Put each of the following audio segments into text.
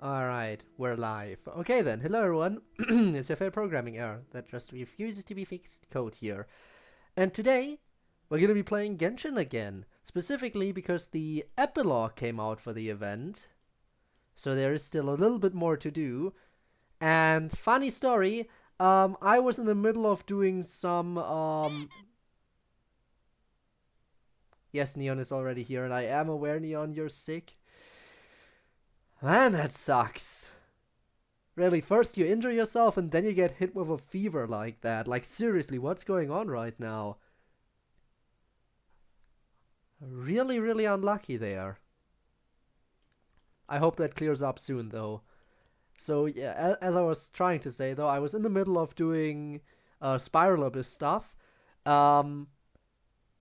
Alright, we're live. Okay then, hello everyone. It's your favorite programming error that just refuses to be fixed, CodeErr. And today, we're gonna be playing Genshin again. Specifically because the Epilogue came out for the event. So there is still a little bit more to do. And funny story, I was in the middle of doing some, Yes, Neon is already here, and I am aware, Neon, you're sick. Man, that sucks. Really, first you injure yourself and then you get hit with a fever like that. Like, seriously, what's going on right now? Really, really unlucky there. I hope that clears up soon, though. So, yeah, as I was trying to say, though, I was in the middle of doing Spiral Abyss stuff.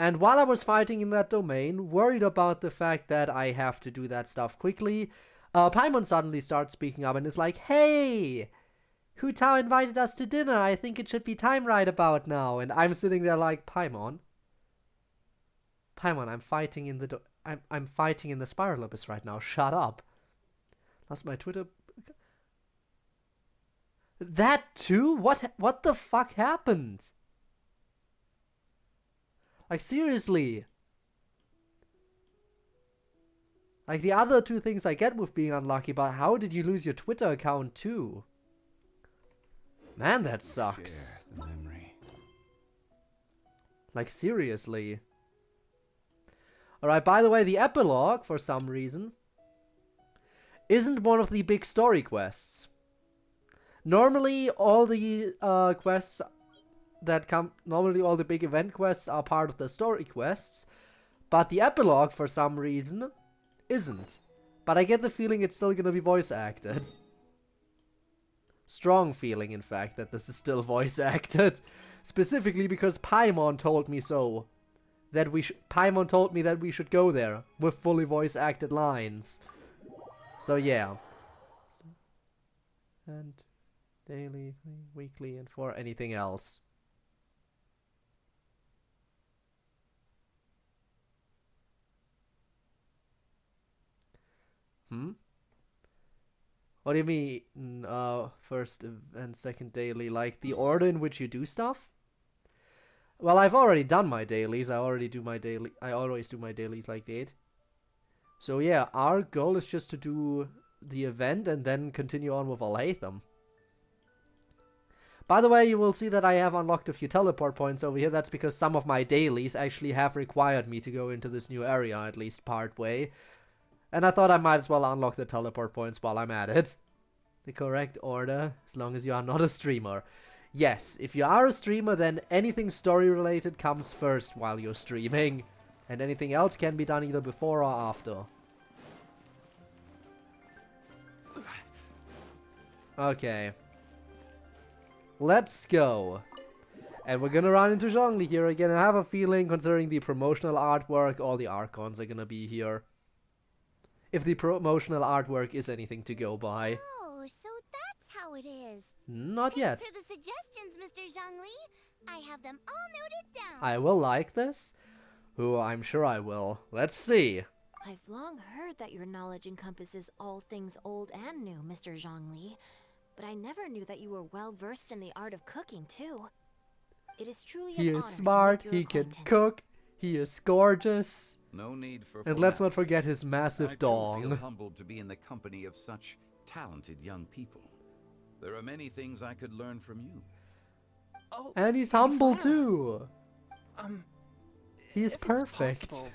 And while I was fighting in that domain, worried about the fact that I have to do that stuff quickly, Paimon suddenly starts speaking up and is like, "Hey! Hu Tao invited us to dinner, I think it should be time right about now." And I'm sitting there like, Paimon? Paimon, I'm fighting in the I'm fighting in the Spiral Abyss right now, shut up. Lost my Twitter... That too? What the fuck happened? Like, seriously. Like, the other two things I get with being unlucky, but how did you lose your Twitter account too? Man, that sucks. Like, seriously. Alright, by the way, the Epilogue, for some reason, isn't one of the big story quests. Normally, all the quests that come... Normally, all the big event quests are part of the story quests, but the Epilogue, for some reason, isn't. But I get the feeling it's still gonna be voice acted. Strong feeling, in fact, that this is still voice acted. Specifically because Paimon told me so. That Paimon told me that we should go there with fully voice acted lines. So yeah. And daily, weekly, and for anything else. What do you mean, first and second daily? Like, the order in which you do stuff? Well, I've already done my dailies. I always do my dailies like that. So yeah, our goal is just to do the event and then continue on with Alhaitham. By the way, you will see that I have unlocked a few teleport points over here. That's because some of my dailies actually have required me to go into this new area, at least part way. And I thought I might as well unlock the teleport points while I'm at it. The correct order, as long as you are not a streamer. Yes, if you are a streamer, then anything story related comes first while you're streaming. And anything else can be done either before or after. Okay. Let's go. And we're gonna run into Zhongli here again. I have a feeling, considering the promotional artwork, all the Archons are gonna be here. If the promotional artwork is anything to go by. Oh, so that's how it is. Not yet. Thanks for the suggestions, Mr. Zhongli. I have them all noted down. I will like this. Oh, I'm sure I will. Let's see. I've long heard that your knowledge encompasses all things old and new, Mr. Zhongli. But I never knew that you were well versed in the art of cooking, too. It is truly an honor to make your He is smart, he can cook, he is gorgeous. No need for... And let's not forget his massive dong. I feel humbled to be in the company of such talented young people. There are many things I could learn from you. Oh, And he's humble too. He's if it's perfect. possible,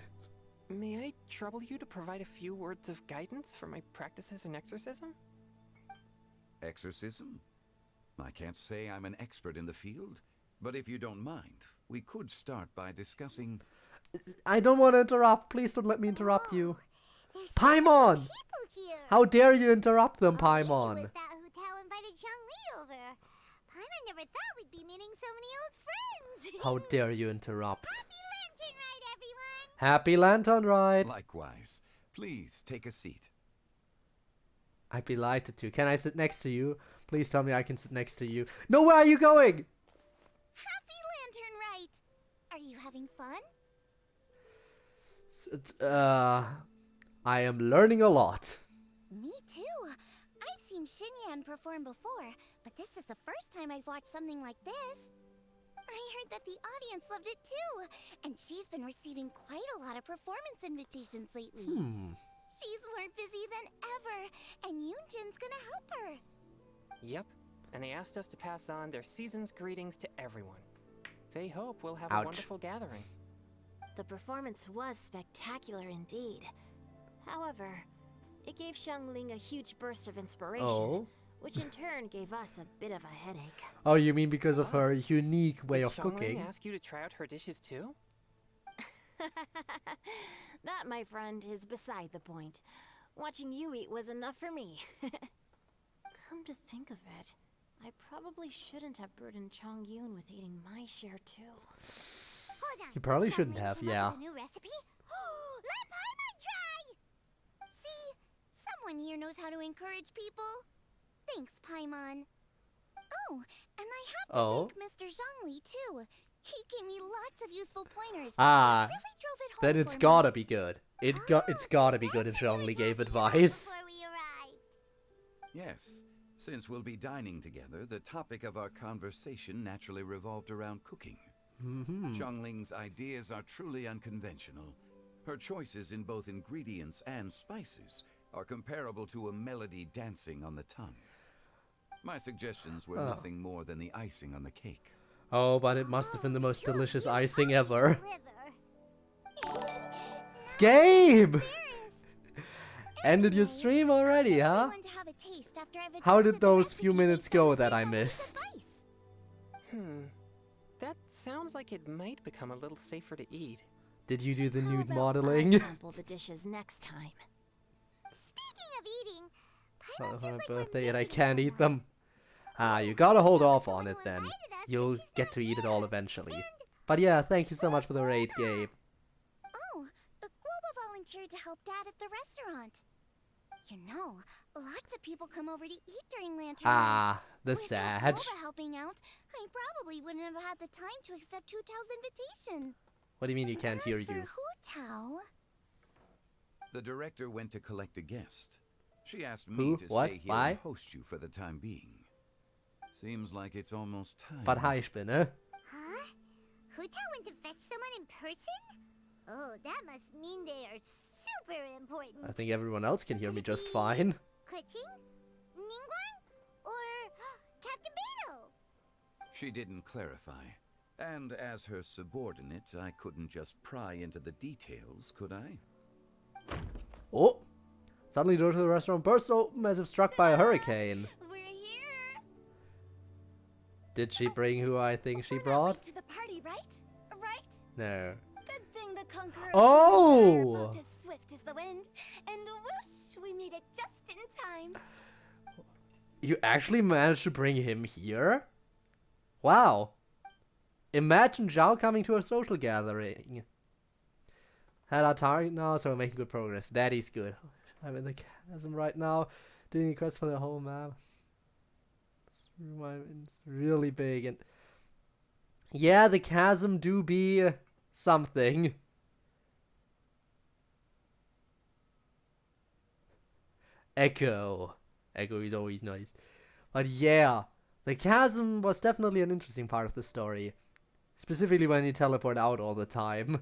may I trouble you to provide a few words of guidance for my practices in exorcism? Exorcism? I can't say I'm an expert in the field, but if you don't mind, we could start by discussing... I don't want to interrupt. Please don't let me interrupt you. There's Paimon! people here. How dare you interrupt them, All we knew Paimon? was that Hu Tao invited Zhongli over. Paimon never thought we'd be meeting so many old friends. How dare you interrupt? Happy Lantern Rite, everyone. Happy Lantern Rite. Likewise. Please take a seat. I'd be delighted to. Can I sit next to you? Please tell me I can sit next to you. No, where are you going? Happy Lantern Rite. Are you having fun? I am learning a lot. Me too. I've seen Xinyan perform before, but this is the first time I've watched something like this. I heard that the audience loved it too, and she's been receiving quite a lot of performance invitations lately. She's more busy than ever, and Yoonjin's gonna help her. Yep, and they asked us to pass on their season's greetings to everyone. They hope we'll have Ouch. a wonderful gathering. The performance was spectacular indeed. However, it gave Xiangling a huge burst of inspiration, Oh. which in turn gave us a bit of a headache. Oh, you mean because of her Us? unique way Did of cooking? Xiangling ask you to try out her dishes too? That, my friend, is beside the point. Watching you eat was enough for me. Come to think of it, I probably shouldn't have burdened Chongyun with eating my share too. Hold on. You probably shouldn't Xiangling have, came up yeah. with a new recipe? Let Paimon try! See? Someone here knows how to encourage people. Thanks, Paimon. Oh, and I have to thank Mr. Zhongli too. He gave me lots of useful pointers. Ah, It really drove it home then it's for gotta me. be good. It's gotta be good if Zhongli gave advice. Before we arrived. Yes. Since we'll be dining together, the topic of our conversation naturally revolved around cooking. Zhongling's ideas are truly unconventional. Her choices in both ingredients and spices are comparable to a melody dancing on the tongue. My suggestions were nothing more than the icing on the cake. Oh, but it must have been the most delicious icing ever. Gabe! Ended your stream already, huh? How did those few minutes go that I missed? That sounds like it might become a little safer to eat. Did you do the How nude about modeling? I sample the dishes next time. Speaking of eating, For Paimon my feels like we're birthday and I missing can't eat someone. them. Ah, you gotta hold off someone on it who then. invited us, but You'll she's get not to eat it here. all eventually. But yeah, thank you so much for the raid, Gabe. Oh, Guoba volunteered to help Dad at the restaurant. You know, lots of people come over to eat during Lantern Rite. Ah, the Without sad. Guoba helping out, I probably wouldn't have had the time to accept Hu Tao's invitation. What do you mean you can't hear As for you? Hu Tao, The director went to collect a guest. She asked Who? me to What? stay here Why? and host you for the time being. Seems like it's almost time. But hi, Spinne. huh? Hu Tao went to fetch someone in person? Oh, that must mean they are super important. I think everyone else can hear me just fine. Kuching? Ningguang? Or Captain Beto? She didn't clarify. And as her subordinate, I couldn't just pry into the details, could I? Oh! Suddenly the door to the restaurant burst open as if struck by a hurricane. We're here. Did she bring who I think she We're not brought? late to the party, right? Right? No. Good thing the conqueror. Oh! Both as swift as the wind, and whoosh, we made it just in time. You actually managed to bring him here? Wow. Imagine Zhao coming to a social gathering. Had our target now, so we're making good progress. That is good. I'm in the chasm right now, doing a quest for the whole map. It's really big, and yeah, the chasm do be something. Echo is always nice. But yeah, the chasm was definitely an interesting part of the story. Specifically when you teleport out all the time.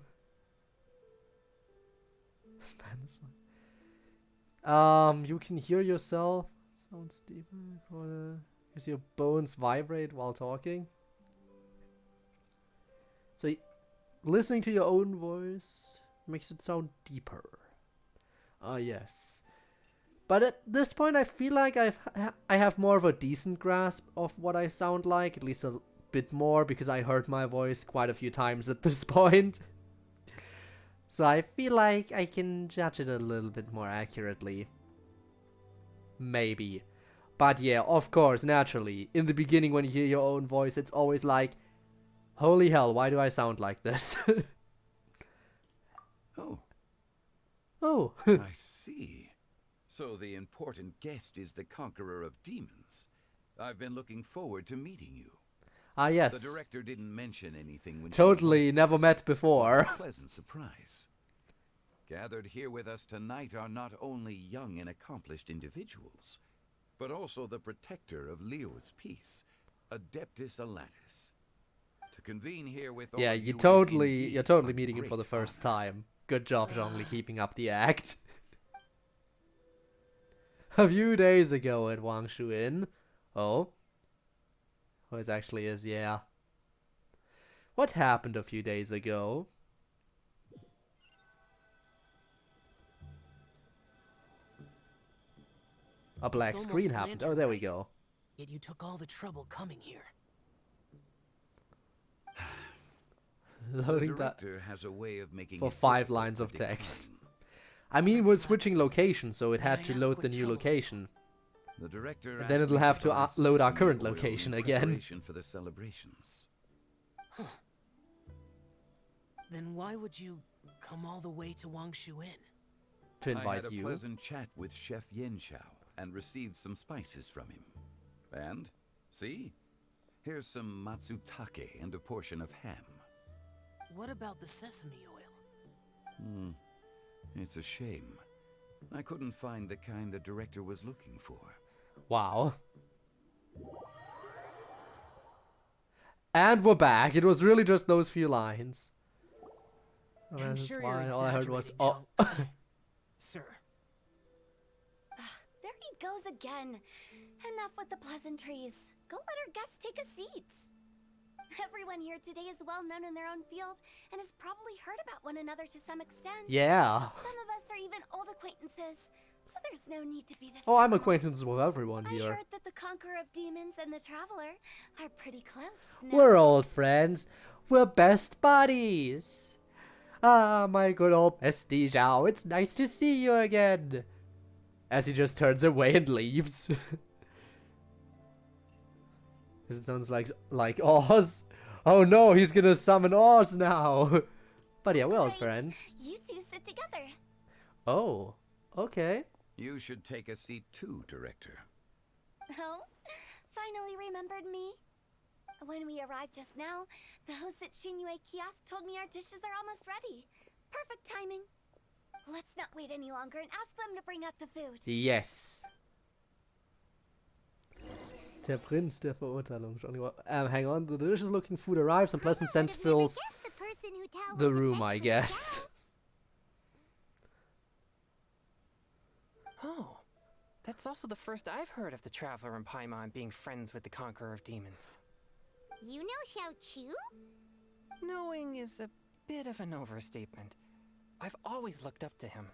Spam this one. You can hear yourself. Sounds deeper. Because your bones vibrate while talking. So listening to your own voice makes it sound deeper. Ah, yes. But at this point, I feel like I have more of a decent grasp of what I sound like, at least a bit more, because I heard my voice quite a few times at this point. So I feel like I can judge it a little bit more accurately. Maybe. But yeah, of course, naturally, in the beginning when you hear your own voice, it's always like, holy hell, why do I sound like this? Oh, Oh. I see. So the important guest is the conqueror of demons. I've been looking forward to meeting you. Ah, yes. The director didn't mention anything when she Totally invited never us. met before. Pleasant surprise. Gathered here with us tonight are not only young and accomplished individuals, but also the protector of Leo's peace, Adeptus Alatus. To convene here with all Yeah, you you're is totally indeed meeting him a for the great first honor. time. Good job, Zhongli, keeping up the act. A few days ago at Wangshu Inn. Oh. Oh, it actually is, yeah. What happened a few days ago? A black It's screen almost happened. Lantern Oh, there we Rite, go. Yet you took all the trouble coming here. Loading The that director has a way of making for it 5 difficult lines to of text. decline. I mean, we're switching Athletics. location, so it May had I to ask load what the new troubles location. The director And then asked it'll me have to buy load our sesame current oil location in again. preparation for the celebrations. Then why would you come all the way to Wangshu Inn? To I had invite a you. pleasant chat with Chef Yen Xiao and received some spices from him. And, see? Here's some matsutake and a portion of ham. What about the sesame oil? It's a shame. I couldn't find the kind the director was looking for. Wow. And we're back. It was really just those few lines. Oh, I'm that's sure why you're all I heard was, exaggerating, oh. Zhong- Sir. There he goes again. Enough with the pleasantries. Go let our guests take a seat. Everyone here today is well known in their own field and has probably heard about one another to some extent. Yeah. Some of us are even old acquaintances, so there's no need to be this. Oh, I'm formal. acquaintances with everyone I here. heard that the Conqueror of Demons and the Traveler are pretty close now. We're old friends. We're best buddies. Ah, my good old bestie Zhao, it's nice to see you again. As he just turns away and leaves. It sounds like Oz. Oh no, he's gonna summon Oz now. But yeah, we're old Great. friends. You two sit together. Oh, okay. You should take a seat too, director. Oh, finally remembered me. When we arrived just now, the host at Shinue Kiosk told me our dishes are almost ready. Perfect timing. Let's not wait any longer and ask them to bring out the food. Yes. Der Prinz der Verurteilung. Hang on, the delicious looking food arrives and pleasant scents fills the room, I guess. Oh, that's also the first I've heard of the Traveler and Paimon being friends with the Conqueror of Demons. You know Xiao Chu? Knowing is a bit of an overstatement. I've always looked up to him.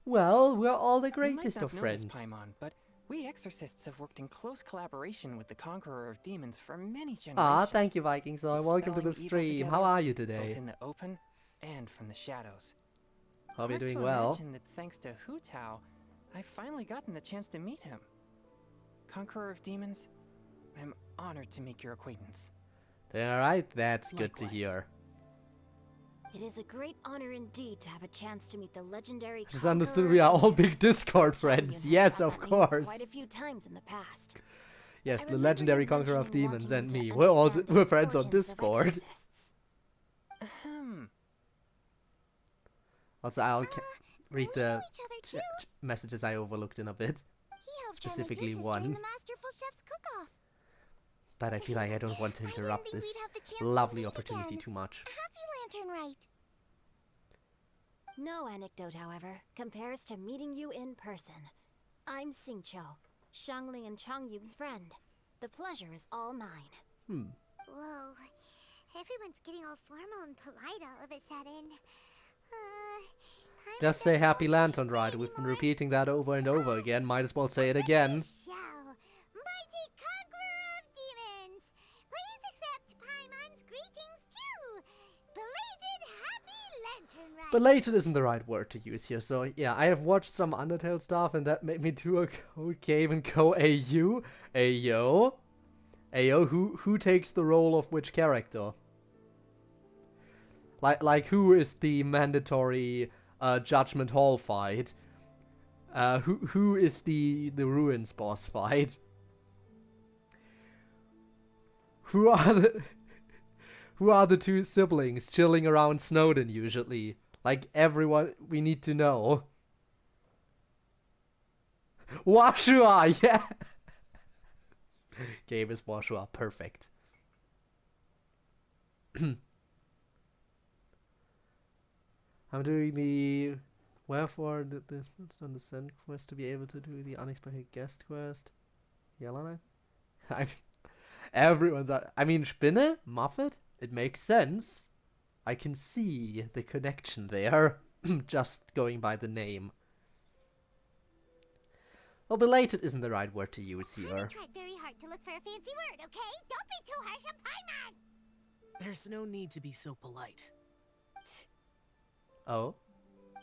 Well, we're all the You greatest might of not know this, friends. Paimon, but we exorcists have worked in close collaboration with the Conqueror of Demons for many generations. Ah, thank you, Vikings. Welcome to the Dispelling evil stream. How together, are you Both today? in the open and from the shadows. Hope you're Hard doing to well. imagine that thanks to Hu Tao, I've finally gotten the chance to meet him. Conqueror of Demons, I'm honored to make your acquaintance. Alright, that's good to Likewise. hear. It is a great honor indeed to have a chance to meet the legendary. Just understood we are all big Discord friends. Yes, of course. Quite a few times in the past. Yes, I the remember legendary you Conqueror of mentioning Demons wanting and to me. understand the We're friends on origins of Discord. exorcists. Ahem. Also, I'll We read know the each other too. messages I overlooked in a bit. He helped specifically run the dishes one. during the Masterful Chef's cook-off. But I feel like I don't want to I didn't interrupt think this we'd have the chance to lovely meet opportunity again. too much. Happy Lantern Rite. No anecdote, however, compares to meeting you in person. I'm Xingqiu, Shangling and Changyun's friend. The pleasure is all mine. Whoa. Everyone's getting all formal and polite all of a sudden. Just say Happy Lantern Rite. We've been repeating that over and over again. Might as well say it again. Xiao, mighty conqueror of demons. Please accept Paimon's greetings too. Belated Happy Lantern Rite. Belated isn't the right word to use here, so yeah, I have watched some Undertale stuff and that made me do a code game and go AU. Ayo. Ayo, who takes the role of which character? Like who is the mandatory Judgment Hall fight? Who is the Ruins boss fight? Who are the two siblings chilling around Snowden usually? Like, everyone we need to know. Washua, yeah! Game is Washua, perfect. I'm doing the... Wherefore did this on the send quest to be able to do the unexpected guest quest? Yelena? Everyone's... I mean, Spinne? Muffet? It makes sense. I can see the connection there. Just going by the name. Well, belated isn't the right word to use here. I tried very hard to look for a fancy word, okay? Don't be too harsh on Paimon! There's no need to be so polite. Oh?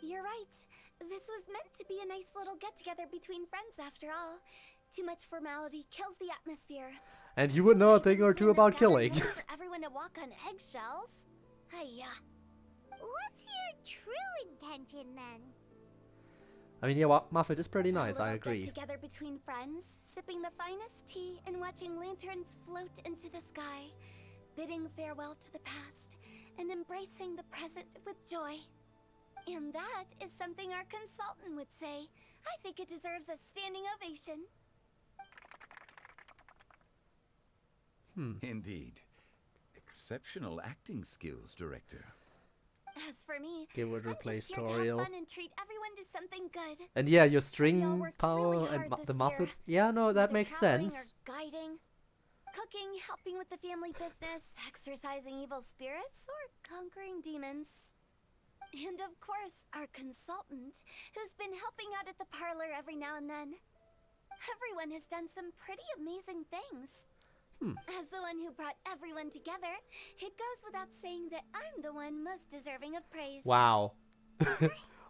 You're right. This was meant to be a nice little get-together between friends after all. Too much formality kills the atmosphere. And you would know a thing or two about killing. For everyone to walk on eggshells. Hiya. What's your true intention then? I mean, yeah, Muffet is pretty nice, I agree. Together between friends, sipping the finest tea and watching lanterns float into the sky, bidding farewell to the past and embracing the present with joy. And that is something our consultant would say. I think it deserves a standing ovation. Indeed. Exceptional acting skills, Director. As for me, Give it a I'm play just here to have tutorial. fun and treat everyone to something good. And yeah, your We all string worked power really and hard the this Muffet. year. Yeah, no, that Whether makes traveling sense. Or guiding, cooking, helping with the family business, exorcising evil spirits, or conquering demons. And of course, our consultant, who's been helping out at the parlor every now and then. Everyone has done some pretty amazing things. As the one who brought everyone together, it goes without saying that I'm the one most deserving of praise. Wow.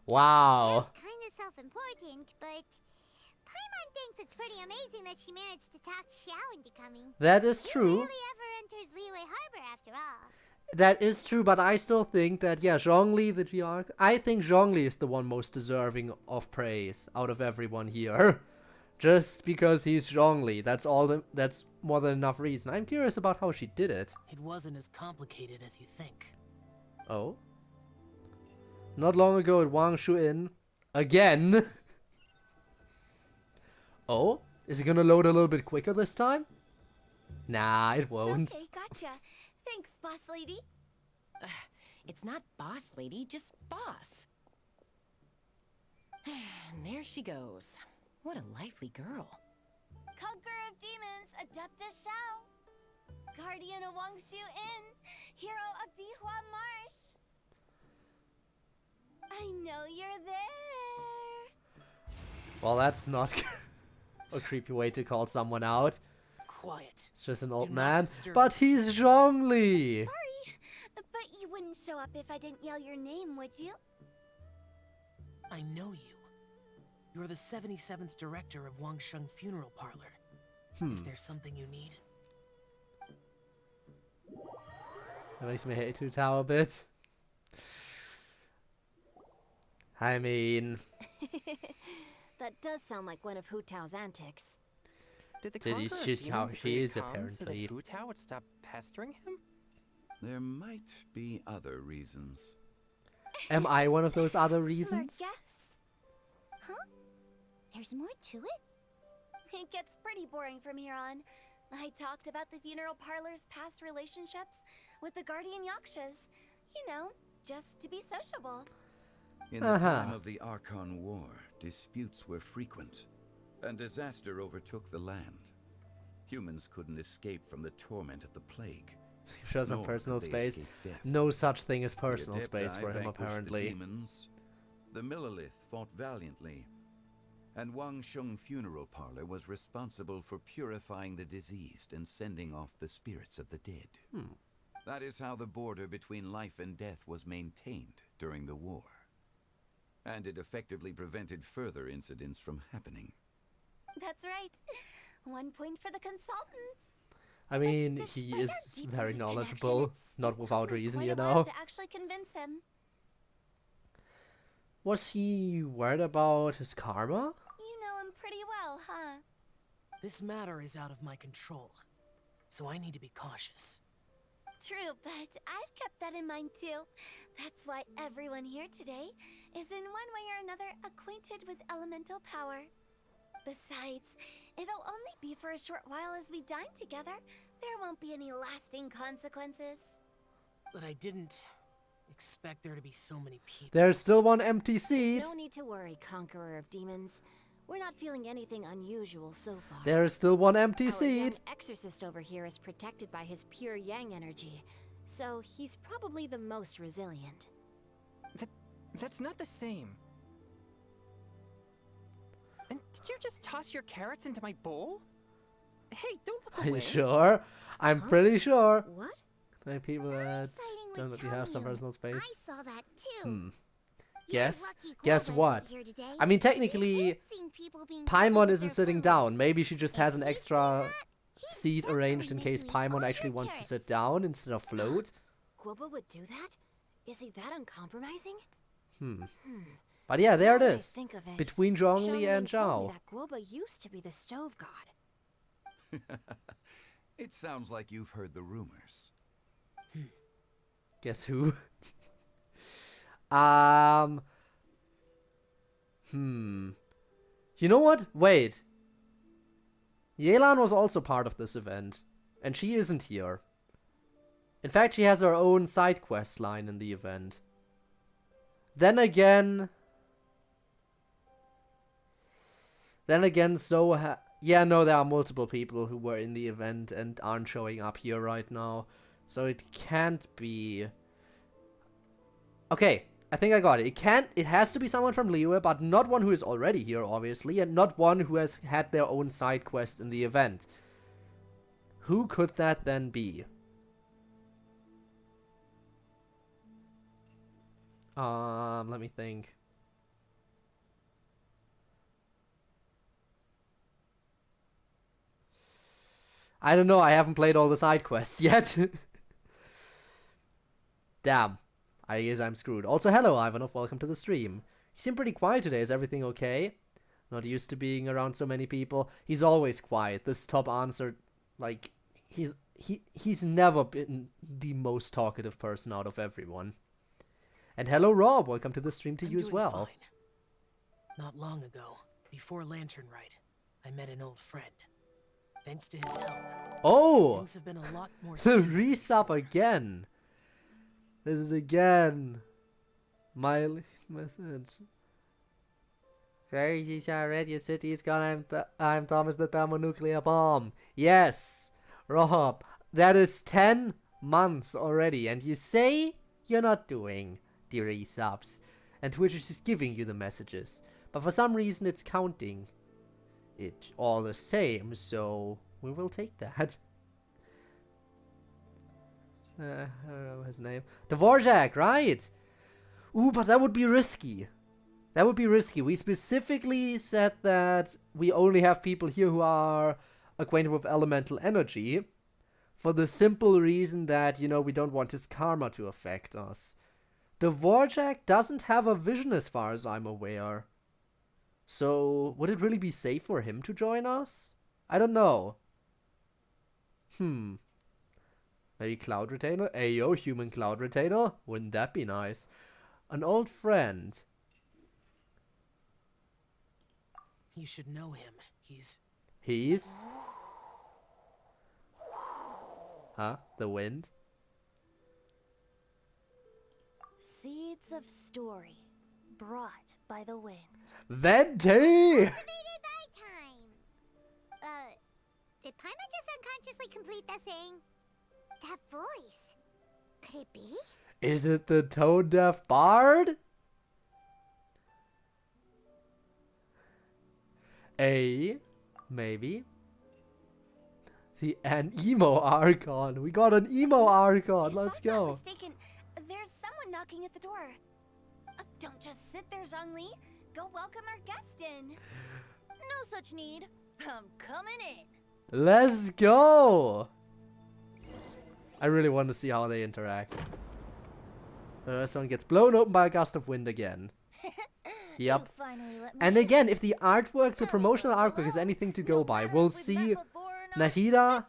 Wow. That's kind of self-important, but Paimon thinks it's pretty amazing that she managed to talk Xiao into coming. That is Who true. rarely ever enters Liyue Harbor after all. That is true, but I still think that, yeah, Zhongli, the Gearch, I think Zhongli is the one most deserving of praise out of everyone here. Just because he's Zhongli, that's more than enough reason. I'm curious about how she did it. It wasn't as complicated as you think. Oh? Not long ago at Wangshu Inn. Again? Oh? Is it gonna load a little bit quicker this time? Nah, it won't. Okay, gotcha. Thanks, boss lady. It's not boss lady, just boss. And there she goes. What a lively girl. Conqueror of demons, Adeptus Xiao. Guardian of Wangshu Inn, hero of Dihua Marsh. I know you're there. Well, that's not a creepy way to call someone out. Quiet. It's just an old Do not man. disturb But he's Zhongli! Sorry, but you wouldn't show up if I didn't yell your name, would you? I know you. You're the 77th director of Wangsheng Funeral Parlor. Is there something you need? That makes me hate Two Tower a bit. I mean... That does sound like one of Hu Tao's antics. Did the Did he Conqueror of just how Demons he agree is, to come apparently. So that Hu Tao would stop pestering him? There might be other reasons. Am I one of those other Smart reasons? guess. Huh? There's more to it? It gets pretty boring from here on. I talked about the funeral parlor's past relationships with the guardian yakshas. You know, just to be sociable. In the time of the Archon War, disputes were frequent, and disaster overtook the land. Humans couldn't escape from the torment of the plague. Show some nor personal could they space. escape death. No such thing as The personal space Adepti for him, vanquished apparently. The demons. The Millelith fought valiantly, and Wangsheng Funeral Parlor was responsible for purifying the diseased and sending off the spirits of the dead. That is how the border between life and death was maintained during the war. And it effectively prevented further incidents from happening. That's right. 1 point for the consultant. I mean, Despite he our is deep very connection, knowledgeable, it not still without took me reason, quite you a while know. to actually convince him. Was he worried about his karma? You know him pretty well, huh? This matter is out of my control, so I need to be cautious. True, but I've kept that in mind too. That's why everyone here today is in one way or another acquainted with elemental power. Besides, it'll only be for a short while as we dine together. There won't be any lasting consequences. But I didn't expect there to be so many people. There's still one empty seat. No need to worry, Conqueror of Demons. We're not feeling anything unusual so far. There is still one empty Our seat. young exorcist over here is protected by his pure yang energy, so he's probably the most resilient. That's not the same. And did you just toss your carrots into my bowl? Hey, don't look Are away. you sure? I'm pretty sure. What? By people that Siding with don't let you have some Chongyun. personal space. I saw that too. Yes. Lucky Guess Clover what? isn't here today. I mean, He technically, hates seeing people being Paimon treated isn't with sitting their down. food. Maybe she just has an If you've extra seen that, he's seat arranged in definitely case making Paimon all actually your wants to sit carrots. down instead of float. Guoba would do that? Is he that uncompromising? But yeah, there it Now that I is. think of it, Between Zhongli and Xiangling told me Zhao. that Guoba used to be the stove god. It sounds like you've heard the rumors. Guess who? You know what? Wait. Yelan was also part of this event. And she isn't here. In fact, she has her own side quest line in the event. Then again, yeah, no, there are multiple people who were in the event and aren't showing up here right now. So it can't be... Okay, I think I got it. It has to be someone from Liyue, but not one who is already here, obviously, and not one who has had their own side quest in the event. Who could that then be? Let me think. I don't know, I haven't played all the side quests yet. Damn. I guess I'm screwed. Also, hello, Ivanov, welcome to the stream. You seem pretty quiet today, is everything okay? Not used to being around so many people. He's always quiet. This top answer, like, he's never been the most talkative person out of everyone. And hello, Rob, welcome to the stream to I'm you as doing well. fine. Not long ago, before Lantern Rite, I met an old friend. Thanks to his help, Oh! things have been a lot more The stable. resub again. This is again my message. Very Radio City is gone. I'm Thomas the thermonuclear bomb. Yes, Rob, that is 10 months already, and you say you're not doing the resubs, and Twitch is just giving you the messages, but for some reason it's counting it all the same, so we will take that. I don't know his name. Dvorak, right? Ooh, but that would be risky. That would be risky. We specifically said that we only have people here who are acquainted with elemental energy, for the simple reason that, you know, we don't want his karma to affect us. Dvorak doesn't have a vision as far as I'm aware. So, would it really be safe for him to join us? I don't know. Maybe Cloud Retainer? Ayo, human Cloud Retainer? Wouldn't that be nice? An old friend. You should know him. He's... Huh? The wind? Seeds of story, brought by the wind. Venti! Activated by time. Did Paimon just unconsciously complete that thing? That voice. Could it be? Is it the tone deaf bard? Maybe. An emo Archon. We got an emo Archon. Let's If I'm not go. mistaken, there's someone knocking at the door. Don't just sit there, Zhongli. Go welcome our guest in. No such need. I'm coming in. Let's go. I really want to see how they interact. Someone gets blown open by a gust of wind again. Yep. And again, if the artwork, the promotional artwork is anything to go by, we'll see Nahida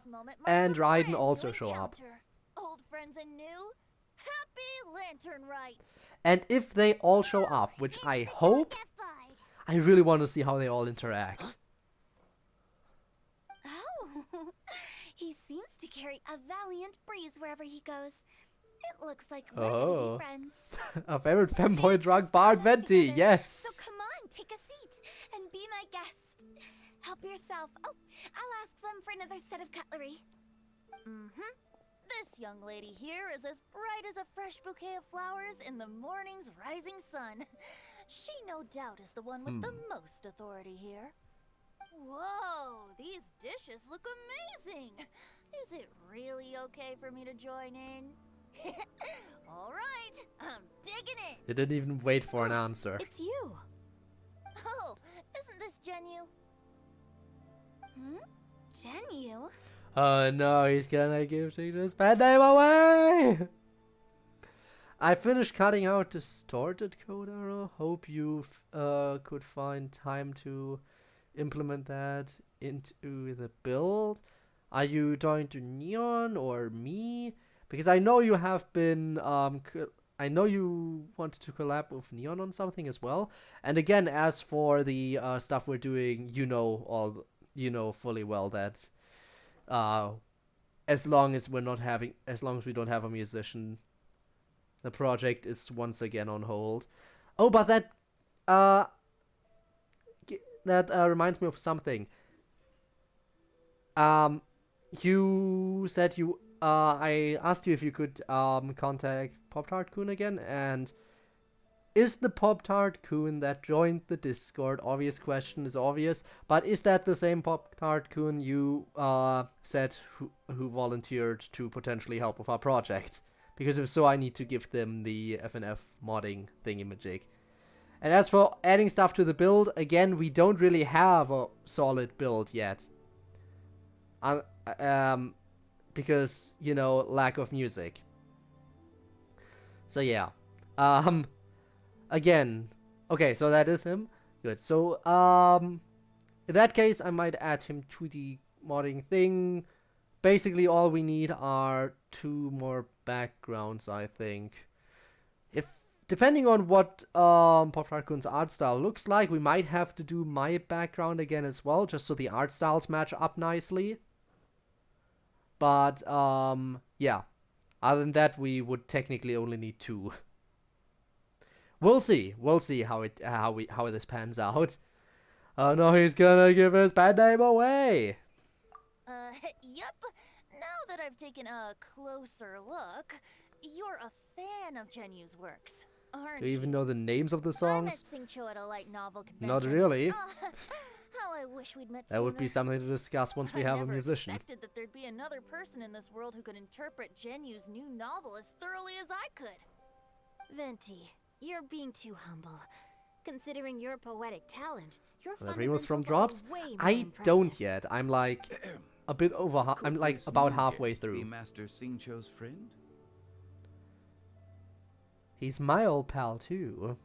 and Raiden also show up. Old friend friends anew. Happy Lantern Rite. And if they all show up, which I hope, I really want to see how they all interact. Oh, he seems to carry a valiant breeze wherever he goes. It looks like we're gonna be friends. A favorite femboy drug Bard Venti, yes. So come on, take a seat and be my guest. Help yourself. Oh, I'll ask them for another set of cutlery. Mm-hmm. This young lady here is as bright as a fresh bouquet of flowers in the morning's rising sun. She no doubt is the one with the most authority here. Whoa, these dishes look amazing. Is it really okay for me to join in? All right, I'm digging it. You didn't even wait for an answer. It's you. Oh, isn't this Genu? Genu? Oh no, he's gonna give Tigger's pen name away! I finished cutting out distorted CodeErr. Hope you could find time to implement that into the build. Are you talking to Neon or me? Because I know you have been, I know you wanted to collab with Neon on something as well. And again, as for the stuff we're doing, you know fully well that as long as we don't have a musician, the project is once again on hold. Oh, but that reminds me of something. You said I asked you if you could contact Pop-Tart-kun again, and is the Pop-Tart-kun that joined the Discord? Obvious question is obvious, but is that the same Pop-Tart-kun you said who volunteered to potentially help with our project? Because if so, I need to give them the FNF modding thingamajig. And as for adding stuff to the build, again, we don't really have a solid build yet. Because, you know, lack of music. So yeah. Again. Okay, so that is him. Good. So, in that case, I might add him to the modding thing. Basically, all we need are 2 more backgrounds, I think. Depending on what Pop-Tart-kun's art style looks like, we might have to do my background again as well, just so the art styles match up nicely. But, yeah. Other than that, we would technically only need 2. We'll see. We'll see how this pans out. Oh no, he's gonna give his bad name away! Yep. Now that I've taken a closer look, you're a fan of Genu's works, aren't Do you even you? know the names of the songs? I met Singcho at a light novel convention. Not really. How I wish we'd met That would be sooner. something to discuss once we I have a never musician. expected that there'd be another person in this world who could interpret Genu's new novel as thoroughly as I could. Venti, you're being too humble. Considering your poetic talent, your The Primos from fundamentals Drops? are way more I impressive. don't yet. I'm like a bit over. I'm like Could about this halfway new guest be through. Master Singcho's friend? He's my old pal too.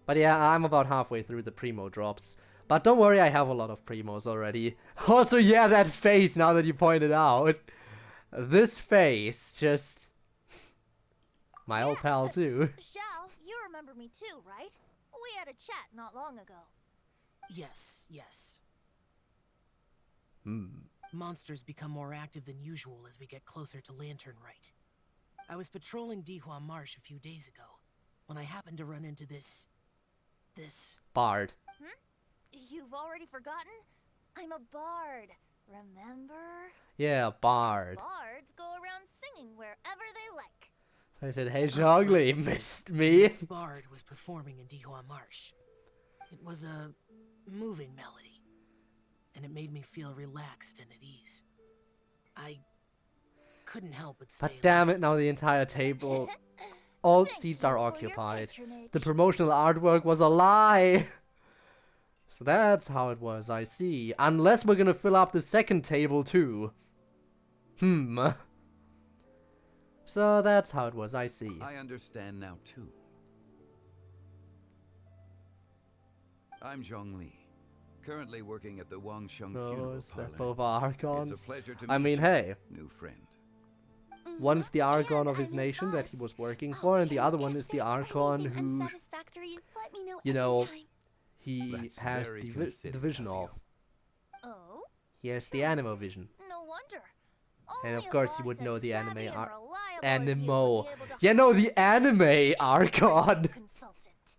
But yeah, I'm about halfway through the Primo drops. But don't worry, I have a lot of Primos already. Also, yeah, that face, now that you pointed out. This face, just... My old pal too. Shao, you remember me too, right? We had a chat not long ago. Yes. Monsters become more active than usual as we get closer to Lantern Rite. I was patrolling Dihua Marsh a few days ago when I happened to run into this... Bard. You've already forgotten? I'm a bard, remember? Yeah, Bard. Bards go around singing wherever they like. I said, hey, Zhongli, missed me. This bard was performing in Dihua Marsh. It was a moving melody, and it made me feel relaxed and at ease. I couldn't help but stay But damn it, listening. now the entire table, all Thank seats you are for your occupied. patronage. The promotional artwork was a lie. So that's how it was, I see. Unless we're gonna fill up the second table too. So that's how it was, I see. I understand now too. I'm Zhongli, currently working at the Wangsheng No, Funeral is that Parlor. both our It's archons? a pleasure to I meet mean, you, hey. new friend. One is the Archon And of his I'm nation that he boss. was working for, and the Okay, other one if is the there's Archon anything who, unsatisfactory, let me know you know, anytime. he That's has very the considerate vision of you. of. Oh? He has the animo vision. No wonder. And Only of a course he boss would as know the savvy anime and ar- reliable as you Animo. would be able to You know, hire the anime Archon. consultant.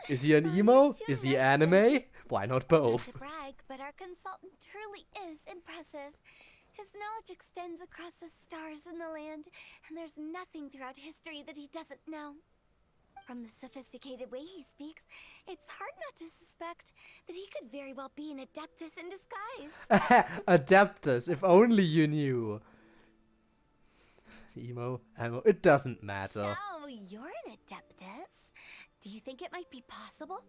Is he an Oh, emo? you're too Is he nice, anime? Vinci. Why not Not both? to brag, but our consultant truly is impressive. His knowledge extends across the stars and the land, and there's nothing throughout history that he doesn't know. From the sophisticated way he speaks, it's hard not to suspect that he could very well be an Adeptus in disguise. Adeptus, if only you knew. Emo, ammo, it doesn't matter. So, you're an Adeptus? Do you think it might be possible?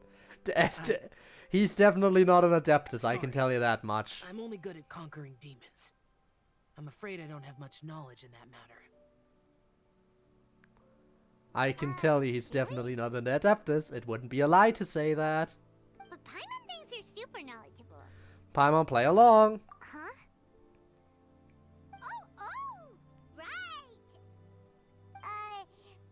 He's definitely not an Adeptus, I can Sorry. tell you that much. I'm only good at conquering demons. I'm afraid I don't have much knowledge in that matter. I can tell you he's definitely not an Adeptus. It wouldn't be a lie to say that. But Paimon thinks you're super knowledgeable. Paimon, play along. Huh? Oh, right.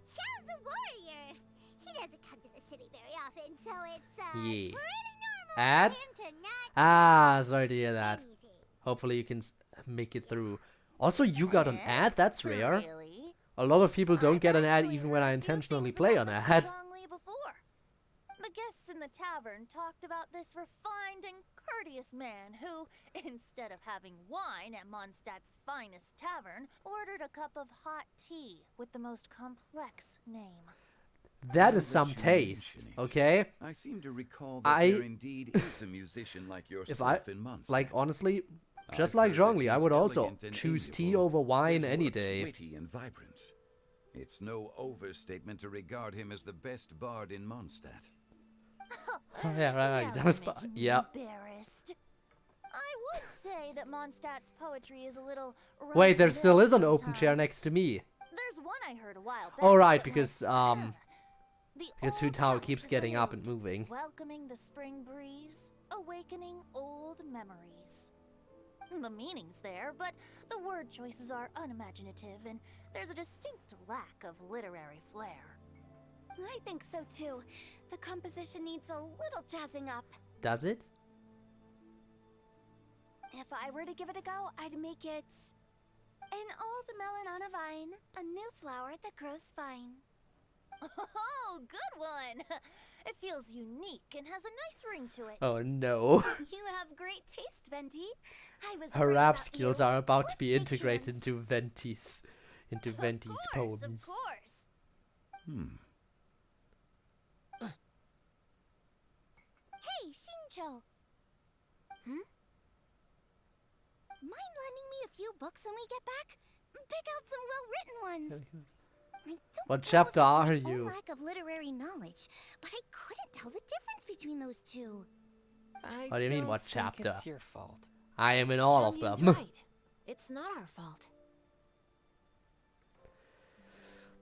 Xiao's a warrior. He doesn't come to the city very often, so it's, Yeah. pretty normal Ad? for him to not Ah, sorry to hear that. anything. Hopefully you can make it through. Also, you got an ad? That's rare. Really? A lot of people don't I've get an ad actually even when I heard a few intentionally things play about an Mr. ad. Zhongli before. The guests in the tavern talked about this refined and courteous man who, instead of having wine at Mondstadt's finest tavern, ordered a cup of hot tea with the most complex name. That Now is some that you taste, mention it, okay? I seem to recall that I- there indeed is a musician like yourself in Mondstadt. Like, honestly, just I've like heard that Zhongli, I he's would also elegant and choose tea amiable, over wine his any works day. witty and vibrant. It's no overstatement to regard him as the best bard in Mondstadt. Yeah, right, that Now was you're fine. making me Yeah. embarrassed. I would say that Mondstadt's poetry is a little. Wait, there still is an run-of-the-mill open chair sometimes. next to me. There's one I heard a while back. Oh, right, that because, went, the Because old Hu Tao house keeps is getting up anew, and moving. welcoming the spring breeze, awakening old memories. The meaning's there, but the word choices are unimaginative, and there's a distinct lack of literary flair. I think so too. The composition needs a little jazzing up. Does it? If I were to give it a go, I'd make it an old melon on a vine, a new flower that grows fine. Oh, good one! It feels unique and has a nice ring to it. Oh no. You have great taste, Venti. I was Her worried rap about skills you. are about to Let's be shake integrated hands. into Venti's Of poems. course. Hey, Shincho. Mind lending me a few books when we get back? Pick out some well-written ones. I don't What know if chapter it's my are own you? lack of literary knowledge, but I couldn't tell the difference between those two. What do you mean, don't what think chapter? It's your fault. I am in all of Xiaoyun's them. right. It's not our fault.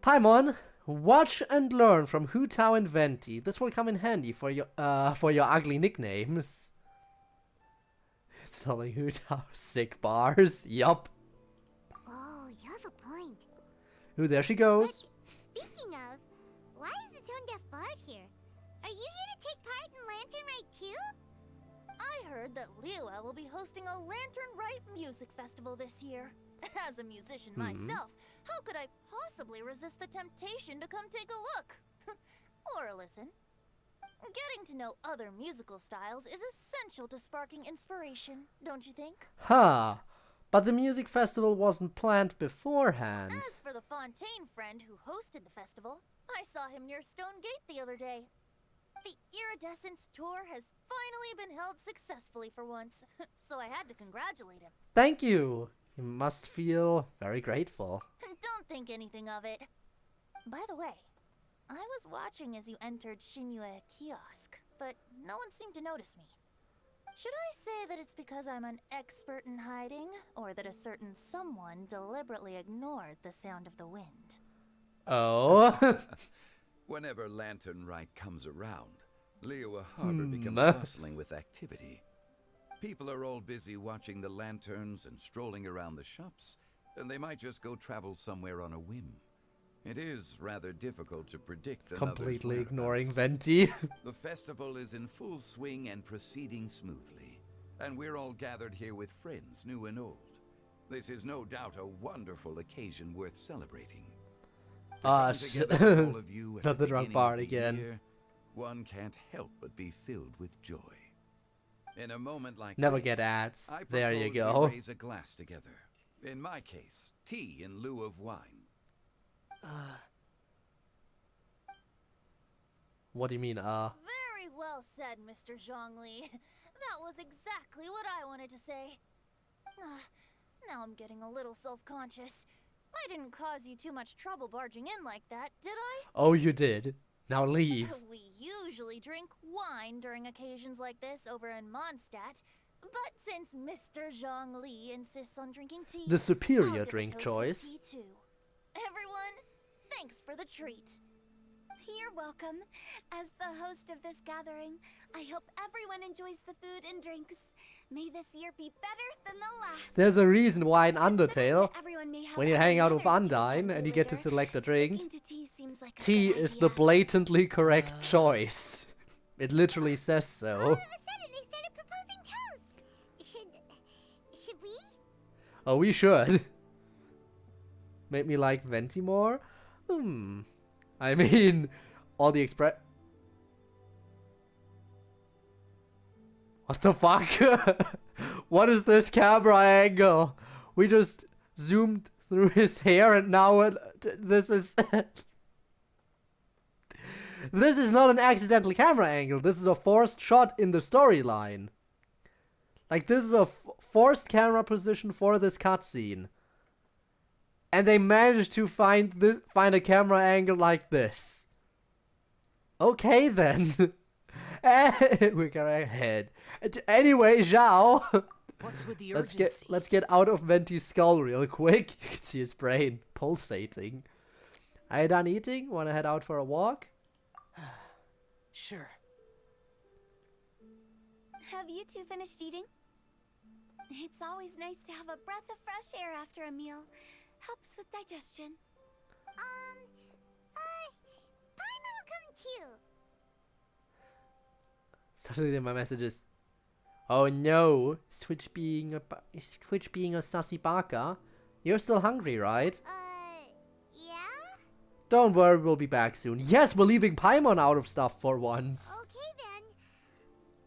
Paimon, watch and learn from Hu Tao and Venti. This will come in handy for your ugly nicknames. It's only Hu Tao sick bars. Yup. Oh, you have a point. Ooh, there she goes. Speaking of, why is the Tone Deaf Bard here? Are you here to take part in Lantern Rite too? I heard that Liua will be hosting a Lantern Rite music festival this year. As a musician myself, how could I possibly resist the temptation to come take a look? Or listen. Getting to know other musical styles is essential to sparking inspiration, don't you think? Huh. But the music festival wasn't planned beforehand. As for the Fontaine friend who hosted the festival, I saw him near Stone Gate the other day. The Iridescence tour has finally been held successfully for once, so I had to congratulate him. Thank you. You must feel very grateful. Don't think anything of it. By the way, I was watching as you entered Shinyue Kiosk, but no one seemed to notice me. Should I say that it's because I'm an expert in hiding, or that a certain someone deliberately ignored the sound of the wind? Oh. Whenever Lantern Rite comes around, Liua Harbor becomes bustling with activity. People are all busy watching the lanterns and strolling around the shops, and they might just go travel somewhere on a whim. It is rather difficult to predict another's Completely ignoring whereabouts. Venti. The festival is in full swing and proceeding smoothly, and we're all gathered here with friends, new and old. This is no doubt a wonderful occasion worth celebrating. To Ah, come shit. together with all of you at Not the drunk beginning part of the again. year, one can't help but be filled with joy. In a moment like Never this, get ads. I There you propose go. we raise a glass together. In my case, tea in lieu of wine. What do you mean, Very well said, Mr. Zhongli. That was exactly what I wanted to say. Now I'm getting a little self-conscious. I didn't cause you too much trouble barging in like that, did I? Oh, you did. Now leave. We usually drink wine during occasions like this over in Mondstadt, but since Mr. Zhongli insists on drinking tea, The I'll superior give a drink toast for choice. tea too. Everyone, thanks for the treat. You're welcome. As the host of this gathering, I hope everyone enjoys the food and drinks. May this year be better than the last. There's a reason why in Considering Undertale, that everyone may have when you hang out with others to Undyne attend and to you get to later, select a drink, sticking to tea seems like a tea good is the idea. blatantly correct choice. It literally says All so. of a sudden, they started proposing toast. Should we? Oh, we should. Make me like Venti more? I mean, all the express... What the fuck? What is this camera angle? We just zoomed through his hair and now this is... This is not an accidental camera angle. This is a forced shot in the storyline. Like, this is a forced camera position for this cutscene. And they managed to find a camera angle like this. Okay then. We're going ahead. Anyway, Zhao. What's with the urgency? let's get out of Venti's skull real quick. You can see his brain pulsating. Are you done eating? Want to head out for a walk? Sure. Have you two finished eating? It's always nice to have a breath of fresh air after a meal. Helps with digestion. Paimon will come too. Suddenly my messages. Oh no, is Twitch being a sussy baka? You're still hungry, right? Yeah? Don't worry, we'll be back soon. Yes, we're leaving Paimon out of stuff for once. Okay then.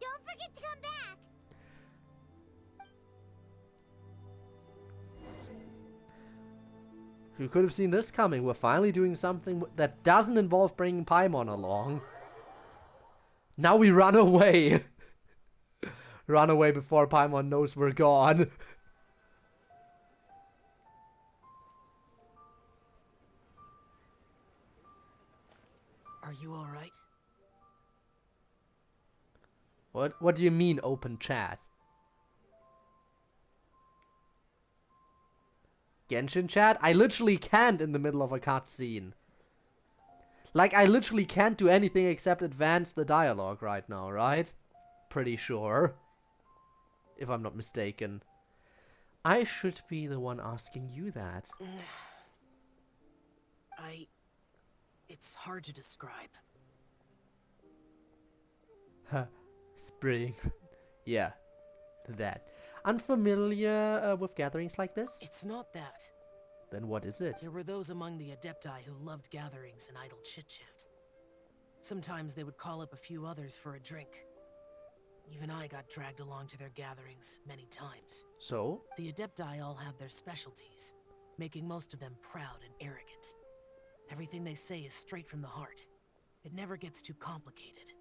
Don't forget to come back. Who could have seen this coming? We're finally doing something that doesn't involve bringing Paimon along. Now we run away. Run away before Paimon knows we're gone. Are you alright? What do you mean open chat? Genshin chat? I literally can't in the middle of a cutscene. Like, I literally can't do anything except advance the dialogue right now, right? Pretty sure. If I'm not mistaken. I should be the one asking you that. It's hard to describe. Spring. Yeah. That. Unfamiliar with gatherings like this? It's not that. Then what is it? There were those among the Adepti who loved gatherings and idle chit-chat. Sometimes they would call up a few others for a drink. Even I got dragged along to their gatherings many times. So? The Adepti all have their specialties, making most of them proud and arrogant. Everything they say is straight from the heart. It never gets too complicated.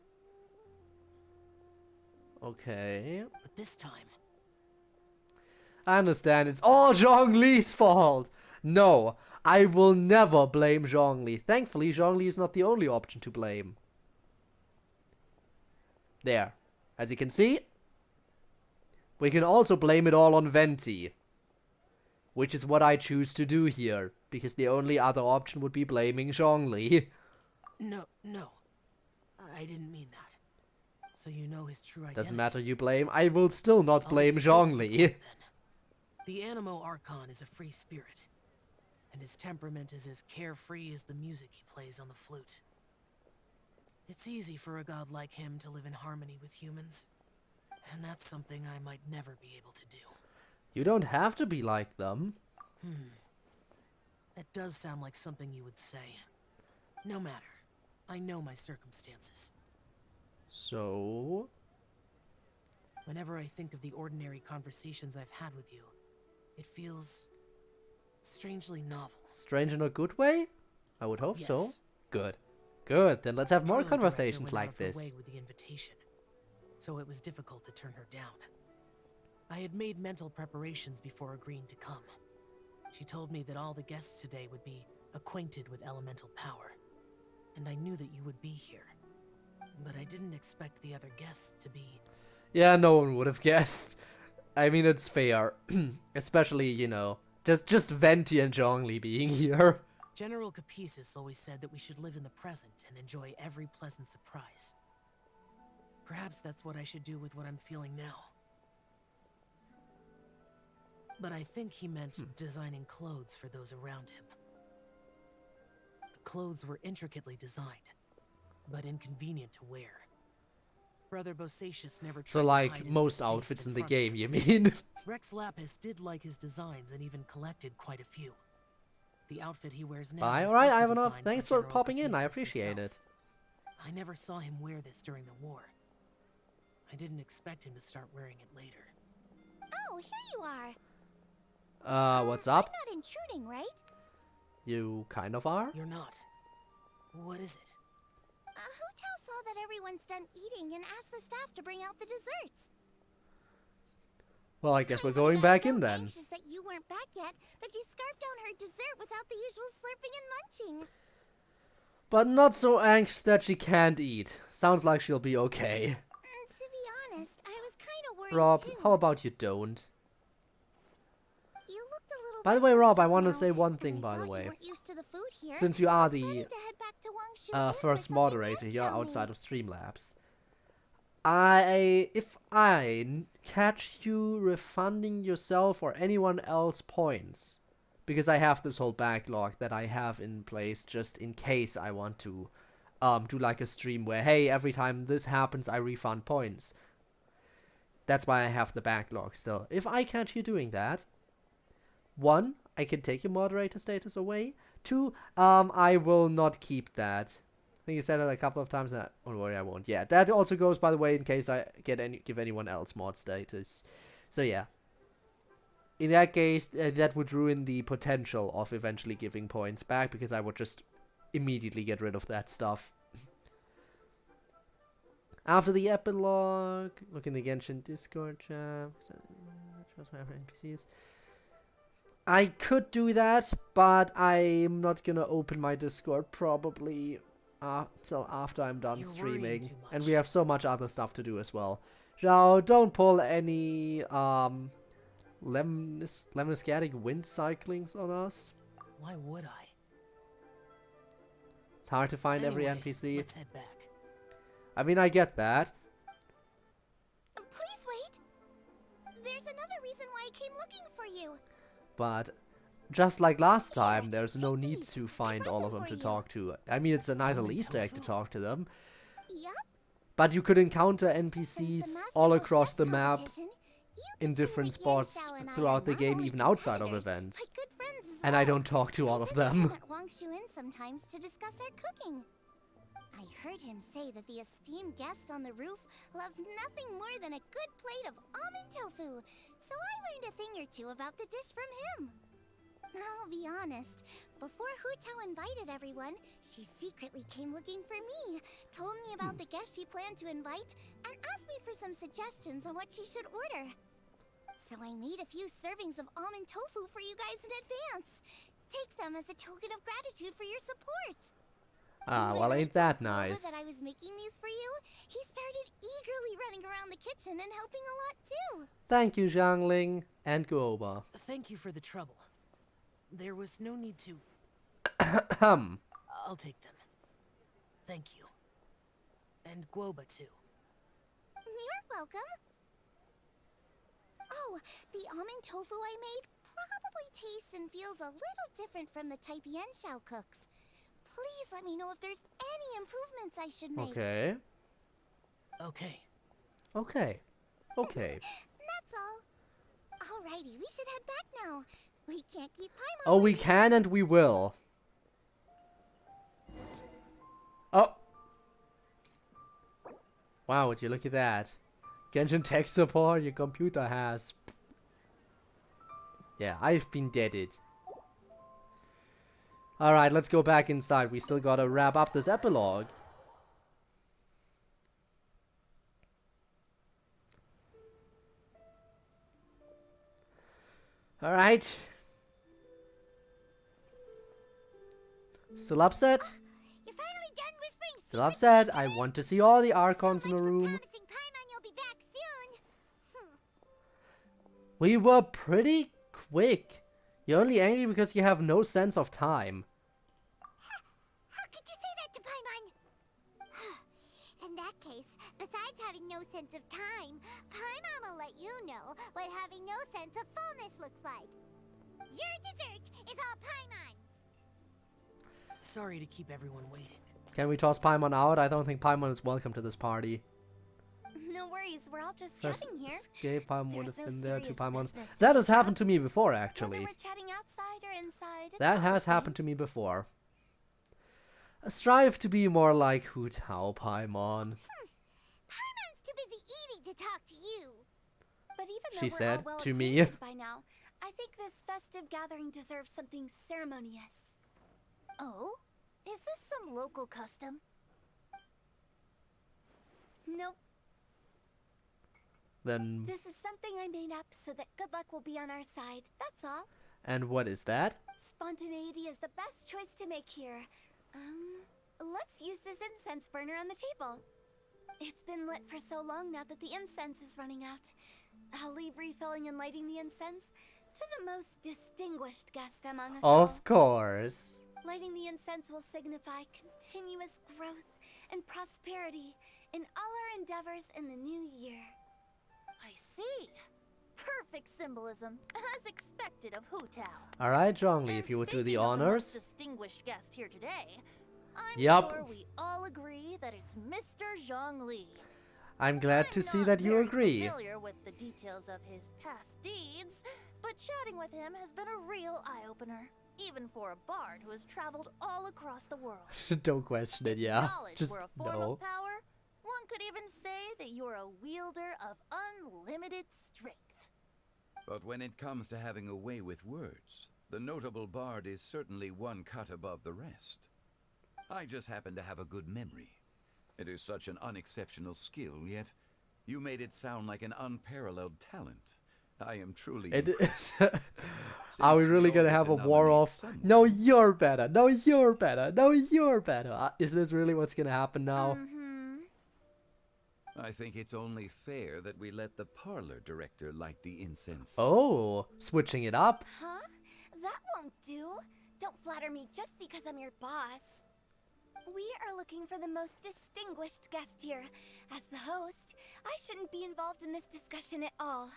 Okay. But this time... I understand, it's all Zhongli's fault! No, I will never blame Zhongli. Thankfully, Zhongli is not the only option to blame. There. As you can see, we can also blame it all on Venti. Which is what I choose to do here, because the only other option would be blaming Zhongli. No. I didn't mean that. So you know his true identity. Doesn't matter you blame, I will still not I'll blame still keep Zhongli. it then. The Animo Archon is a free spirit, and his temperament is as carefree as the music he plays on the flute. It's easy for a god like him to live in harmony with humans, and that's something I might never be able to do. You don't have to be like them. That does sound like something you would say. No matter. I know my circumstances. So... Whenever I think of the ordinary conversations I've had with you, it feels strangely novel. Strange in a good way? I would hope so. Yes. Good. Good, then let's have more Epilogue director conversations went out like of her way this. with the invitation, so it was difficult to turn her down. I had made mental preparations before agreeing to come. She told me that all the guests today would be acquainted with elemental power, and I knew that you would be here. But I didn't expect the other guests to be... Yeah, no one would have guessed. I mean, it's fair. Especially, you know, just Venti and Zhongli being here. General Capisis always said that we should live in the present and enjoy every pleasant surprise. Perhaps that's what I should do with what I'm feeling now. But I think he meant designing clothes for those around him. The clothes were intricately designed, but inconvenient to wear. Brother Bosacius never tried So, to like, hide his most distaste outfits in the front of game, him. you mean? Rex Lapis did like his designs and even collected quite a few. The outfit he wears now Bye. was Alright, also Ivanov. designed Thanks for General popping in. I Capisis appreciate himself. it. I never saw him wear this during the war. I didn't expect him to start wearing it later. Oh, here you are. What's up? I'm not intruding, right? You kind of are? You're not. What is it? Hu Tao saw that everyone's done eating and asked the staff to bring out the desserts. Well, I guess we're I going was back so in then. anxious that you weren't back yet that she scarfed down her dessert without the usual slurping and munching. But not so anxious that she can't eat. Sounds like she'll be okay. To be honest, I was kind of worried Rob, too. how about you don't? You looked a little By the way, restless Rob, I just want to now, say one and thing, I by the thought you way. weren't used to the food here. Since you I are was the planning to head back to Wangshu Inn for first something moderator here lunch-yummy. outside of Streamlabs, if I catch you refunding yourself or anyone else points, because I have this whole backlog that I have in place just in case I want to do like a stream where, hey, every time this happens I refund points. That's why I have the backlog still. If I catch you doing that, 1, I can take your moderator status away. 2, I will not keep that. I think you said that a couple of times. Don't worry, I won't. Yeah, that also goes, by the way, in case I give anyone else mod status. So yeah. In that case, that would ruin the potential of eventually giving points back, because I would just immediately get rid of that stuff. After the epilogue, look in the Genshin Discord chat. Trust my NPCs. I could do that, but I'm not gonna open my Discord probably till after I'm done You're worrying streaming. too much. And we have so much other stuff to do as well. So don't pull any lemniscatic wind cyclings on us. Why would I? It's hard to find every Anyway, NPC. let's head back. I mean, I get that. Please wait. There's another reason why I came looking for you. But just like last time, there's no need to find all of them to talk to. I mean, it's a nice little Easter egg to talk to them. Yup. But you could encounter Since NPCs the all Masterful across Chef the map competition, you in can different see that Yan spots Xiao and I throughout are the not game, only even outside of competitors, events. but good friends as And I well. don't talk to all of Visit him them. at Wangshu Inn sometimes to discuss our cooking. I heard him say that the esteemed guest on the roof loves nothing more than a good plate of almond tofu, so I learned a thing or two about the dish from him. I'll be honest, before Hu Tao invited everyone, she secretly came looking for me, told me about the guests she planned to invite, and asked me for some suggestions on what she should order. So I made a few servings of almond tofu for you guys in advance. Take them as a token of gratitude for your support. Ah, When well, I ain't told that Nova nice. that I was making these for you, he started eagerly running around the kitchen and helping a lot too. Thank you, Zhangling and Guoba. Thank you for the trouble. There was no need to... Ahem. I'll take them. Thank you. And Guoba too. You're welcome. Oh, the almond tofu I made probably tastes and feels a little different from the type Yanxiao cooks. Please let me know if there's any improvements I should make. Okay. Okay. Okay. Okay. That's all. Alrighty, we should head back now. We can't keep Paimon. Oh, we can and we will. Oh. Wow, would you look at that. Genshin tech support your computer has. Yeah, I've been deaded. Alright, let's go back inside. We still gotta wrap up this epilogue. Alright. Still upset? You're finally done whispering. Still upset? I want to see all the Archons in the room. Promising Paimon you'll be back soon. We were pretty quick. You're only angry because you have no sense of time. How could you say that to Paimon? In that case, besides having no sense of time, Paimon will let you know what having no sense of fullness looks like. Your dessert is all Paimon's. Sorry to keep everyone waiting. Can we toss Paimon out? I don't think Paimon is welcome to this party. No worries, we're all just First chatting here. escape, Paimon would have There's no been there. 2 serious Paimons. business to That has talk happened about. to me before, Whether actually. we're chatting outside or inside, it's That all the has same. happened to me before. Strive to be more like Hu Tao, Paimon. Paimon's too busy eating to talk to you. But even though She we're said all well to me. acquainted by now, I think this festive gathering deserves something ceremonious. Oh? Is this some local custom? Nope. Then, This is something I made up so that good luck will be on our side. That's all. and what is that? Spontaneity is the best choice to make here. Let's use this incense burner on the table. It's been lit for so long now that the incense is running out. I'll leave refilling and lighting the incense to the most distinguished guest among us all. Of course. Lighting the incense will signify continuous growth and prosperity in all our endeavors in the new year. I see. Perfect symbolism, as expected of Hu Tao. Alright, Zhongli, if you would do the honors. Distinguished guest here today. I'm Yup. sure we all agree that it's Mr. Zhongli. I'm glad to see that you agree. I'm familiar with the details of his past deeds, but chatting with him has been a real eye-opener, even for a bard who has traveled all across the world. Don't question it, yeah. Knowledge Just were a form no. of power. One could even say that you're a wielder of unlimited strength. But when it comes to having a way with words, the notable bard is certainly one cut above the rest. I just happen to have a good memory. It is such an unexceptional skill, yet you made it sound like an unparalleled talent. I am truly impressed. Are we Since really all gonna get have to a war nominate of someone. no, you're better, no, you're better, no, you're better? Is this really what's gonna happen now? I think it's only fair that we let the parlor director light the incense. Oh, switching it up. Huh? That won't do. Don't flatter me just because I'm your boss. We are looking for the most distinguished guest here. As the host, I shouldn't be involved in this discussion at all.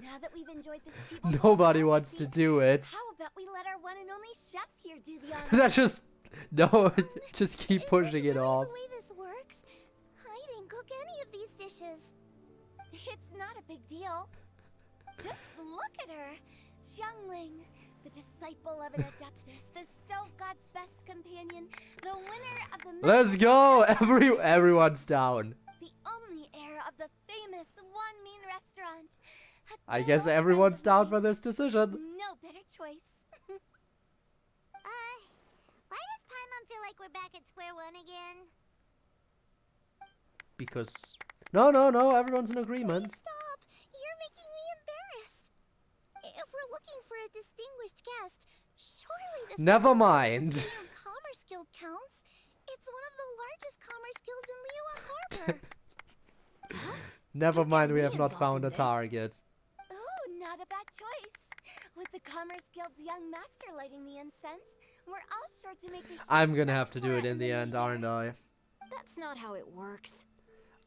Now that we've enjoyed this people's Nobody wants to delicacy, do it. how about we let our one and only chef here do the honors? That's just no. Just keep Is pushing this it really off. the way this works? I didn't cook any of these dishes. It's not a big deal. Just look at her. Xiangling, the disciple of an adeptus, the stove god's best companion, the winner of the Let's go. Everyone's down. the only heir of the famous One Mean restaurant. A I good guess old friend everyone's of down mine. for this decision. No better choice. Why does Paimon feel like we're back at square one again? Because no, everyone's in agreement. Stop! You're making me embarrassed. If we're looking for a distinguished guest, surely the Never mind. Commerce Guild counts. It's one of the largest commerce guilds in Liyue Harbor. Never mind. We me have not involved found in a this. target. Oh, not a bad choice. With the Commerce Guild's young master lighting the incense, we're all sure to make a I'm huge gonna have to do splash it in the new end, year. aren't I? That's not how it works.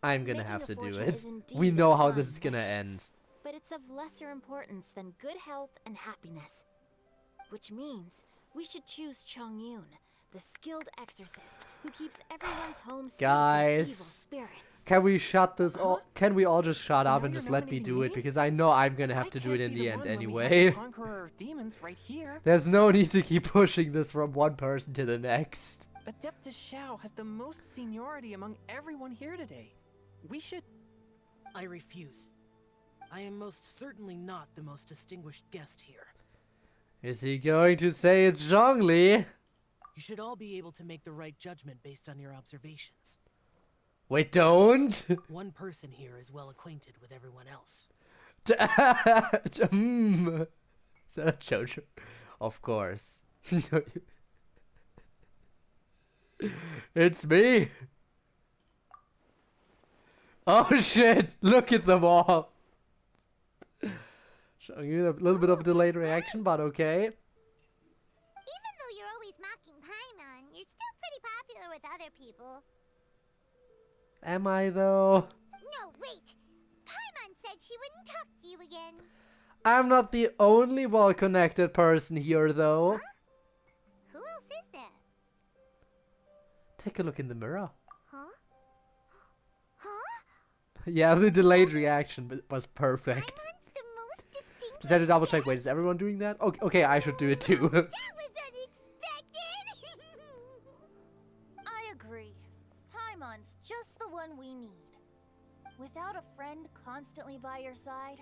I'm gonna Making have a to do fortune it. is indeed We know how fun, this is gonna Mesh. end. but it's of lesser importance than good health and happiness. Which means we should choose Chongyun, the skilled exorcist who keeps everyone's home safe from evil Guys, spirits. can we shut this all? Can we all just shut up Now and you're just let me nominating do it? me? Because I know I'm gonna have I to do it can't in be the end one when we have anyway. the Conqueror of Demons right here. There's no need to keep pushing this from one person to the next. Adeptus Shao has the most seniority among everyone here today. We should... I refuse. I am most certainly not the most distinguished guest here. Is he going to say it's Zhongli? You should all be able to make the right judgment based on your observations. Wait, don't. One person here is well acquainted with everyone else. Is that a Jojo? Of course. It's me. Oh shit! Look at them all. Showing you a little bit of a delayed reaction, but okay. Even though you're always mocking Paimon, you're still pretty popular with other people. Am I though? No, wait! Paimon said she wouldn't talk to you again. I'm not the only well-connected person here, though. Huh? Who else is there? Take a look in the mirror. Huh? Huh? Yeah, the delayed reaction was perfect. Paimon's the most distinguished. Just had to double check. Wait, is everyone doing that? Okay, okay, I should do it too. That was unexpected! I agree. Paimon's just the one we need. Without a friend constantly by your side,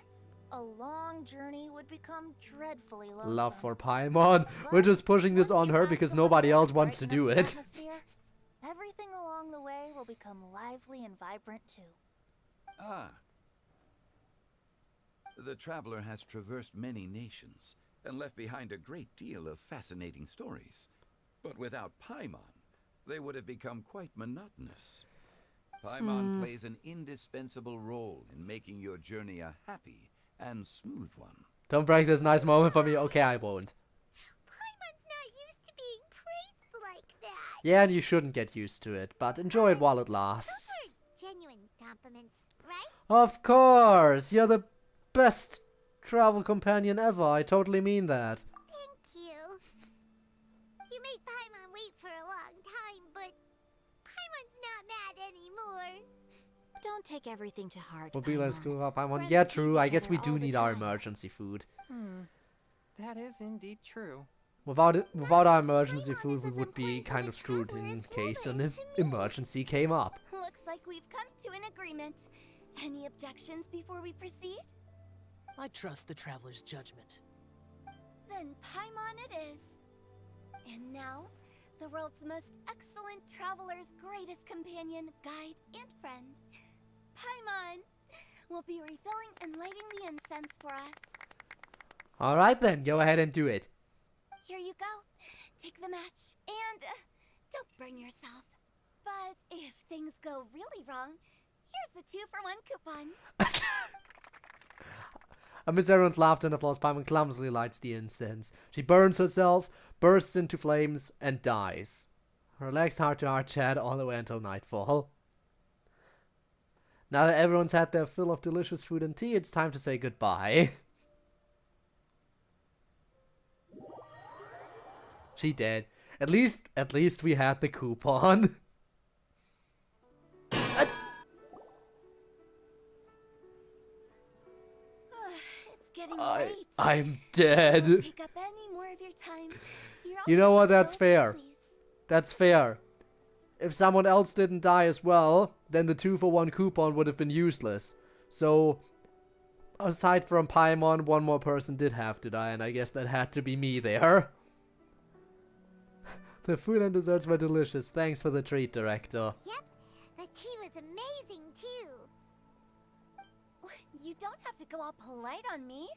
a long journey would become dreadfully lonesome. Love for Paimon. We're just pushing this on her because nobody else wants to do it. Everything along the way will become lively and vibrant too. Ah. The traveler has traversed many nations and left behind a great deal of fascinating stories. But without Paimon, they would have become quite monotonous. Paimon plays an indispensable role in making your journey a happy and smooth one. Don't break this nice moment for me. Okay, I won't. Paimon's not used to being praised like that. Yeah, and you shouldn't get used to it, but enjoy it while it lasts. Those are genuine compliments, right? Of course! You're the best travel companion ever. I totally mean that. Thank you. You made Paimon wait for a long time, but Paimon's not mad anymore. Don't take everything to heart. We'll be less Paimon. cool up. I'm on. Friends Yeah, tease true. I each guess other we all do the need our time. emergency food. That is indeed true. Without our emergency food, we would be kind of screwed in case an emergency came up. Looks like we've come to an agreement. Any objections before we proceed? I trust the traveler's judgment. Then Paimon it is. And now, the world's most excellent traveler's greatest companion, guide, and friend, Paimon, will be refilling and lighting the incense for us. Alright then, go ahead and do it. Here you go. Take the match and don't burn yourself. But if things go really wrong, here's the 2-for-1 coupon. Amidst everyone's laughter and applause, Paimon clumsily lights the incense. She burns herself, bursts into flames, and dies. Her relaxed heart-to-heart chat all the way until nightfall. Now that everyone's had their fill of delicious food and tea, it's time to say goodbye. She dead. At least we had the coupon. It's getting late. I'm dead. Don't take up any more of your time. You're You know all what? That's so fair. please. That's fair. If someone else didn't die as well, then the 2-for-1 coupon would have been useless. So, aside from Paimon, one more person did have to die, and I guess that had to be me there. The food and desserts were delicious. Thanks for the treat, Director. Yep, the tea was amazing too. You don't have to go all polite on me.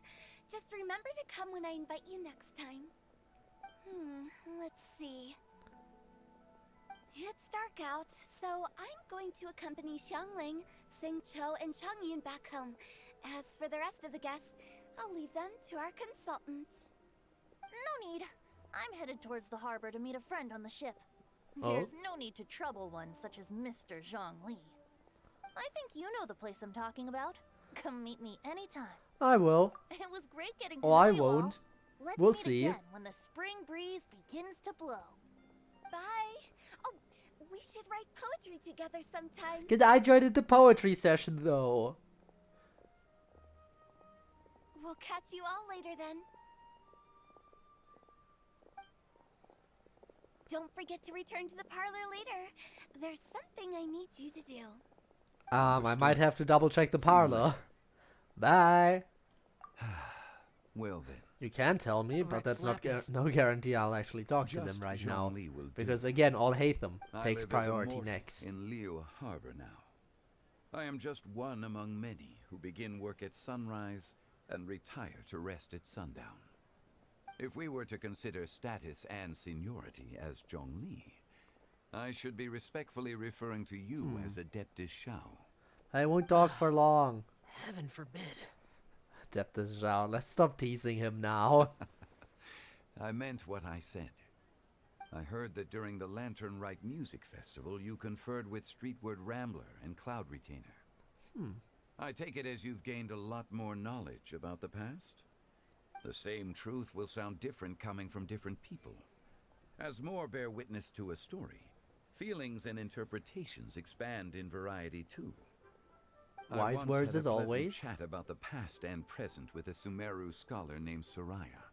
Just remember to come when I invite you next time. Let's see. It's dark out, so I'm going to accompany Xiangling, Xingqiu, and Chongyun back home. As for the rest of the guests, I'll leave them to our consultant. No need. I'm headed towards the harbor to meet a friend on the ship. Oh. There's no need to trouble one such as Mr. Zhongli. I think you know the place I'm talking about. Come meet me anytime. I will. It was great getting to Oh, know I you all. won't. Let's We'll meet see. again when the spring breeze begins to blow. Bye. Oh, we should write poetry together sometime. Good, I joined the poetry session though. We'll catch you all later then. Don't forget to return to the parlor later. There's something I need you to do. I might have to double check the parlor. Bye. Well then. You can tell me, but that's not no guarantee I'll actually talk to them right now. Zhongli will do. Because again, Alhaitham I takes live as a priority mortal next. in Leo Harbor now. I am just one among many who begin work at sunrise and retire to rest at sundown. If we were to consider status and seniority as Zhongli, I should be respectfully referring to you as Adeptus Shao. I won't talk for long. Heaven forbid. Adeptus Shao, let's stop teasing him now. I meant what I said. I heard that during the Lantern Rite music festival you conferred with Streetward Rambler and Cloud Retainer. I take it as you've gained a lot more knowledge about the past? The same truth will sound different coming from different people. As more bear witness to a story, feelings and interpretations expand in variety too. Wise words as always. Chat about the past and present with a Sumeru scholar named Soraya,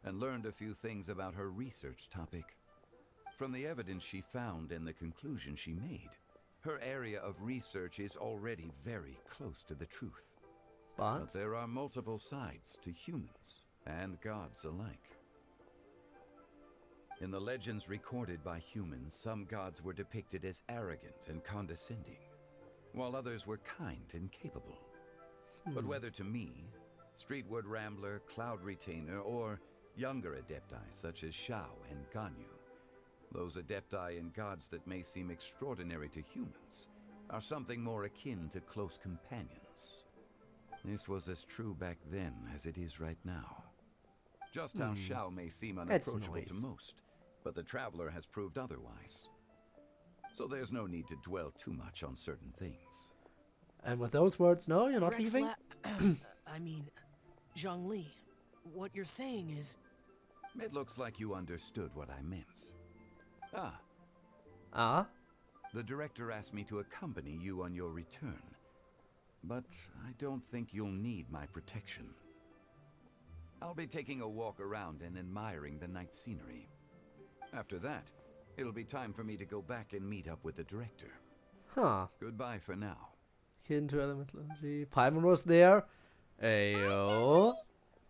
and learned a few things about her research topic. From the evidence she found and the conclusion she made, her area of research is already very close to the truth. But there are multiple sides to humans and gods alike. In the legends recorded by humans, some gods were depicted as arrogant and condescending, while others were kind and capable. But whether to me, Streetward Rambler, Cloud Retainer, or younger adepti such as Shao and Ganyu, those adepti and gods that may seem extraordinary to humans are something more akin to close companions. This was as true back then as it is right now. Just how Shao may seem unapproachable to most, but the Traveler has proved otherwise. So there's no need to dwell too much on certain things. And with those words, no, you're not leaving? I mean, Zhongli, what you're saying is... It looks like you understood what I meant. The director asked me to accompany you on your return, but I don't think you'll need my protection. I'll be taking a walk around and admiring the night scenery. After that, it'll be time for me to go back and meet up with the director. Goodbye for now. Kin to elementology. Paimon was there. Ayo.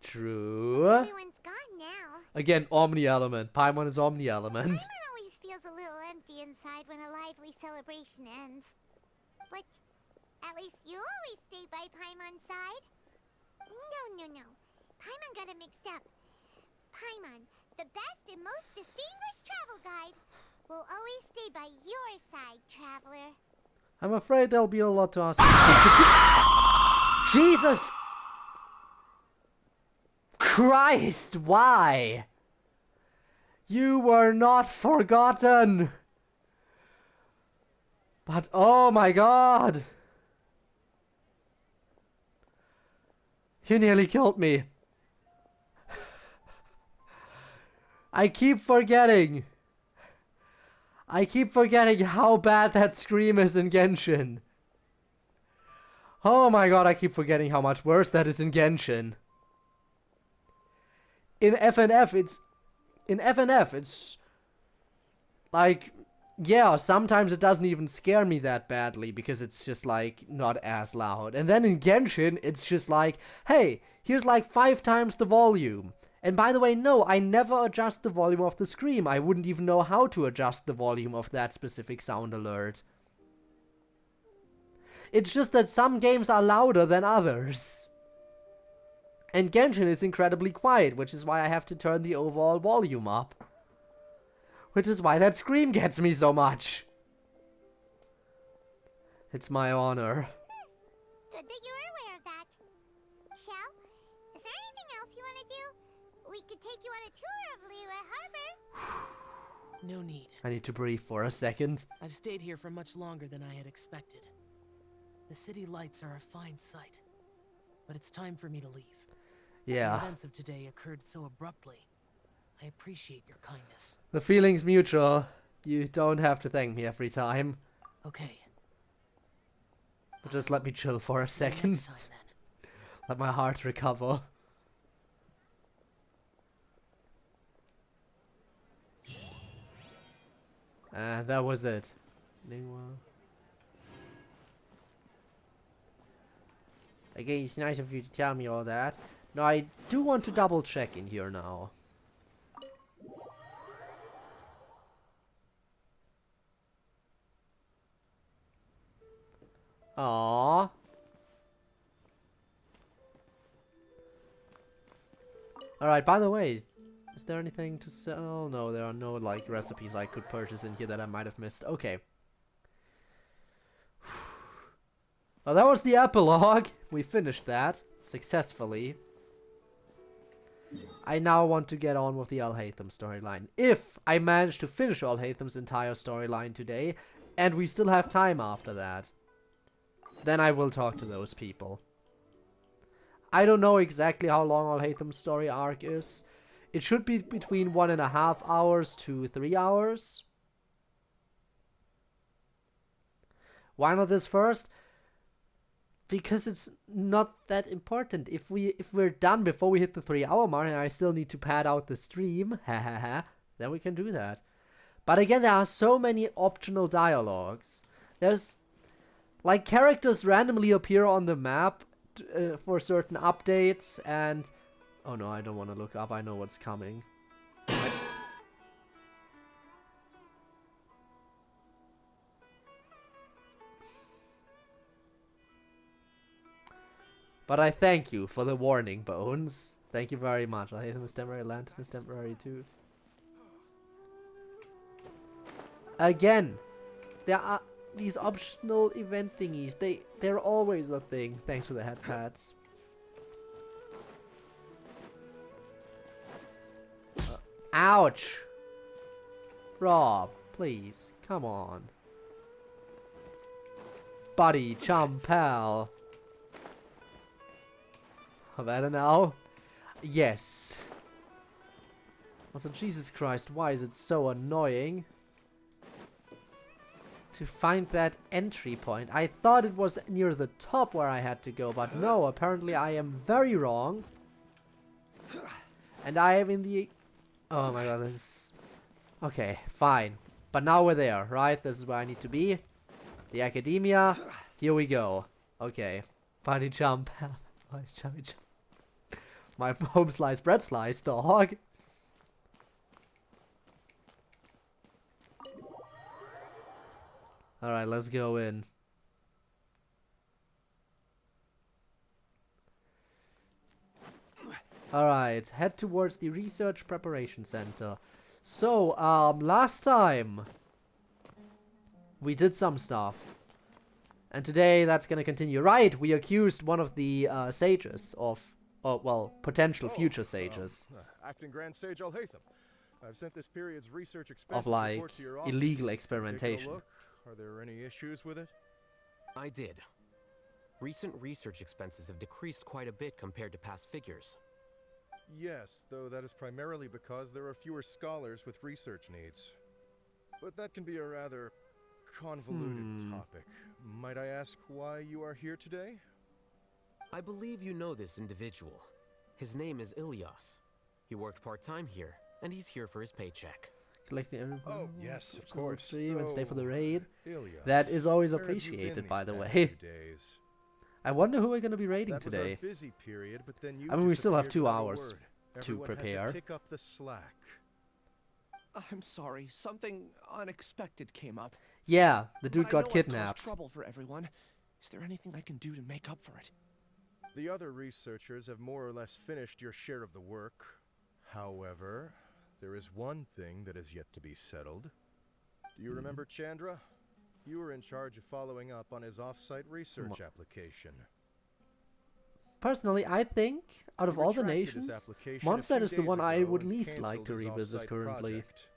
True. Everyone's gone now. Again, Omni Element. Paimon is Omni Element. Paimon always feels a little empty inside when a lively celebration ends. But at least you always stay by Paimon's side. No. Paimon got it mixed up. Paimon, the best and most distinguished travel guide, will always stay by your side, traveler. I'm afraid there'll be a lot to ask. Jesus Christ, why? You were not forgotten. But oh my god. You nearly killed me. I keep forgetting how bad that scream is in Genshin. Oh my god, I keep forgetting how much worse that is in Genshin. In FNF, it's like, yeah, sometimes it doesn't even scare me that badly because it's just like not as loud. And then in Genshin, it's just like, hey, here's like 5 times the volume. And by the way, no, I never adjust the volume of the scream. I wouldn't even know how to adjust the volume of that specific sound alert. It's just that some games are louder than others. And Genshin is incredibly quiet, which is why I have to turn the overall volume up. Which is why that scream gets me so much. It's my honor. Good that you're aware of that. Shell, is there anything else you want to do? We could take you on a tour of Liyue Harbor. No need. I need to breathe for a second. I've stayed here for much longer than I had expected. The city lights are a fine sight. but it's time for me to leave. Yeah. The events of today occurred so abruptly. I appreciate your kindness. The feeling's mutual. You don't have to thank me every time. Okay. But just let me chill for a See you second. next time, then. Let my heart recover. And that was it. Okay, it's nice of you to tell me all that. Now, I do want to double check in here now. Aww. Alright, by the way, is there anything to sell? No, there are no, like, recipes I could purchase in here that I might have missed. Okay. Well, that was the epilogue. We finished that successfully. I now want to get on with the Alhaitham storyline. If I manage to finish Alhaitham's entire storyline today, and we still have time after that, then I will talk to those people. I don't know exactly how long Alhaitham's story arc is. It should be between 1.5 hours to 3 hours. Why not this first? Because it's not that important. If we're done before we hit the 3-hour mark and I still need to pad out the stream, then we can do that. But again, there are so many optional dialogues. There's like characters randomly appear on the map for certain updates, and oh no, I don't want to look up. I know what's coming. But I thank you for the warning, Bones. Thank you very much. Alhaitham is temporary, Lantern is temporary too. Again, there are these optional event thingies. They're always a thing. Thanks for the head pats. Ouch! Rob, please, come on. Buddy, chum, pal. Havana now? Yes. Also, Jesus Christ, why is it so annoying to find that entry point? I thought it was near the top where I had to go, but no, apparently I am very wrong. And I am in the... Oh my god, this is... Okay, fine. But now we're there, right? This is where I need to be. The academia. Here we go. Okay. Bunny jump. My home slice, bread slice, dog. Alright, let's go in. Alright, head towards the Research Preparation Center. So, last time we did some stuff. And today that's gonna continue. Right, we accused one of the sages of, well, potential future sages. Acting Grand Sage Alhaitham. I've sent this period's research expenses Of, like, report to your office. illegal Take a experimentation. look. Are there any issues with it? I did. Recent research expenses have decreased quite a bit compared to past figures. Yes, though that is primarily because there are fewer scholars with research needs. But that can be a rather convoluted topic. Might I ask why you are here today? I believe you know this individual. His name is Ilias. He worked part-time here, and he's here for his paycheck. Collecting everyone. Oh, yes, of course. Stream and stay for the raid. Ilias, That is always where have you been appreciated, these by the past way. few days? I wonder who we're gonna be raiding That was today. our busy period, but then you I mean, we still have disappeared 2 without a hours word. to Everyone had prepare. pick up the slack. I'm sorry, something unexpected came up. Yeah, the dude But I got know I've caused kidnapped. trouble for everyone. Is there anything I can do to make up for it? The other researchers have more or less finished your share of the work. However, there is one thing that is yet to be settled. Do you remember Chandra? You were in charge of following up on his off-site research application. Personally, I think out of He all the retracted his nations, application a Mondstadt few is the days one I ago would and least like cancelled to his revisit off-site currently. project.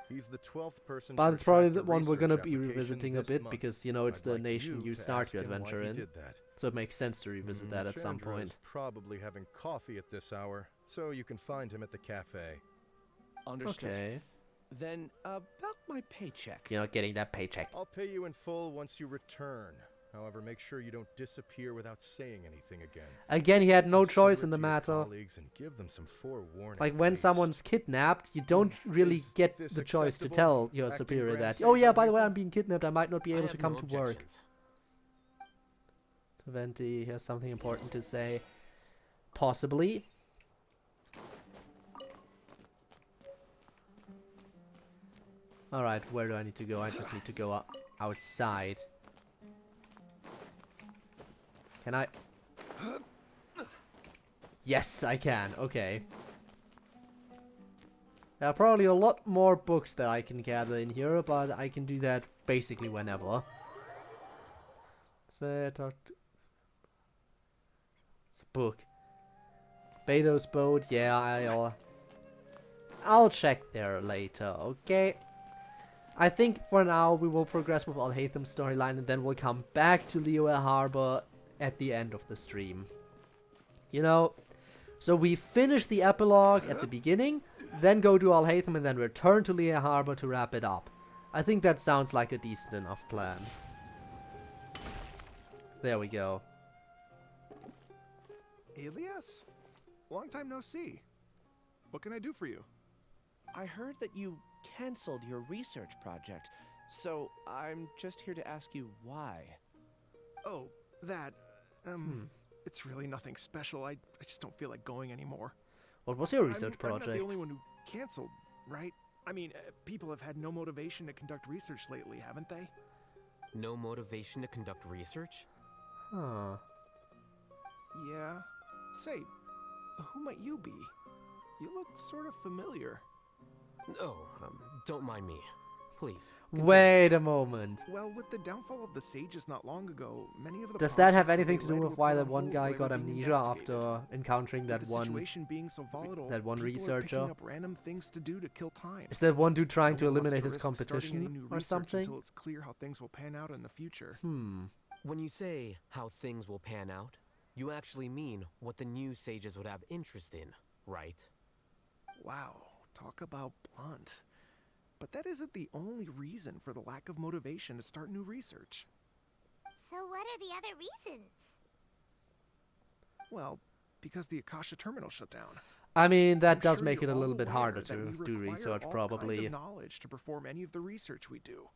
He's the 12th person. But to it's probably retract the a one we're gonna research be application revisiting a this bit month. because, you know, it's I'd the like nation you to start ask your him why adventure he in. did that. So it makes sense to revisit that at some Chandra point. is probably having coffee at this hour, so you can find him at the cafe. Understood. Okay. Then, about my paycheck. You're not getting that paycheck. I'll pay you in full once you return. However, make sure you don't disappear without saying anything again. Again, he had no Consider choice it in the to your matter. colleagues and give them some forewarning, Like, when please. someone's kidnapped, you don't really Is get this the choice to acceptable? tell your Acting superior Grand that, oh yeah, Sage by the way, Alhaitham? I'm being kidnapped, I might not be I able have to come no to work. objections. Venti has something important to say. Possibly. Alright, where do I need to go? I just need to go outside. Can I? Yes, I can. Okay. There are probably a lot more books that I can gather in here, but I can do that basically whenever. It's a book. Beto's boat. Yeah, I'll check there later. Okay. I think for now we will progress with Alhaitham's storyline, and then we'll come back to Liyue Harbor at the end of the stream. You know, so we finish the epilogue at the beginning, then go to Alhaitham, and then return to Liyue Harbor to wrap it up. I think that sounds like a decent enough plan. There we go. Elias? Long time no see. What can I do for you? I heard that you canceled your research project, so I'm just here to ask you why. Oh, that... It's really nothing special. I just don't feel like going anymore. What was your research I'm not project? the only one who canceled, right? I mean, people have had no motivation to conduct research lately, haven't they? No motivation to conduct research? Huh. Yeah. Say, who might you be? You look sort of familiar. Oh, don't mind me. Please. Wait a moment. Well, with the downfall of the sages not long ago, many of the Does that have projects anything they to do led with were why put that on one hold guy while they got were being amnesia investigated. after encountering that With one? the situation being so volatile, that one people are researcher? picking up random things to do to kill time. Is that one dude trying to No one wants eliminate his risk starting any competition new or research something? Until it's clear how things will pan out in the future. When you say how things will pan out, you actually mean what the new sages would have interest in, right? Wow, talk about blunt. But that isn't the only reason for the lack of motivation to start new research. So what are the other reasons? Well, because the Akasha terminal shut down. I mean, that I'm does sure make it you're a all little bit aware harder that we to do require research, all probably. kinds of knowledge to perform any of the research we do.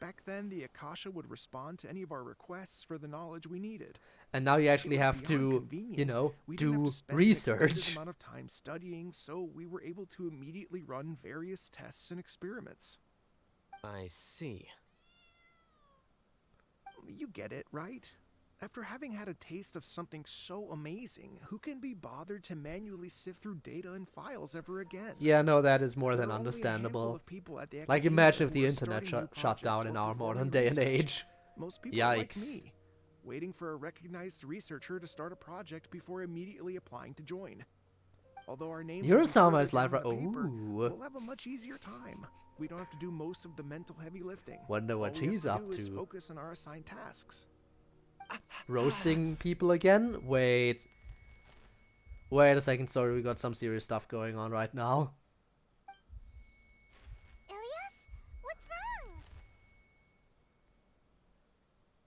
Back then, the Akasha would respond to any of our requests for the knowledge we needed. And now you actually It was have to, beyond convenient. you know, We didn't have do to spend an extended research. amount of time studying, so we were able to immediately run various tests and experiments. I see. You get it, right? After having had a taste of something so amazing, who can be bothered to manually sift through data and files ever again? Yeah, no, that is more There than are only a handful understandable. of people at the Like, academia imagine if who the are internet starting new shut down projects in or our modern performing day and research. age. Most people are like Yikes. me, waiting for a recognized researcher to start a project before immediately applying to join. Although our names will be Eurosummer is further live. down the paper, Ooh. we'll have a much easier time. We don't have to do most of the mental heavy lifting. Wonder what All we have she's to up do is to. focus on our assigned tasks. Roasting people again? Wait. Wait a second, sorry, we got some serious stuff going on right now. Ilias? What's wrong?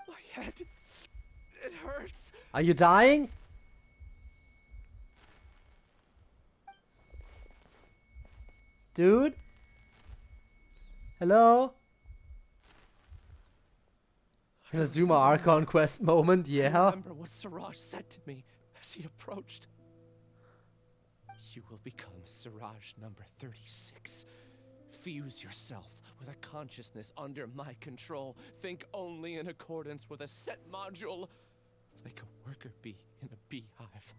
My head. It hurts. Are you dying? Dude? Hello? In a Zuma Archon quest moment, I yeah. remember what Siraj said to me as he approached. You will become Siraj number 36. Fuse yourself with a consciousness under my control. Think only in accordance with a set module. Like a worker bee in a beehive.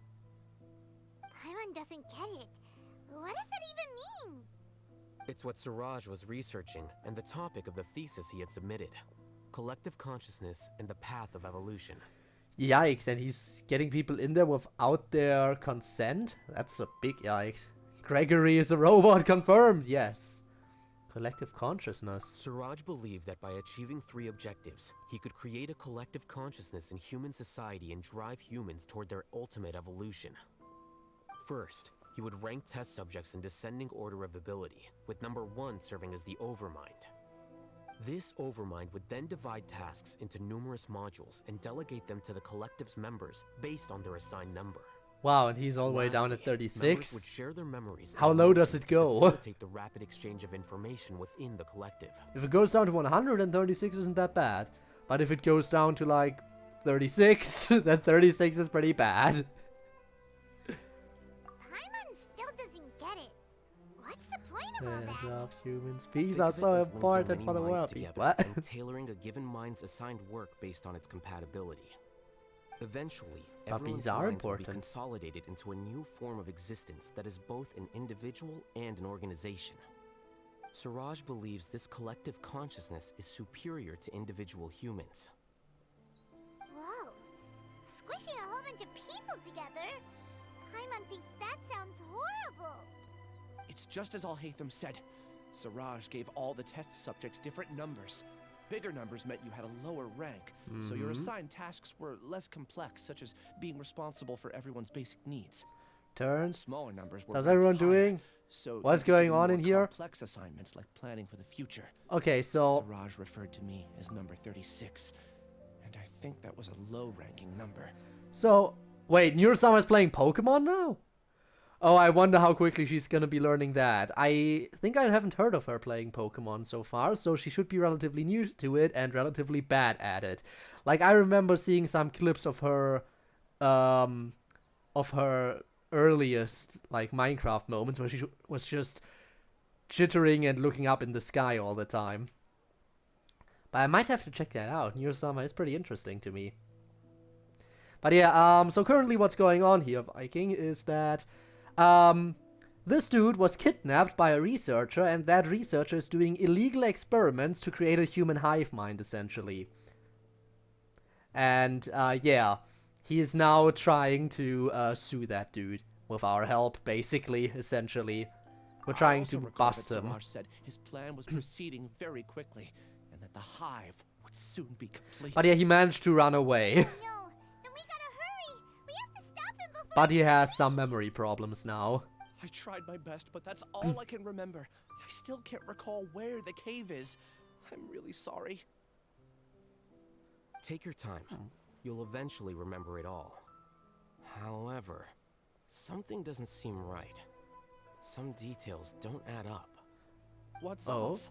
Paimon doesn't get it. What does that even mean? It's what Siraj was researching and the topic of the thesis he had submitted. Collective consciousness and the path of evolution. Yikes, and he's getting people in there without their consent? That's a big yikes. Gregory is a robot, confirmed, yes. Collective consciousness. Siraj believed that by achieving 3 objectives, he could create a collective consciousness in human society and drive humans toward their ultimate evolution. First, he would rank test subjects in descending order of ability, with number 1 serving as the Overmind. This Overmind would then divide tasks into numerous modules and delegate them to the collective's members based on their assigned number. Wow, and he's all the way down at Lastly, members 36. would share their memories How and low does emotions it to go? facilitate the rapid exchange of information within the collective. If it goes down to 136 isn't that bad. But if it goes down to like 36, then 36 is pretty bad. Paimon still doesn't get it. What's the point of all that? Of humans. Peace Think are of it so as linking important many for the minds world. together What? and tailoring a given mind's assigned work based on its compatibility. Eventually, everyone's Puppies are minds will be important. consolidated into a new form of existence that is both an individual and an organization. Siraj believes this collective consciousness is superior to individual humans. Whoa. Squishing a whole bunch of people together? Paimon thinks that sounds horrible. It's just as Alhaitham said. Siraj gave all the test subjects different numbers. Bigger numbers meant you had a lower rank, so your assigned tasks were less complex, such as being responsible for everyone's basic needs. Turn. Smaller numbers were How's ranked everyone higher, doing? so What's you could going do on more in here? complex assignments like planning for the future. Okay, so Siraj referred to me as number 36, and I think that was a low-ranking number. wait, Nurasama is playing Pokemon now? Oh, I wonder how quickly she's gonna be learning that. I think I haven't heard of her playing Pokemon so far, so she should be relatively new to it and relatively bad at it. Like, I remember seeing some clips of her earliest, like, Minecraft moments where she was just chittering and looking up in the sky all the time. But I might have to check that out. Nurasama is pretty interesting to me. But yeah, so currently what's going on here, Viking, is that this dude was kidnapped by a researcher, and that researcher is doing illegal experiments to create a human hive mind, essentially. And, yeah, he is now trying to sue that dude with our help, basically, essentially. We're trying to bust him. Siraj said his plan was proceeding very quickly, and that the hive would soon be complete. But yeah, he managed to run away. No, then we gotta hurry. We have to stop him before. But he has some memory problems now. I tried my best, but that's all I can remember. I still can't recall where the cave is. I'm really sorry. Take your time. You'll eventually remember it all. However, something doesn't seem right. Some details don't add up. What's Oh. off?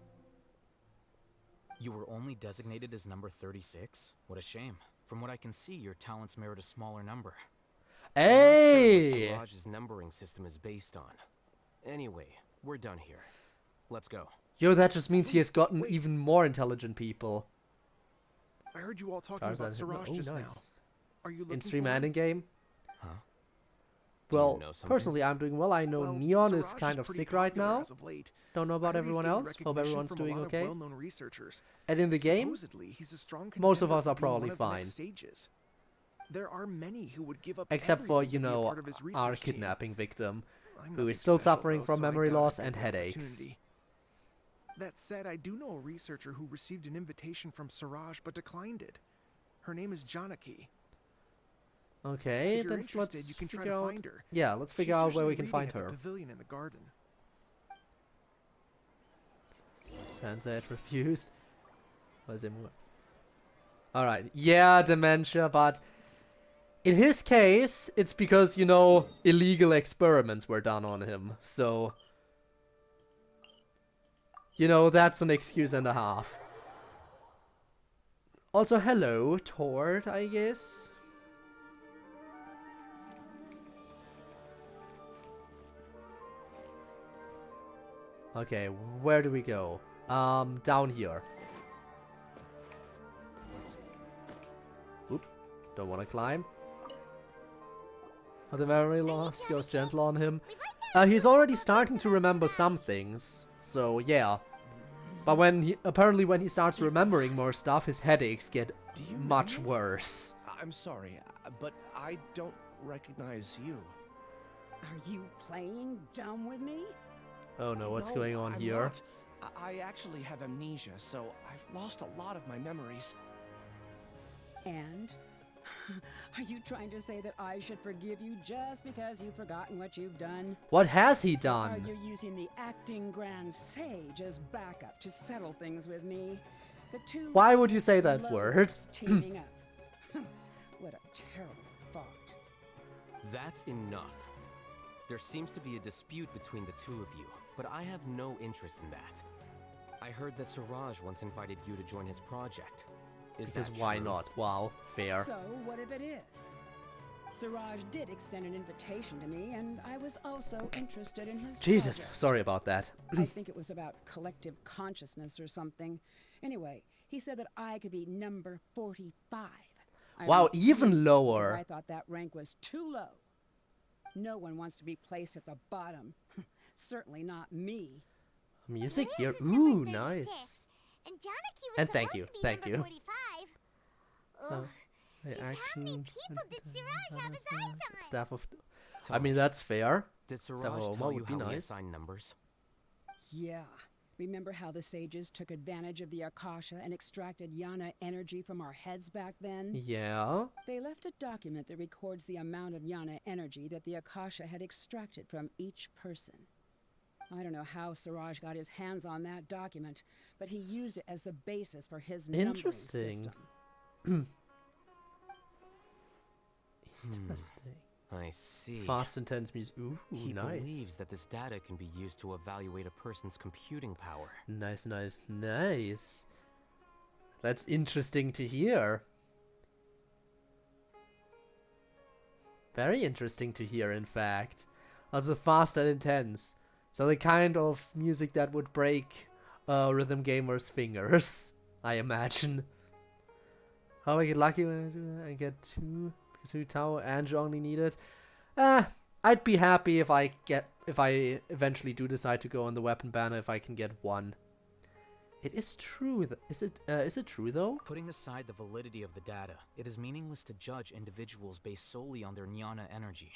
You were only designated as number 36? What a shame. From what I can see, your talents merit a smaller number. Hey! Siraj's numbering system is based on. Anyway, we're done here. Let's go. Yo, that just means he has gotten even more intelligent people. I heard you all talking about Siraj just now. Are you looking In-stream for and him? in-game? Huh? Well, know something? personally, I'm doing well. I know Well, Neon is Siraj kind of pretty sick right popular now. as of late. Don't know about I heard he's everyone getting else. Hope recognition everyone's from a doing lot of okay. well-known researchers. And in the game, Supposedly, he's a strong most of contender us are for being one probably of the next fine. stages. There are many who would give up Except for, everything you to be a know, part of his our research team. kidnapping victim, I'm who nothing is still special, suffering though, from so I memory doubt I'd loss get and the headaches. opportunity. That said, I do know a researcher who received an invitation from Siraj but declined it. Her name is Janaki. Okay, If you're then interested, let's you can try figure to out. find her. Yeah, let's figure She's out where usually we can reading find at the her. pavilion in the garden. Translate refused. Was it more? Alright, yeah, dementia, but in his case, it's because, you know, illegal experiments were done on him, so, you know, that's an excuse and a half. Also, hello, Tord, I guess. Okay, where do we go? Down here. Oop, don't want to climb. Oh, the memory loss goes gentle on him. He's already starting to remember some things, so yeah. But apparently when he starts remembering more stuff, his headaches get much worse. I'm sorry, but I don't recognize you. Are you playing dumb with me? Oh no, what's No, going on I'm here? not. I actually have amnesia, so I've lost a lot of my memories. And? Are you trying to say that I should forgive you just because you've forgotten what you've done? What has he Or done? are you using the acting grand sage as backup to settle things with me? The two Why would you say that low word? lives teaming up. What a terrible thought. That's enough. There seems to be a dispute between the two of you, but I have no interest in that. I heard that Siraj once invited you to join his project. Is Because that why true? not? Wow, fair. So, what if it is? Siraj did extend an invitation to me, and I was also interested in his Jesus, project. sorry about that. I think it was about collective consciousness or something. Anyway, he said that I could be number 45. I Wow, refused even because lower. I thought that rank was too low. No one wants to be placed at the bottom. Certainly not me. Music here. Ooh, nice. And Janaki was And thank you, supposed to be thank number you. 45. Oh, Ugh. the Just how many action. people did Siraj have his eyes on? Staff of. Tell I mean, me, that's fair. did Staff Siraj of tell Oma you would be how he nice. assigned numbers? Yeah. Remember how the sages took advantage of the Akasha and extracted Yana energy from our heads back then? Yeah. They left a document that records the amount of Yana energy that the Akasha had extracted from each person. I don't know how Siraj got his hands on that document, but he used it as the basis for his numbering Interesting. system. Interesting. I see. Fast, intense music. Ooh, He nice. believes that this data can be used to evaluate a person's computing power. Nice, nice, nice. That's interesting to hear. Very interesting to hear, in fact. Also fast and intense. So the kind of music that would break rhythm gamers' fingers, I imagine. How I get lucky when I do that? I get two Tao and Zhongli needed. I'd be happy if I eventually do decide to go on the weapon banner if I can get one. It is true. Is it true though? Putting aside the validity of the data, it is meaningless to judge individuals based solely on their Jnana energy.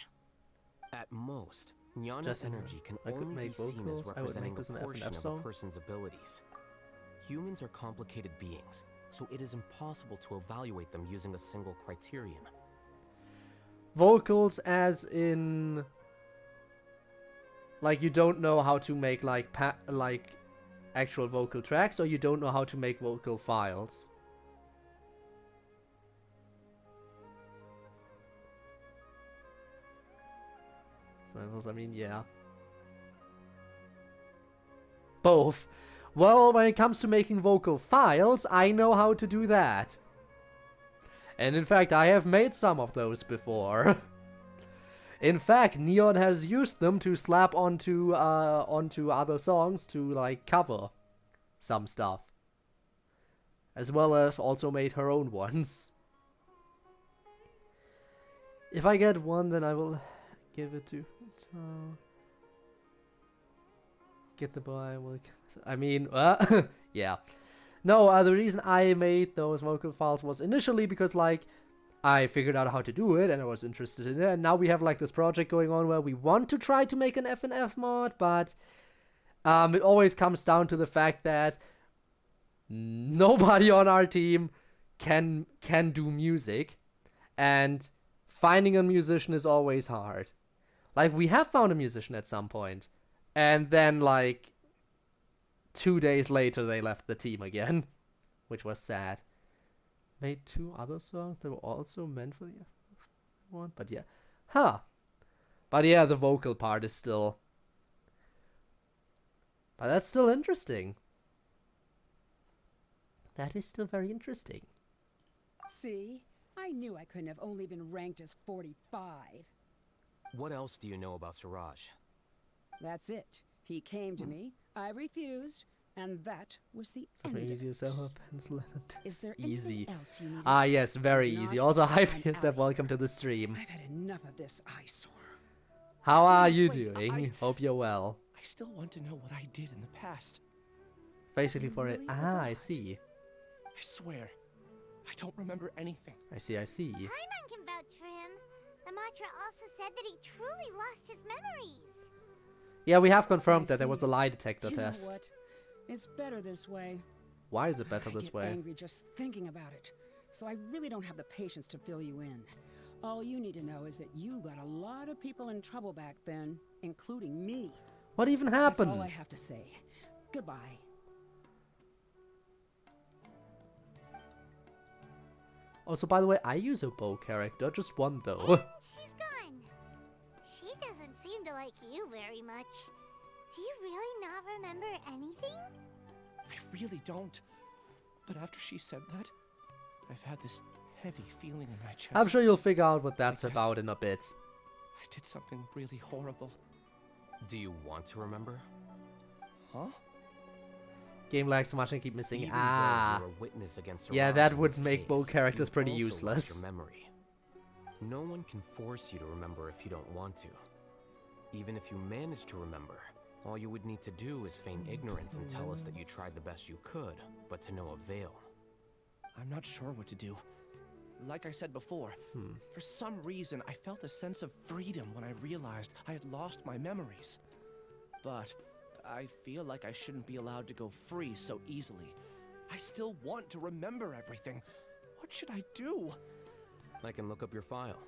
At most, Jnana's Just energy can I could only be make seen as vocals. I would representing make this a an portion F&F of a song. person's abilities. Humans are complicated beings, so it is impossible to evaluate them using a single criterion. Vocals as in like you don't know how to make like actual vocal tracks, or you don't know how to make vocal files. I mean, yeah. Both. Well, when it comes to making vocal files, I know how to do that. And in fact, I have made some of those before. In fact, Neon has used them to slap onto other songs to like cover some stuff. As well as also made her own ones. If I get one, then I will give it to get the boy. I mean, yeah. No, the reason I made those vocal files was initially because, like, I figured out how to do it and I was interested in it. And now we have, like, this project going on where we want to try to make an F&F mod, but it always comes down to the fact that nobody on our team can do music. And finding a musician is always hard. Like, we have found a musician at some point. And then, like, 2 days later, they left the team again. Which was sad. Made 2 other songs that were also meant for the one. But yeah. Huh. But yeah, the vocal part is still... But that's still interesting. That is still very interesting. See? I knew I couldn't have only been ranked as 45. What else do you know about Siraj? That's it. He came to me, I refused, and that was the end of Use it. yourself a pencil and a Is there easy. anything else you need? Ah, yes, very If not, easy. Also, hi, I'm Steph, out. welcome to the stream. I've had enough of this eyesore. How are you Please, wait, doing? Hope you're well. I still want to know what I did in the past. Basically for it. Ah, I see. I swear, I don't remember anything. I see, I see. Paimon can vouch for him. The mantra also said that he truly lost his memories. Yeah, we have confirmed that there was a lie detector You know test. what? It's better this way. Why is it better this I get way? angry just thinking about it. So I really don't have the patience to fill you in. All you need to know is that you got a lot of people in trouble back then, including me. What even happened? That's all I have to say. Goodbye. Also, by the way, I use a bow character, just one though. She's gone. She doesn't seem to like you very much. Do you really not remember anything? I really don't. But after she said that, I've had this heavy feeling in my chest. I'm sure you'll figure out what that's I guess about in a bit. I did something really horrible. Do you want to remember? Huh? Game lags so much and keep missing. Even Ah. though you're a witness against Yeah, Siraj that in would this make bow case, characters you pretty also lost useless. Your memory. No one can force you to remember if you don't want to. Even if you manage to remember, all you would need to do is feign ignorance and tell us that you tried the best you could, but to no avail. I'm not sure what to do. Like I said before, for some reason I felt a sense of freedom when I realized I had lost my memories. But I feel like I shouldn't be allowed to go free so easily. I still want to remember everything. What should I do? I can look up your file.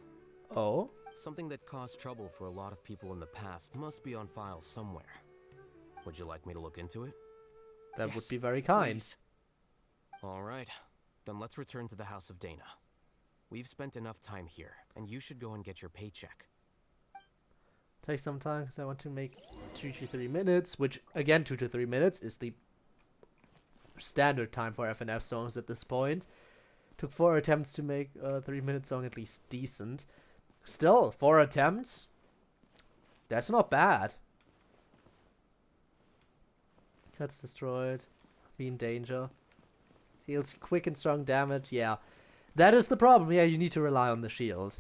Oh? Something that caused trouble for a lot of people in the past must be on file somewhere. Would you like me to look into it? That Yes, would be very kind. please. All right. Then let's return to the House of Dana. We've spent enough time here, and you should go and get your paycheck. Take some time because I want to make 2 to 3 minutes, which again 2 to 3 minutes is the standard time for FNF songs at this point. Took 4 attempts to make a 3-minute song at least decent. Still, 4 attempts? That's not bad. Cuts destroyed. Be in danger. Deals quick and strong damage. Yeah. That is the problem. Yeah, you need to rely on the shield.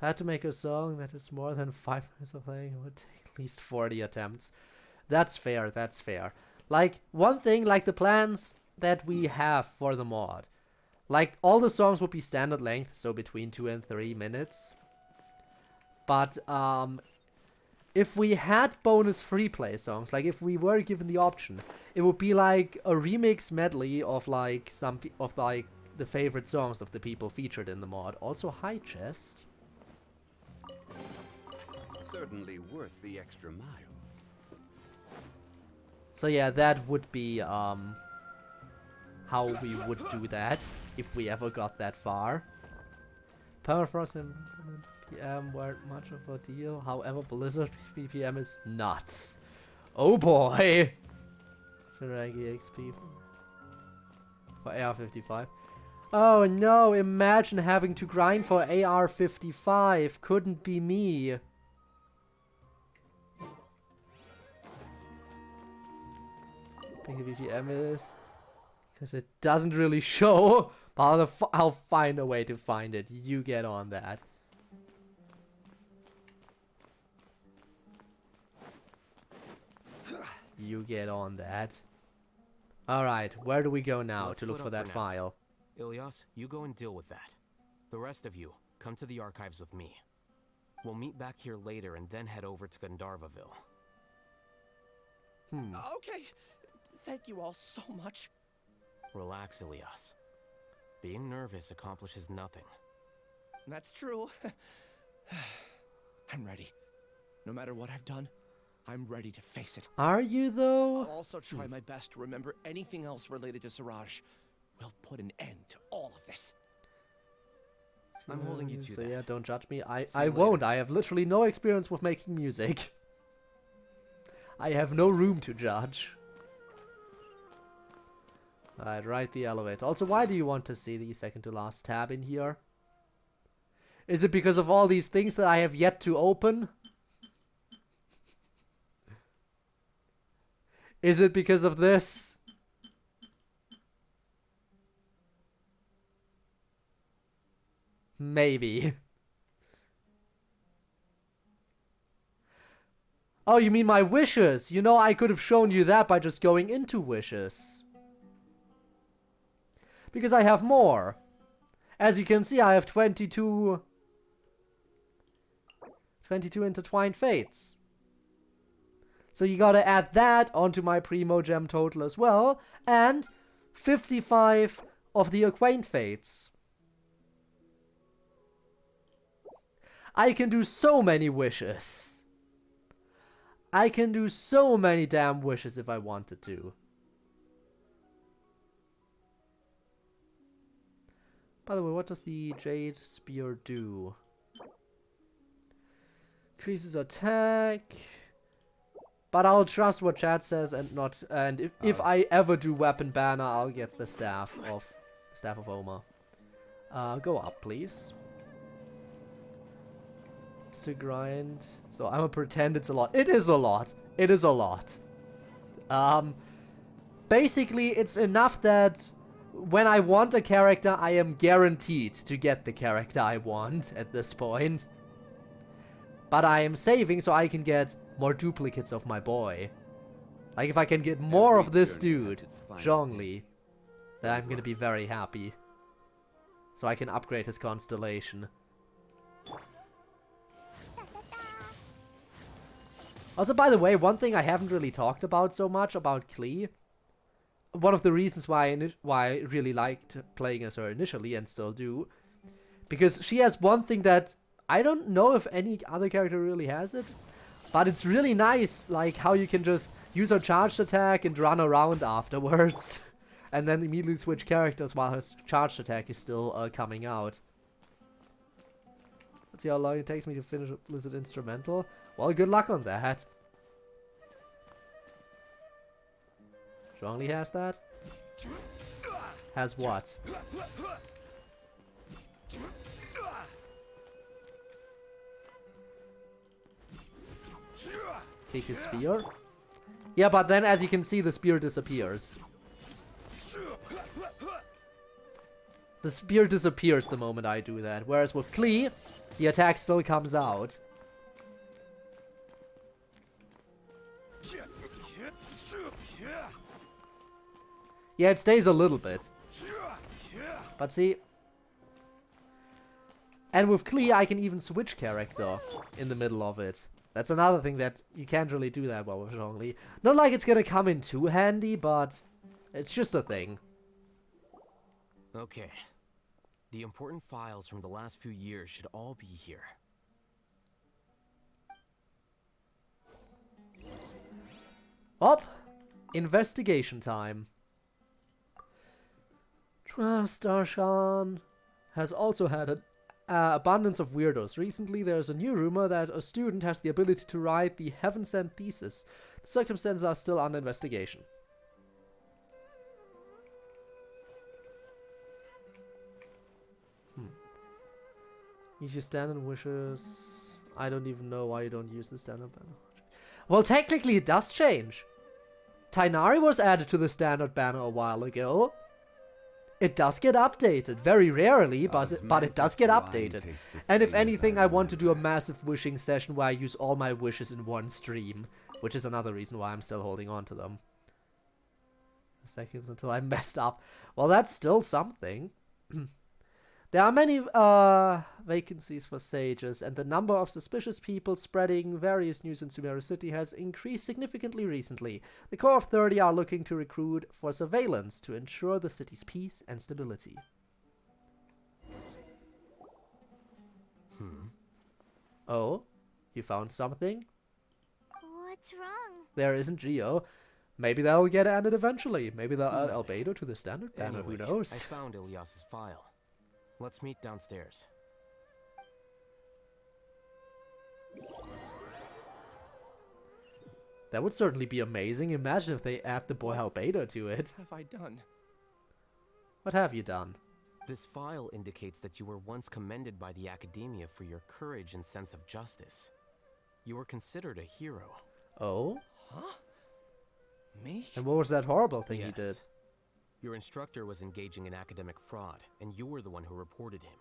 Had to make a song that is more than 5 minutes of playing. It would take at least 40 attempts. That's fair, that's fair. Like, one thing, like the plans that we have for the mod. Like, all the songs would be standard length, so between 2 and 3 minutes. But, if we had bonus free play songs, like if we were given the option, it would be like a remix medley of like the favorite songs of the people featured in the mod. Also, high chest. Certainly worth the extra mile. So yeah, that would be how we would do that if we ever got that far. Permafrost and PPM weren't much of a deal. However, Blizzard PPM is nuts. Oh boy! Generic EXP for AR55. Oh no, imagine having to grind for AR55. Couldn't be me. I think the VPM is, because it doesn't really show, but I'll find a way to find it. You get on that. You get on that. Alright, where do we go now Let's to look split for up that now. file? Ilyas, you go and deal with that. The rest of you, come to the archives with me. We'll meet back here later and then head over to Gandharvaville. Okay. Thank you all so much. Relax, Ilyas. Being nervous accomplishes nothing. That's true. I'm ready. No matter what I've done, I'm ready to face it. Are you though? I'll also try my best to remember anything else related to Siraj. We'll put an end to all of this. I'm holding you to so that. yeah, don't judge me. See I you won't. later. I have literally no experience with making music. I have no room to judge. Alright, ride the elevator. Also, why do you want to see the second to last tab in here? Is it because of all these things that I have yet to open? Is it because of this? Maybe. Oh, you mean my wishes? You know, I could have shown you that by just going into wishes. Because I have more. As you can see, I have 22 intertwined fates. So you gotta add that onto my Primo Gem total as well. And 55 of the Acquaint Fates. I can do so many wishes. I can do so many damn wishes if I wanted to. By the way, what does the Jade Spear do? Increases attack. But I'll trust what chat says and not. And if I ever do Weapon Banner, I'll get the Staff of Oma. Go up, please. To grind. So I'm gonna pretend it's a lot. It is a lot. It is a lot. Basically, it's enough that when I want a character, I am guaranteed to get the character I want at this point. But I am saving so I can get more duplicates of my boy. Like if I can get more of this dude, Zhongli, then I'm gonna be very happy. So I can upgrade his constellation. Also, by the way, one thing I haven't really talked about so much about Klee. One of the reasons why I really liked playing as her initially and still do. Because she has one thing that I don't know if any other character really has it. But it's really nice, like how you can just use her charged attack and run around afterwards. And then immediately switch characters while her charged attack is still coming out. Let's see how long it takes me to finish a Blizzard Instrumental. Well, good luck on that. Zhongli has that? Has what? Kick his spear? Yeah, but then as you can see, the spear disappears. The spear disappears the moment I do that. Whereas with Klee, the attack still comes out. Yeah, it stays a little bit. But see... And with Klee, I can even switch character in the middle of it. That's another thing that you can't really do that well with Zhongli. Not like it's gonna come in too handy, but it's just a thing. Okay. The important files from the last few years should all be here. Up! Investigation time. Starshan has also had an abundance of weirdos. Recently, there's a new rumor that a student has the ability to write the Heaven-Sent Thesis. The circumstances are still under investigation. Use your standard wishes. I don't even know why you don't use the standard banner. Well, technically it does change. Tainari was added to the standard banner a while ago. It does get updated, very rarely, but it does get updated. And if anything, I want to do a massive wishing session where I use all my wishes in one stream, which is another reason why I'm still holding on to them. Seconds until I messed up. Well, that's still something. There are many vacancies for sages, and the number of suspicious people spreading various news in Sumeru City has increased significantly recently. The core of 30 are looking to recruit for surveillance to ensure the city's peace and stability. Oh? You found something? What's wrong? There isn't Geo. Maybe they'll get added eventually. Maybe they'll add Albedo to the standard banner, Anyway, who knows? I found Ilyas's file. Let's meet downstairs. That would certainly be amazing. Imagine if they add the boy Albedo to it. What have I done? What have you done? This file indicates that you were once commended by the Academia for your courage and sense of justice. You were considered a hero. Oh? Huh? Me? And what was that horrible thing he did? Your instructor was engaging in academic fraud, and you were the one who reported him.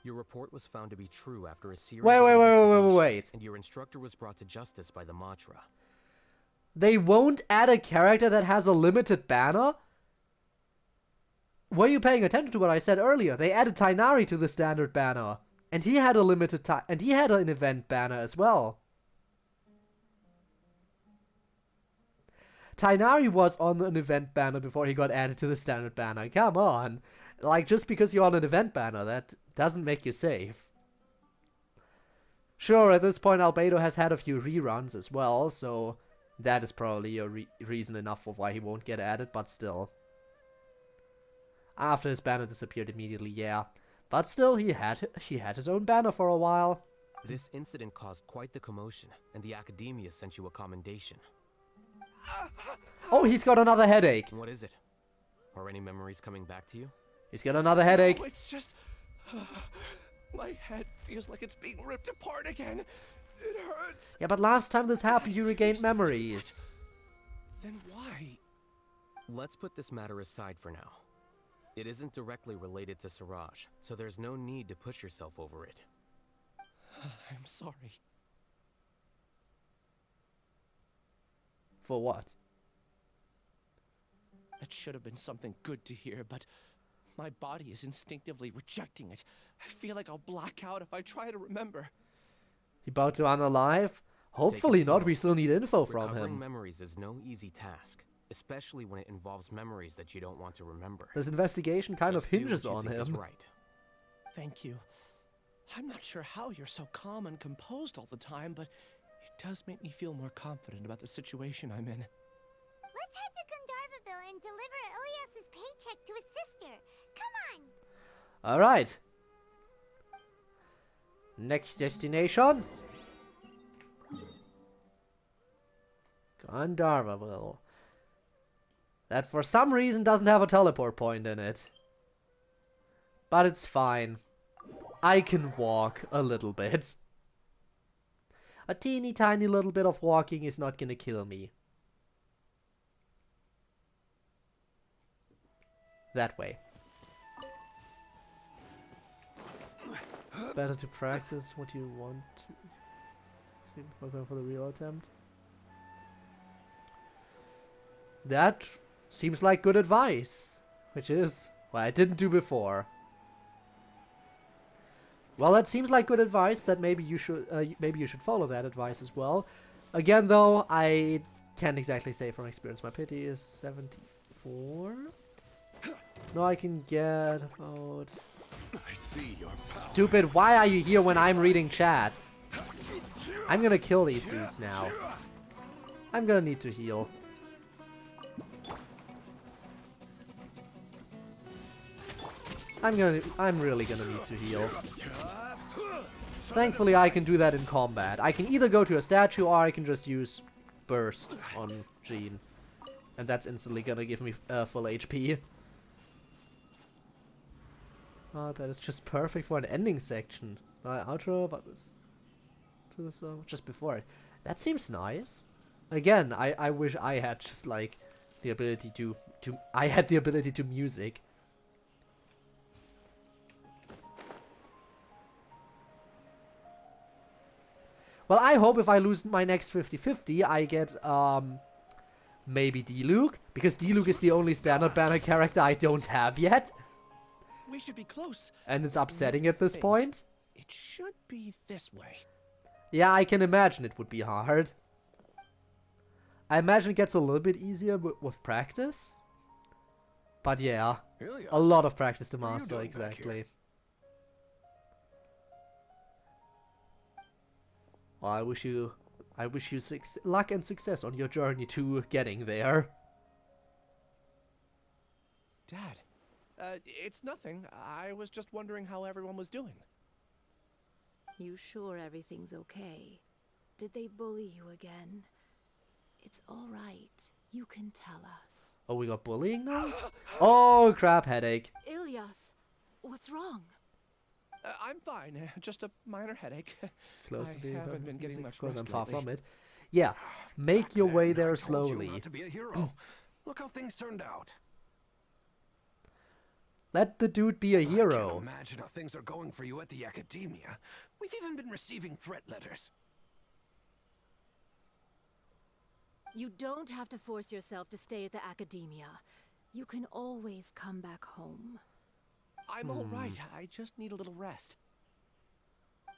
Your report was found to be true after a series of investigations, and your instructor was brought to justice by the Matra. They won't add a character that has a limited banner? Were you paying attention to what I said earlier? They added Tainari to the standard banner, and he had a limited and he had an event banner as well. Tainari was on an event banner before he got added to the standard banner. Come on. Like, just because you're on an event banner, that doesn't make you safe. Sure, at this point, Albedo has had a few reruns as well, so that is probably a reason enough for why he won't get added, but still. After his banner disappeared immediately, yeah. But still, he had his own banner for a while. This incident caused quite the commotion, and the Academia sent you a commendation. Oh, he's got another headache. What is it? Are any memories coming back to you? He's got another headache. No, it's just... my head feels like it's being ripped apart again. It hurts. Yeah, but last time this happened, you regained memories. Then why? Let's put this matter aside for now. It isn't directly related to Siraj, so there's no need to push yourself over it. I'm sorry. For what? It should have been something good to hear, but my body is instinctively rejecting it. I feel like I'll black out if I try to remember. He about to unalive? Hopefully not, we still need info from Recovering him. memories is no easy task, especially when it involves memories that you don't want to remember. This investigation kind of Just do hinges what you on think is him. Right. Thank you. I'm not sure how you're so calm and composed all the time, but it does make me feel more confident about the situation I'm in. Let's head to Gandharvaville and deliver Ilias's paycheck to his sister. Come on! Alright. Next destination. Gandharvaville. That for some reason doesn't have a teleport point in it. But it's fine. I can walk a little bit. A teeny tiny little bit of walking is not gonna kill me. That way. It's better to practice what you want to save before going for the real attempt. That seems like good advice, which is what I didn't do before. Well, that seems like good advice. That maybe you should follow that advice as well. Again, though, I can't exactly say from experience. My pity is 74. No, I can get about. I see your Stupid! Why are you here when I'm reading chat? I'm gonna kill these dudes now. I'm gonna need to heal. I'm really gonna need to heal. Thankfully, I can do that in combat. I can either go to a statue or I can just use Burst on Jean. And that's instantly gonna give me full HP. Oh, that is just perfect for an ending section. Outro about this. To this just before it. That seems nice. Again, I wish I had just like the ability to I had the ability to music. Well, I hope if I lose my next 50-50, I get, maybe D-Luke, because D-Luke is the only standard banner character I don't have yet. We should be close. And it's upsetting at this point. It should be this way. Yeah, I can imagine it would be hard. I imagine it gets a little bit easier with practice. But yeah, a lot of practice to master, exactly. Well, I wish you luck and success on your journey to getting there. Dad, it's nothing. I was just wondering how everyone was doing. You sure everything's okay? Did they bully you again? It's all right. You can tell us. Oh, we got bullying now? Oh, crap, headache. Ilyas, what's wrong? I'm fine. Just a minor headache. Close to being haven't been getting much of course, rest I'm far lately. from it. Yeah, make your way there You slowly. not to be a hero. Look how things turned out. Let the dude be a I can't hero. imagine how things are going for you at the Academia. We've even been receiving threat letters. You don't have to force yourself to stay at the Academia. You can always come back home. I'm all right. I just need a little rest.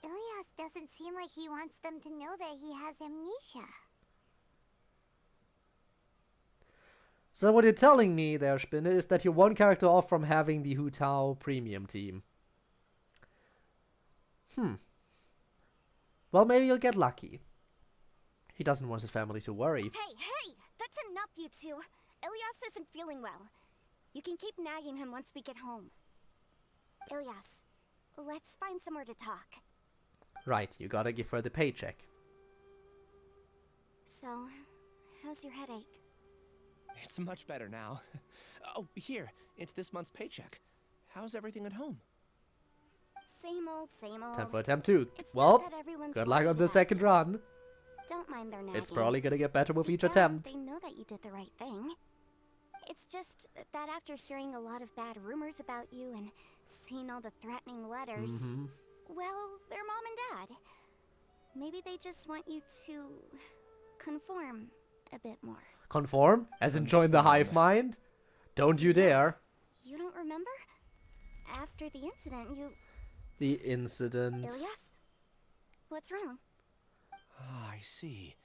Ilias doesn't seem like he wants them to know that he has amnesia. So what you're telling me there, Spinner, is that you're one character off from having the Hu Tao premium team. Well, maybe you'll get lucky. He doesn't want his family to worry. Hey! That's enough, you two. Ilyas isn't feeling well. You can keep nagging him once we get home. Ilyas, let's find somewhere to talk. Right, you gotta give her the paycheck. So, how's your headache? It's much better now. Oh, here, it's this month's paycheck. How's everything at home? Same old, same old. Time for attempt 2. It's Well, just that everyone's good luck on the worried second about run. you. Don't mind their nagging. It's probably gonna get better with Deep each down, attempt. They know that you did the right thing. It's just that after hearing a lot of bad rumors about you and seeing all the threatening letters, well, they're mom and dad. Maybe they just want you to conform a bit more. Conform? As in join the hive mind? Don't you dare. You don't remember? After the incident, you... The incident. Ilyas? What's wrong? Ah, I see.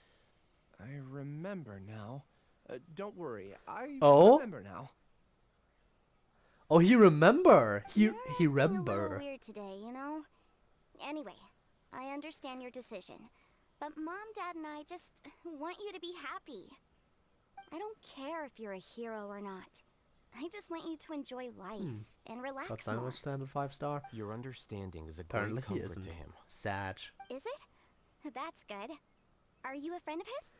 I remember now. Don't worry, I Oh? remember now. Oh, he remember. He A little remember. weird today, you know? Anyway, I understand your decision. But Mom, Dad, and I just want you to be happy. I don't care if you're a hero or not. I just want you to enjoy life and relax That's how more. much standard 5-star. Your understanding is a Apparently great he comfort isn't. to him. Sad. Is it? That's good. Are you a friend of his?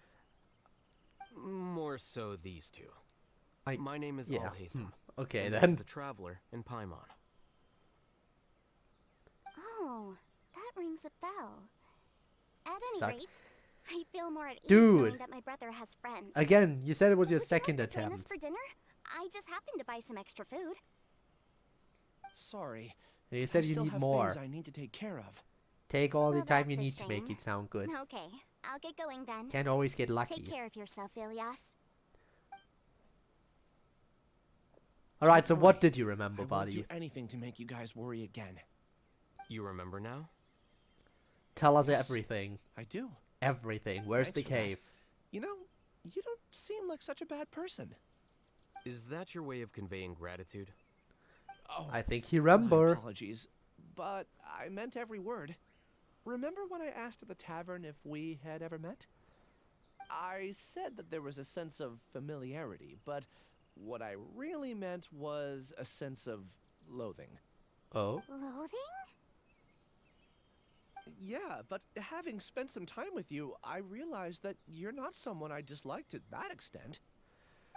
More so these two. My name is yeah. Alhaitham. Okay, and then. This is the Traveler in Paimon. Oh, that rings a bell. At any Suck. rate, I feel more at ease Dude. knowing that my brother has friends. Again, you said it was your Would you second like to join us attempt. for dinner? I just happened to buy some extra food. Sorry. And you said I you still need have more. things I need to take care of. Take all the Well, time you that's a need to make shame. it sound good. Okay, I'll get going then. Can't always get lucky. Take care of yourself, Ilyas. Alright, so Don't what worry. did you remember, I won't buddy? do anything to make you guys worry again. You remember now? Tell us Yes. everything. I do. Everything. Where's Thanks the for that. cave? You know, you don't seem like such a bad person. Is that your way of conveying gratitude? Oh, I think he my remember. apologies, but I meant every word. Remember when I asked at the tavern if we had ever met? I said that there was a sense of familiarity, but what I really meant was a sense of loathing. Oh? Loathing? Yeah, but having spent some time with you, I realized that you're not someone I dislike to that extent.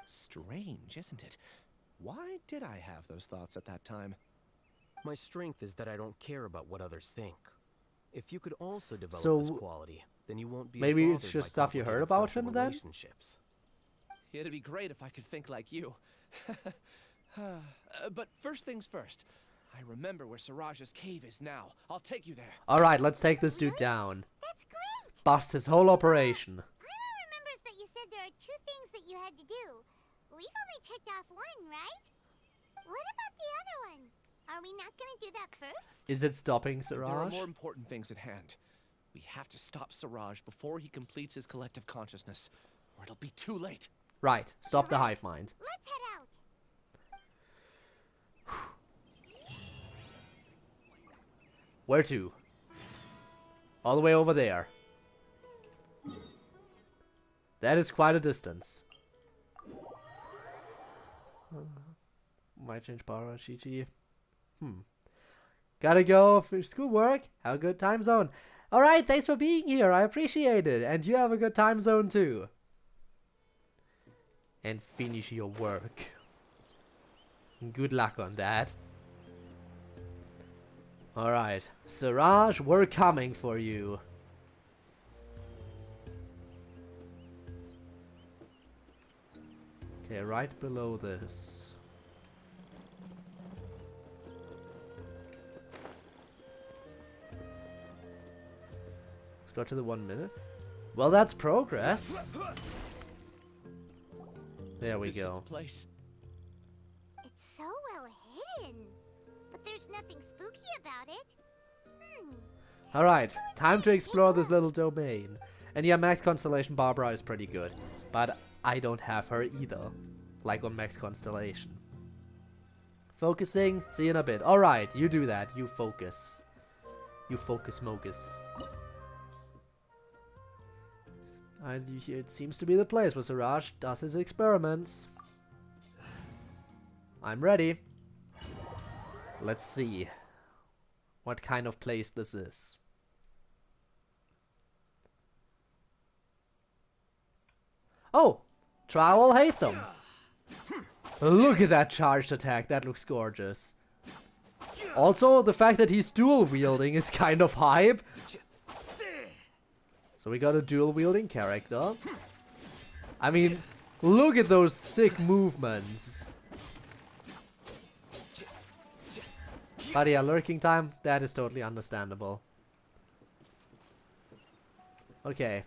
Strange, isn't it? Why did I have those thoughts at that time? My strength is that I don't care about what others think. If you could also develop So, this quality, then you won't be maybe as it's bothered just by stuff you heard complicated about social him then? relationships. It'd be great if I could think like you. But first things first. I remember where Siraj's cave is now. I'll take you there. Alright, let's take this dude down. That's great! Bust his whole operation. Paimon remembers that you said there are 2 things that you had to do. We've only checked off 1, right? What about the other one? Are we not gonna do that first? Is it stopping There are Siraj? more important things at hand. We have to stop Siraj before he completes his collective consciousness, or it'll be too late. Right, stop the hive mind. Let's head out. Where to? All the way over there. That is quite a distance. Might change power, GG. Gotta go for schoolwork. Have a good time zone. Alright, thanks for being here. I appreciate it. And you have a good time zone too. And finish your work. Good luck on that. Alright, Siraj, we're coming for you. Okay, right below this. Let's go to the 1 minute. Well, that's progress. There we This is go. the place. It's so well hidden. But there's nothing spooky about it. Alright, time to explore this little domain. And yeah, Max Constellation Barbara is pretty good. But I don't have her either. Like on Max Constellation. Focusing, see you in a bit. Alright, you do that. You focus. You focus, Mogus. It seems to be the place where Siraj does his experiments. I'm ready. Let's see what kind of place this is. Oh! Trial Alhaitham. Look at that charged attack. That looks gorgeous. Also, the fact that he's dual wielding is kind of hype. So we got a dual wielding character. I mean, look at those sick movements. But yeah, lurking time, that is totally understandable. Okay.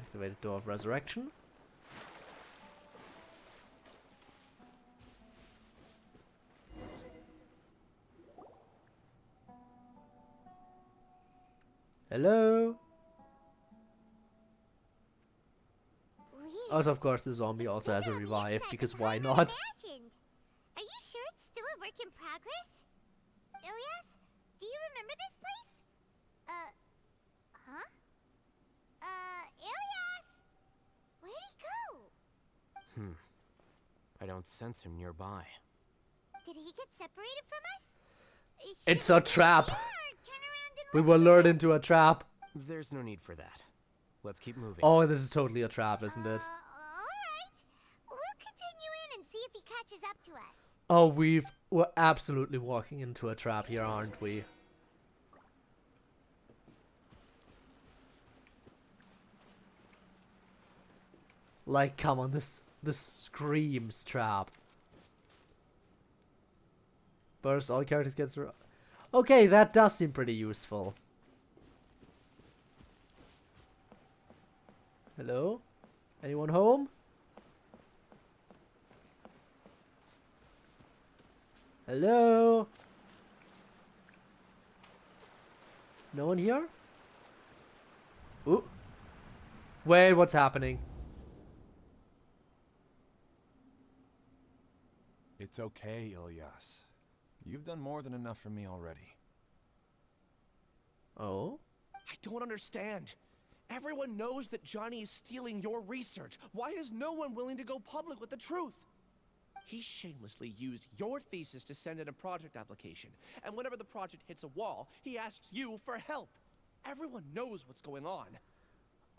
Activate the Door of Resurrection. Hello? Also, of course, the zombie also has a revive, because why not? Are you sure it's still a work in progress? Ilias, do you remember this place? Huh? Ilias! Where'd he go? I don't sense him nearby. Did he get separated from us? It's a trap! We were lured into a trap. There's no need for that. Let's keep moving. Oh, this is totally a trap, isn't it? Alright. We'll continue in and see if he catches up to us. Oh, we're absolutely walking into a trap here, aren't we? Like, come on, this screams trap. Burst all characters gets... Okay, that does seem pretty useful. Hello? Anyone home? Hello? No one here? Ooh. Wait, what's happening? It's okay, Ilyas. You've done more than enough for me already. Oh? I don't understand. Everyone knows that Johnny is stealing your research. Why is no one willing to go public with the truth? He shamelessly used your thesis to send in a project application. And whenever the project hits a wall, he asks you for help. Everyone knows what's going on.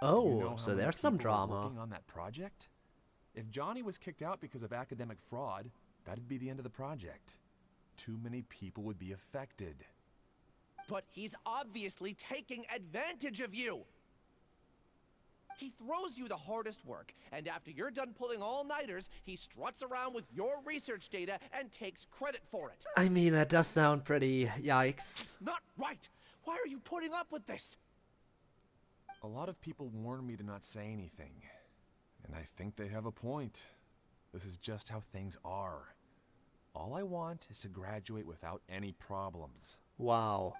Oh, You know how so many there's some people are drama. working on that project? If Johnny was kicked out because of academic fraud, that'd be the end of the project. Too many people would be affected. But he's obviously taking advantage of you. He throws you the hardest work, and after you're done pulling all-nighters, he struts around with your research data and takes credit for it. I mean, that does sound pretty yikes. It's not right. Why are you putting up with this? A lot of people warn me to not say anything. And I think they have a point. This is just how things are. All I want is to graduate without any problems. Wow.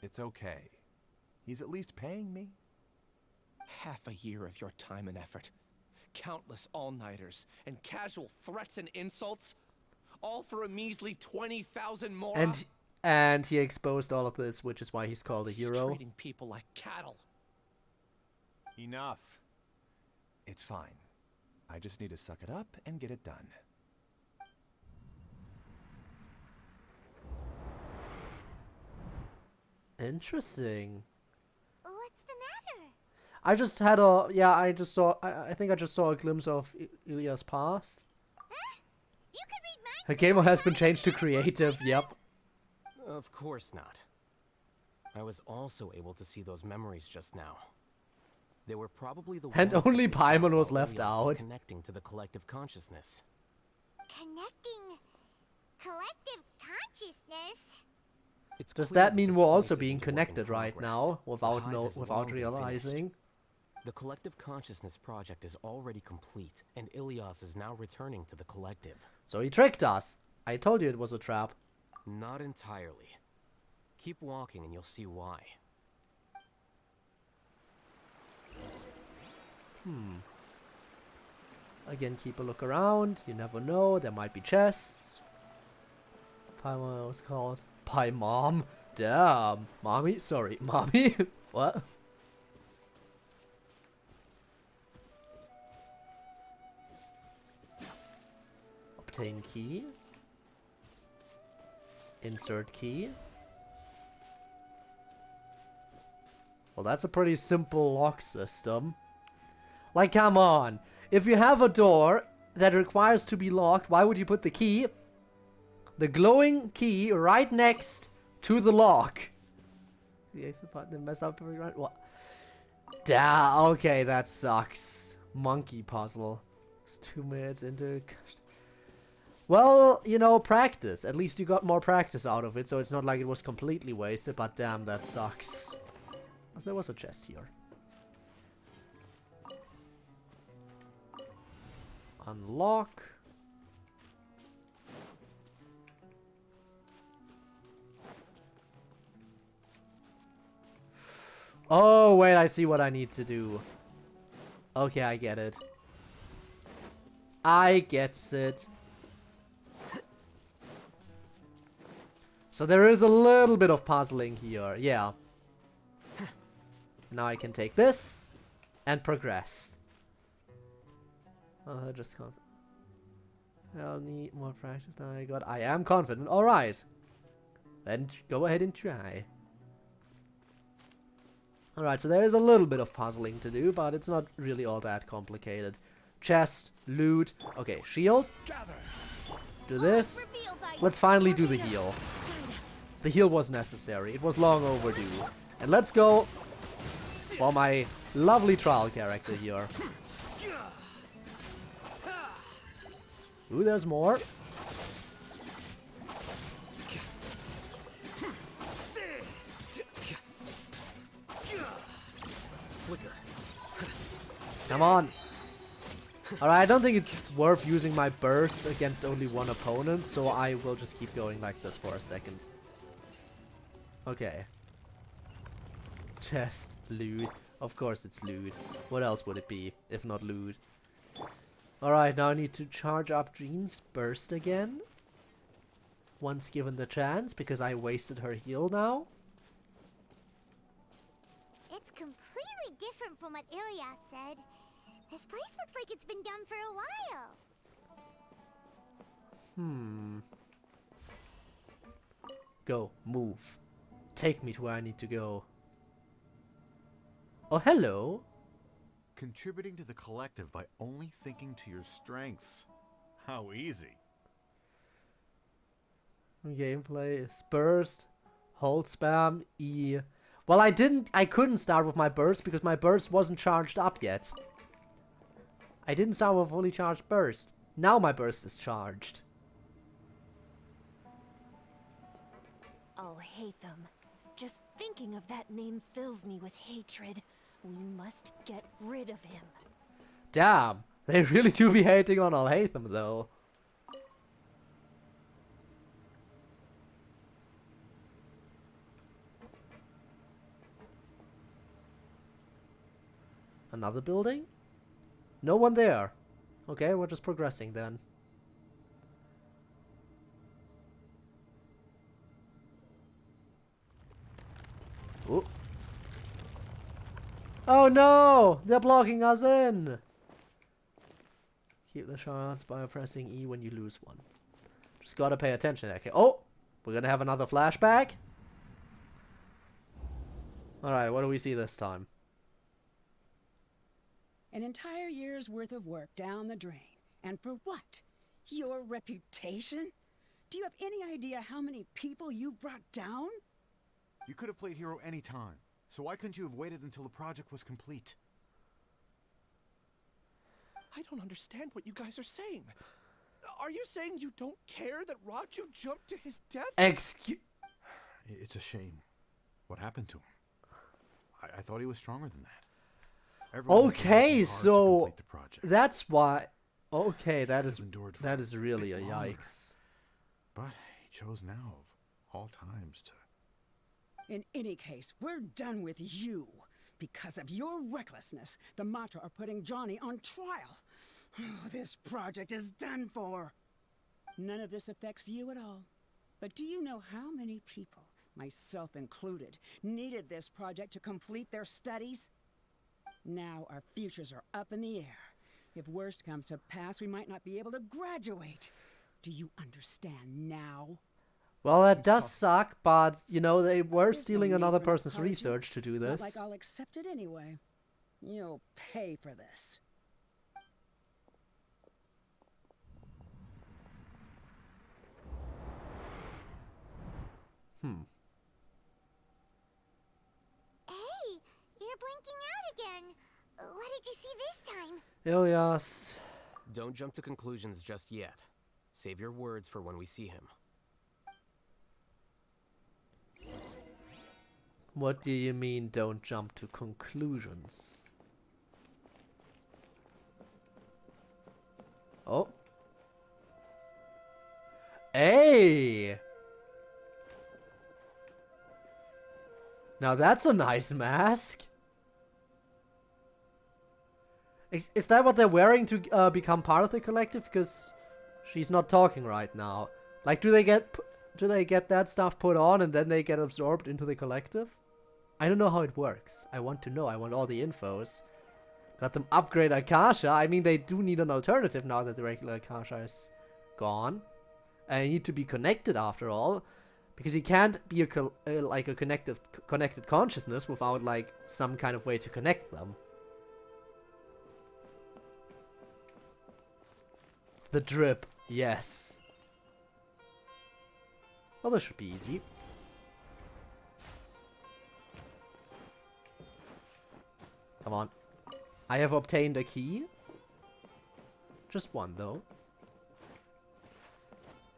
It's okay. He's at least paying me. Half a year of your time and effort. Countless all-nighters and casual threats and insults. All for a measly 20,000 more. And he exposed all of this, which is why he's called a hero. He's treating people like cattle. Enough. It's fine. I just need to suck it up and get it done. Interesting. What's the matter? I just had a... Yeah, I think I just saw a glimpse of Ilya's past. You could read my... Her gamer has been changed to creative, yep. Of course not. I was also able to see those memories just now. They were probably the And ones only that Paimon was Ilyas left out. connecting to the collective consciousness. Connecting... collective consciousness? It's Does clear that mean this we're place also is being a work in connected right progress. now The hive has without long been realizing? finished. The collective consciousness project is already complete, and Ilyas is now returning to the collective. So he tricked us. I told you it was a trap. Not entirely. Keep walking and you'll see why. Again, keep a look around. You never know. There might be chests. Paimon was called. Paimon? Damn. Mommy? Sorry. Mommy? What? Obtain key. Insert key. Well, that's a pretty simple lock system. Like, come on. If you have a door that requires to be locked, why would you put the key, the glowing key, right next to the lock? The exit button mess up. What? Okay, that sucks. Monkey puzzle. It's 2 minutes into. Well, you know, practice. At least you got more practice out of it, so it's not like it was completely wasted. But damn, that sucks. Oh, there was a chest here. Unlock. Oh, wait, I see what I need to do. Okay, I get it. I gets it. So there is a little bit of puzzling here, yeah. Now I can take this and progress. Oh, just confident. I'll need more practice than I got. I am confident. Alright. Then go ahead and try. Alright, so there is a little bit of puzzling to do, but it's not really all that complicated. Chest, loot. Okay, shield. Do this. Let's finally do the heal. The heal was necessary. It was long overdue. And let's go for my lovely trial character here. Ooh, there's more. Flicker. Come on. Alright, I don't think it's worth using my burst against only one opponent, so I will just keep going like this for a second. Okay. Chest, loot. Of course it's loot. What else would it be, if not loot? Alright, now I need to charge up Jean's burst again. Once given the chance, because I wasted her heal now. It's completely different from what Ilias said. This place looks like it's been done for a while. Go, move. Take me to where I need to go. Oh, hello. Contributing to the collective by only thinking to your strengths. How easy. Gameplay is burst, hold spam, E. Well, I couldn't start with my burst because my burst wasn't charged up yet. I didn't start with a fully charged burst. Now my burst is charged. Alhaitham. Just thinking of that name fills me with hatred. We must get rid of him. Damn, they really do be hating on Alhaitham though. Another building? No one there. Okay, we're just progressing then. Ooh. Oh no! They're blocking us in! Keep the shards by pressing E when you lose one. Just gotta pay attention. Okay. Oh! We're gonna have another flashback? Alright, what do we see this time? An entire year's worth of work down the drain. And for what? Your reputation? Do you have any idea how many people you brought down? You could have played hero any time, so why couldn't you have waited until the project was complete? I don't understand what you guys are saying. Are you saying you don't care that Raju jumped to his death? It's a shame. What happened to him? I thought he was stronger than that. Okay, so that's why. Okay, that is really a yikes. But he chose now of all times to. In any case, we're done with you. Because of your recklessness, the Matra are putting Johnny on trial. Oh, this project is done for. None of this affects you at all. But do you know how many people, myself included, needed this project to complete their studies? Now our futures are up in the air. If worst comes to pass, we might not be able to graduate. Do you understand now? Well, that does suck, but, you know, they were stealing another person's research to do It's this. not like I'll accept it anyway. You'll pay for this. Hey, you're blinking out again. What did you see this time? Ilias. Don't jump to conclusions just yet. Save your words for when we see him. What do you mean, don't jump to conclusions? Oh. Hey! Now that's a nice mask. Is that what they're wearing to become part of the collective? Because she's not talking right now. Like, do they get that stuff put on and then they get absorbed into the collective? I don't know how it works. I want to know. I want all the infos. Got them upgrade Akasha. I mean, they do need an alternative now that the regular Akasha is gone. And you need to be connected after all. Because you can't be like a connected consciousness without like some kind of way to connect them. The drip. Yes. Well, this should be easy. Come on. I have obtained a key. Just one, though.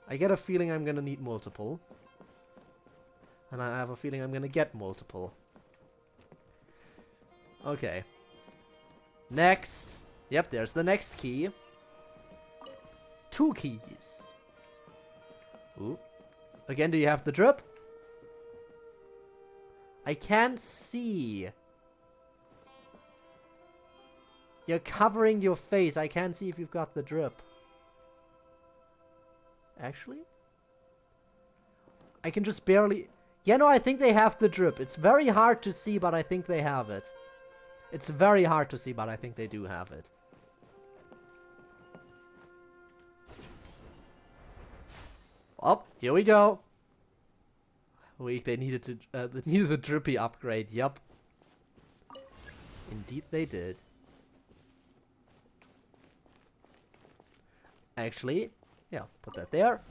I get a feeling I'm gonna need multiple. And I have a feeling I'm gonna get multiple. Okay. Next. Yep, there's the next key. 2 keys. Ooh. Again, do you have the drip? I can't see. You're covering your face. I can't see if you've got the drip. Actually? I can just barely... Yeah, no, I think they have the drip. It's very hard to see, but I think they have it. It's very hard to see, but I think they do have it. Oh, here we go. Wait, they needed the drippy upgrade. Yup. Indeed, they did. Actually, yeah, put that there.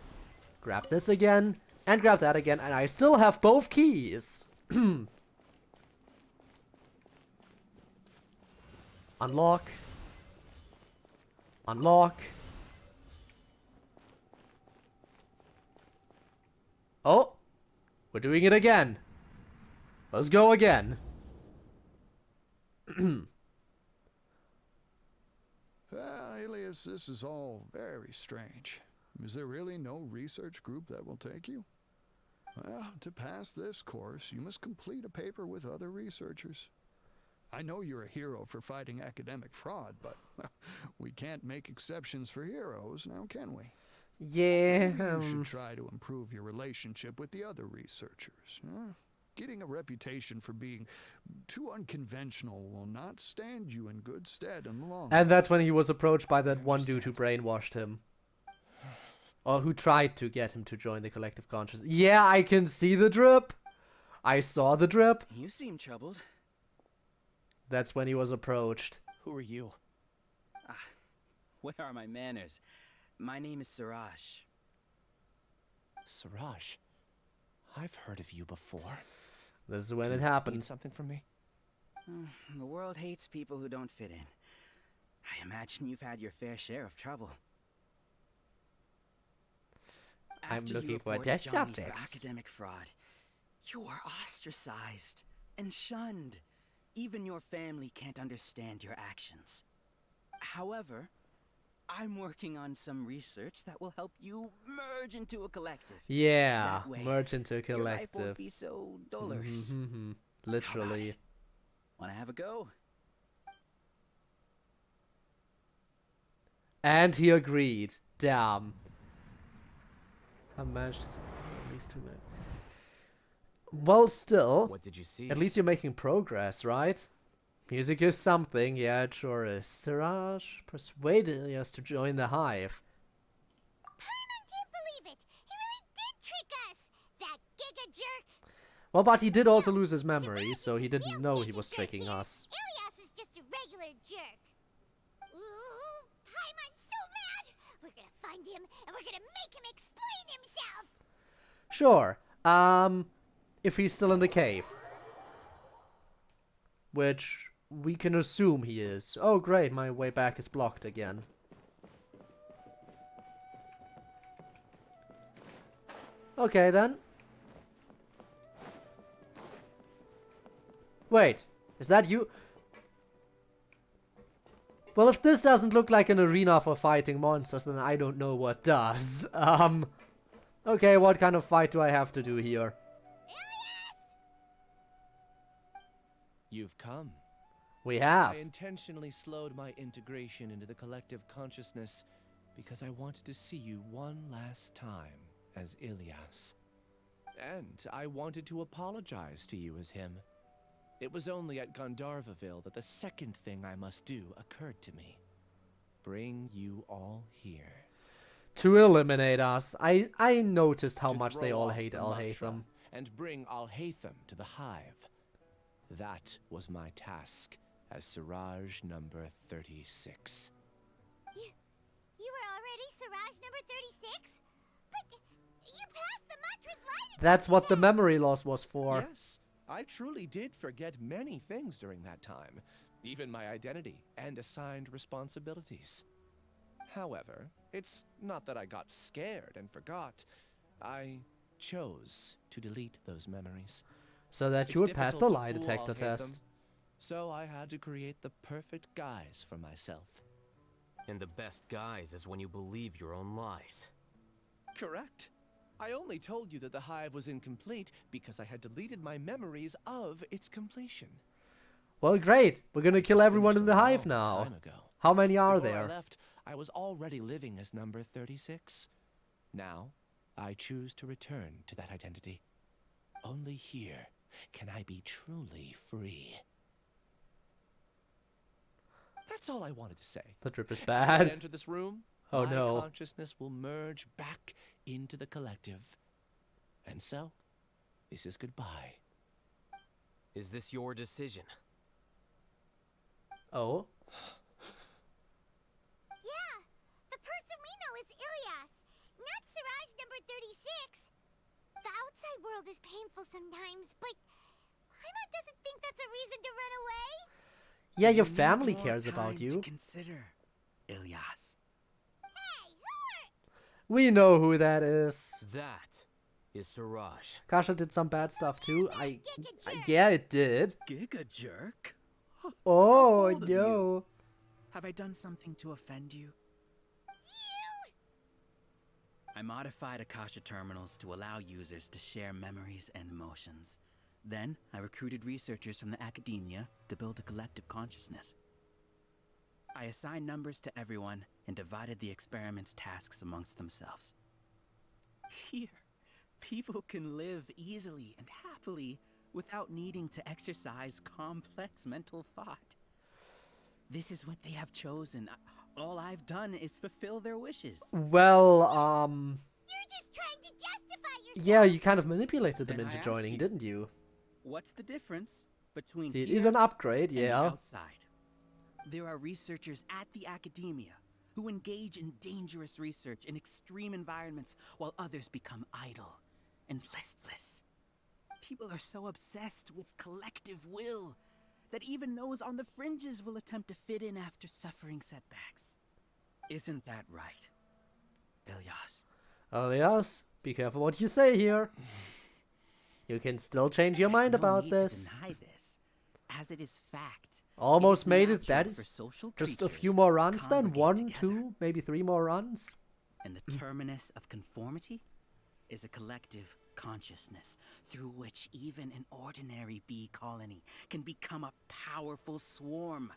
Grab this again, and grab that again, and I still have both keys. Unlock. Unlock. Oh, we're doing it again. Let's go again. Alias, this is all very strange. Is there really no research group that will take you? Well, to pass this course, you must complete a paper with other researchers. I know you're a hero for fighting academic fraud, but we can't make exceptions for heroes, now can we? Yeah. You should try to improve your relationship with the other researchers. Getting a reputation for being too unconventional will not stand you in good stead in the long run. And that's when he was approached by that one dude who brainwashed him. Or who tried to get him to join the collective consciousness. Yeah, I can see the drip. I saw the drip. You seem troubled. That's when he was approached. Who are you? Where are my manners? My name is Siraj. Siraj? I've heard of you before. This is when it happened. Need something from me? The world hates people who don't fit in. I imagine you've had your fair share of trouble. I'm After looking you for reported test Johnny for subjects. academic fraud, you are ostracized and shunned. Even your family can't understand your actions. However, I'm working on some research that will help you merge into a collective. Yeah, That way, merge into a your life collective. won't be so dolorous. Literally. Wanna have a go? And he agreed. Damn. I managed to say at least 2 minutes. Well, still. What did you see? At least you're making progress, right? Music is something, yeah, it sure is. Siraj persuaded us to join the Hive. Paimon can't believe it! He really did trick us! That giga jerk! Well, but he did also lose his memory, so he didn't know he was tricking us. Ilias is just a regular jerk. Ooh, Paimon's so mad! We're gonna find him, and we're gonna make him explain himself! Sure. If he's still in the cave. Which we can assume he is. Oh great, my way back is blocked again. Okay then. Wait, is that you? Well, if this doesn't look like an arena for fighting monsters, then I don't know what does. Okay, what kind of fight do I have to do here? You've come. We have. I intentionally slowed my integration into the collective consciousness because I wanted to see you one last time as Ilias. And I wanted to apologize to you as him. It was only at Gandharvaville that the second thing I must do occurred to me. Bring you all here. To eliminate us. I noticed how To much they throw all off hate the mantra Alhaitham. and bring Alhaitham to the Hive. That was my task as Siraj number 36. You were already Siraj number 36? But you passed the mantra's light. That's what the memory loss was for. Yes, I truly did forget many things during that time, even my identity and assigned responsibilities. However, it's not that I got scared and forgot. I chose to delete those memories. So that It's you would pass the difficult to lie fool detector Alhaitham, test. So I had to create the perfect guise for myself. And the best guise is when you believe your own lies. Correct. I only told you that the Hive was incomplete because I had deleted my memories of its completion. Well, great. We're gonna kill everyone in the Finished a Hive long now. time ago. How many are Before I there? left, I was already living as number 36. Now, I choose to return to that identity. Only here can I be truly free. That's all I wanted to say. The drip is As I bad. enter this room, Oh my no. consciousness will merge back into the collective. And so, this is goodbye. Is this your decision? Oh? Yeah, the person we know is Ilias, not Siraj number 36. The outside world is painful sometimes, but Paimon doesn't think that's a reason to run away. Yeah, your You need family more cares about time you. to consider, Ilias. We know who that is. That is Siraj. Kasha did some bad stuff too. Yeah, it did. Giga jerk? Oh How bold of no. you. Have I done something to offend you? I modified Akasha terminals to allow users to share memories and emotions. Then, I recruited researchers from the academia to build a collective consciousness. I assigned numbers to everyone and divided the experiment's tasks amongst themselves. Here, people can live easily and happily without needing to exercise complex mental thought. This is what they have chosen. All I've done is fulfill their wishes. Well, You're just trying to justify yourself. yeah, you kind of manipulated them Then I into ask joining, you, didn't you? What's the difference between See, it here is an upgrade, and the yeah. outside? There are researchers at the academia who engage in dangerous research in extreme environments while others become idle and listless. People are so obsessed with collective will that even those on the fringes will attempt to fit in after suffering setbacks. Isn't that right, Ilias? Elias, be careful what you say here. You can still change your mind No about need to this. deny this, as it is fact. Almost It is made it. That natural for is social just a creatures few more to runs then. congregate 1, together. 2, maybe 3 more runs. And the terminus of conformity is a collective consciousness through which even an ordinary bee colony can become a powerful swarm.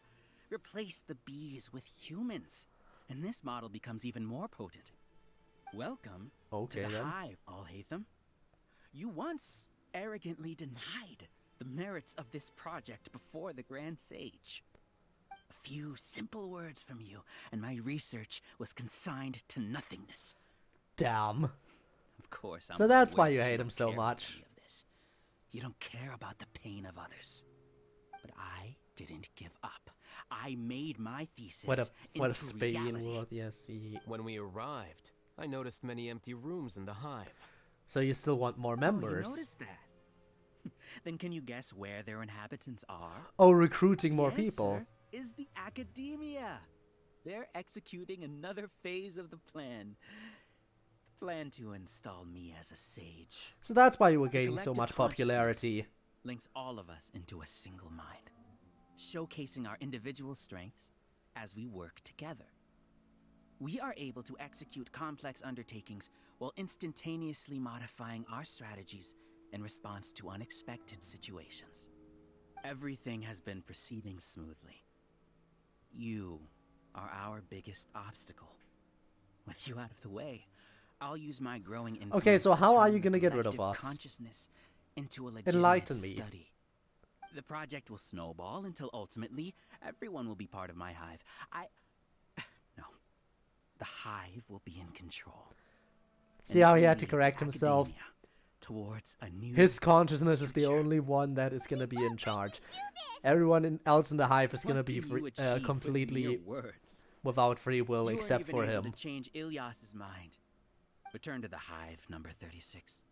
Replace the bees with humans, and this model becomes even more potent. Welcome to the hive, Alhaitham. You once arrogantly denied the merits of this project before the Grand Sage. A few simple words from you, and my research was consigned to nothingness. Damn. Of course, I'm So that's why aware you that hate him don't so care about much. any of this. You don't care about the pain of others. But I didn't give up. I made my thesis What a into Spain reality. word, yes. When we arrived, I noticed many empty rooms in the hive. So you still want more Oh, you members? noticed that? Then can you guess where their inhabitants are? Oh, recruiting more The people. answer is the academia. They're executing another phase of the plan. The plan to install me as a sage. So that's why you were The gaining so collective much popularity. consciousness links all of us into a single mind, showcasing our individual strengths as we work together. We are able to execute complex undertakings while instantaneously modifying our strategies in response to unexpected situations. Everything has been proceeding smoothly. You are our biggest obstacle. With you out of the way, I'll use my growing influence Okay, so to how are turn you gonna get rid of collective us? consciousness into a legitimate Enlighten me. study. The project will snowball until ultimately everyone will be part of my hive. No. The hive will be in control. See how he had to correct himself? Academia towards a new His consciousness is the only one that is gonna be in charge. Everyone else in the hive is gonna What be can you free, achieve with completely mere words? without free will, You except weren't for even able him. to change Ilyas's mind. Return to the hive, number 36.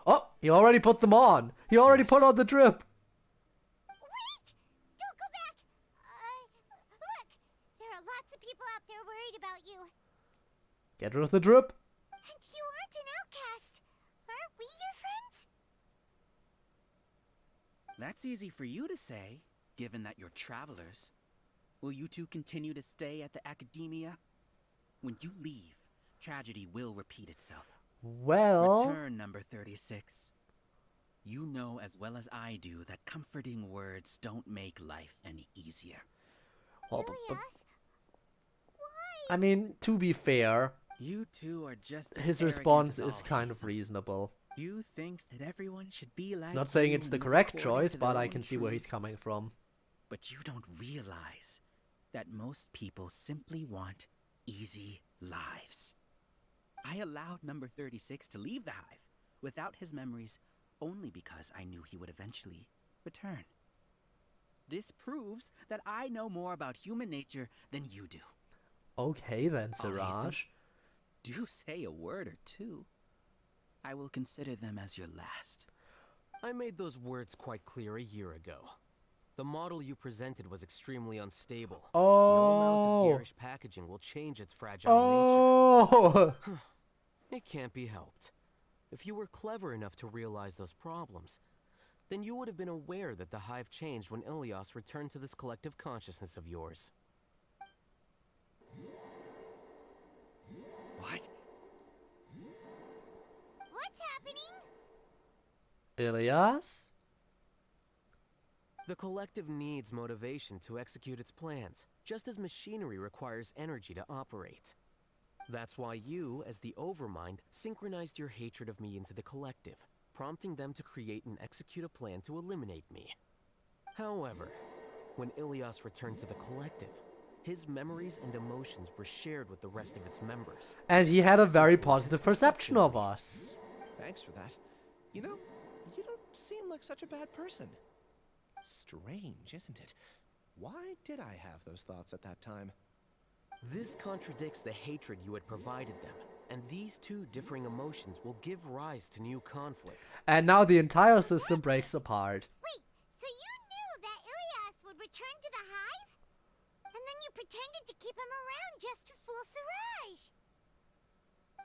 Oh, he already put them on. He already put on the drip. Wait! Don't go back! Look! There are lots of people out there worried about you. Get rid of the drip. And you aren't an outcast. Aren't we your friends? That's easy for you to say, given that you're travelers. Will you two continue to stay at the academia? When you leave, tragedy will repeat itself. Well... Return, number 36. You know as well as I do that comforting words don't make life any easier. Well, I mean, to be fair, You two are just as his arrogant response as is all kind of Alhaitham. reasonable. You think that everyone should be like Not saying you it's the and live correct according choice, to but their I own can see where he's truths? coming from. But you don't realize that most people simply want easy lives. I allowed number 36 to leave the hive without his memories only because I knew he would eventually return. This proves that I know more about human nature than you do. Okay then, Alhaitham, Siraj. do say a word or two. I will consider them as your last. I made those words quite clear a year ago. The model you presented was extremely unstable. No amount of garish packaging will change its fragile nature. It can't be helped. If you were clever enough to realize those problems, then you would have been aware that the hive changed when Ilyas returned to this collective consciousness of yours. What? What's happening? Ilyas? The collective needs motivation to execute its plans, just as machinery requires energy to operate. That's why you, as the Overmind, synchronized your hatred of me into the collective, prompting them to create and execute a plan to eliminate me. However, when Ilyas returned to the collective, his memories and emotions were shared with the rest of its members. And he had a very positive perception of us. Thanks for that. You know, you don't seem like such a bad person. Strange, isn't it? Why did I have those thoughts at that time? This contradicts the hatred you had provided them, and these two differing emotions will give rise to new conflicts. And now the entire system breaks apart. Wait, so you knew that Ilyas would return to the hive? And then you pretended to keep him around just to fool Siraj.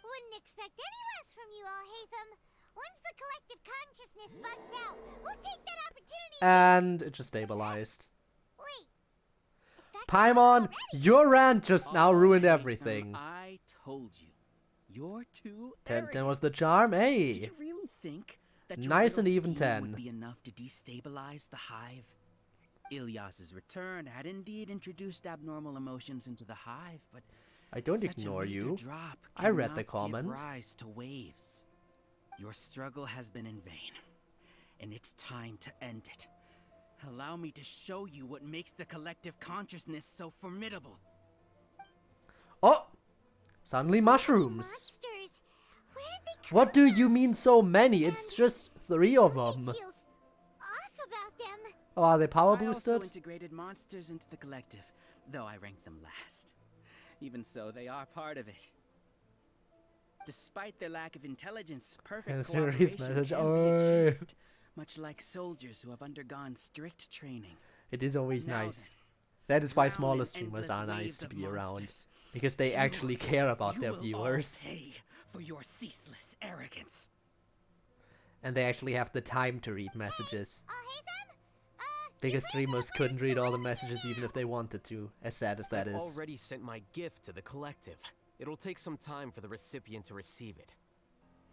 Wouldn't expect any less from you, Alhaitham. Once the collective consciousness bugs out, we'll take that opportunity. And it just stabilized. Wait. Paimon, your rant just now ruined everything. I told you. You're too 10 was the charm. Hey! Did you really think that your Nice and little even scheme 10. would be enough to destabilize the hive? Ilyas's return had indeed introduced abnormal emotions into the hive, but I don't such ignore a meager you. drop I read the cannot comment. give rise to waves. Your struggle has been in vain, and it's time to end it. Allow me to show you what makes the collective consciousness so formidable. Oh! Suddenly mushrooms. What do you mean so many? It's just 3 of them. Oh, are they power I also boosted? integrated monsters into the collective, though I ranked them last. Even so, they are part of it. Despite their lack of intelligence, perfect Series cooperation message. can be Oh. achieved, much like soldiers who have undergone strict training. It is always Now nice. That is why drown smaller in streamers endless are nice waves to of be around. monsters. Because they actually care about their You will all viewers. pay for your ceaseless arrogance. And they actually have the time to read messages. Because streamers couldn't read all the messages even if they wanted to, as sad as that I've is. already sent my gift to the collective. It'll take some time for the recipient to receive it.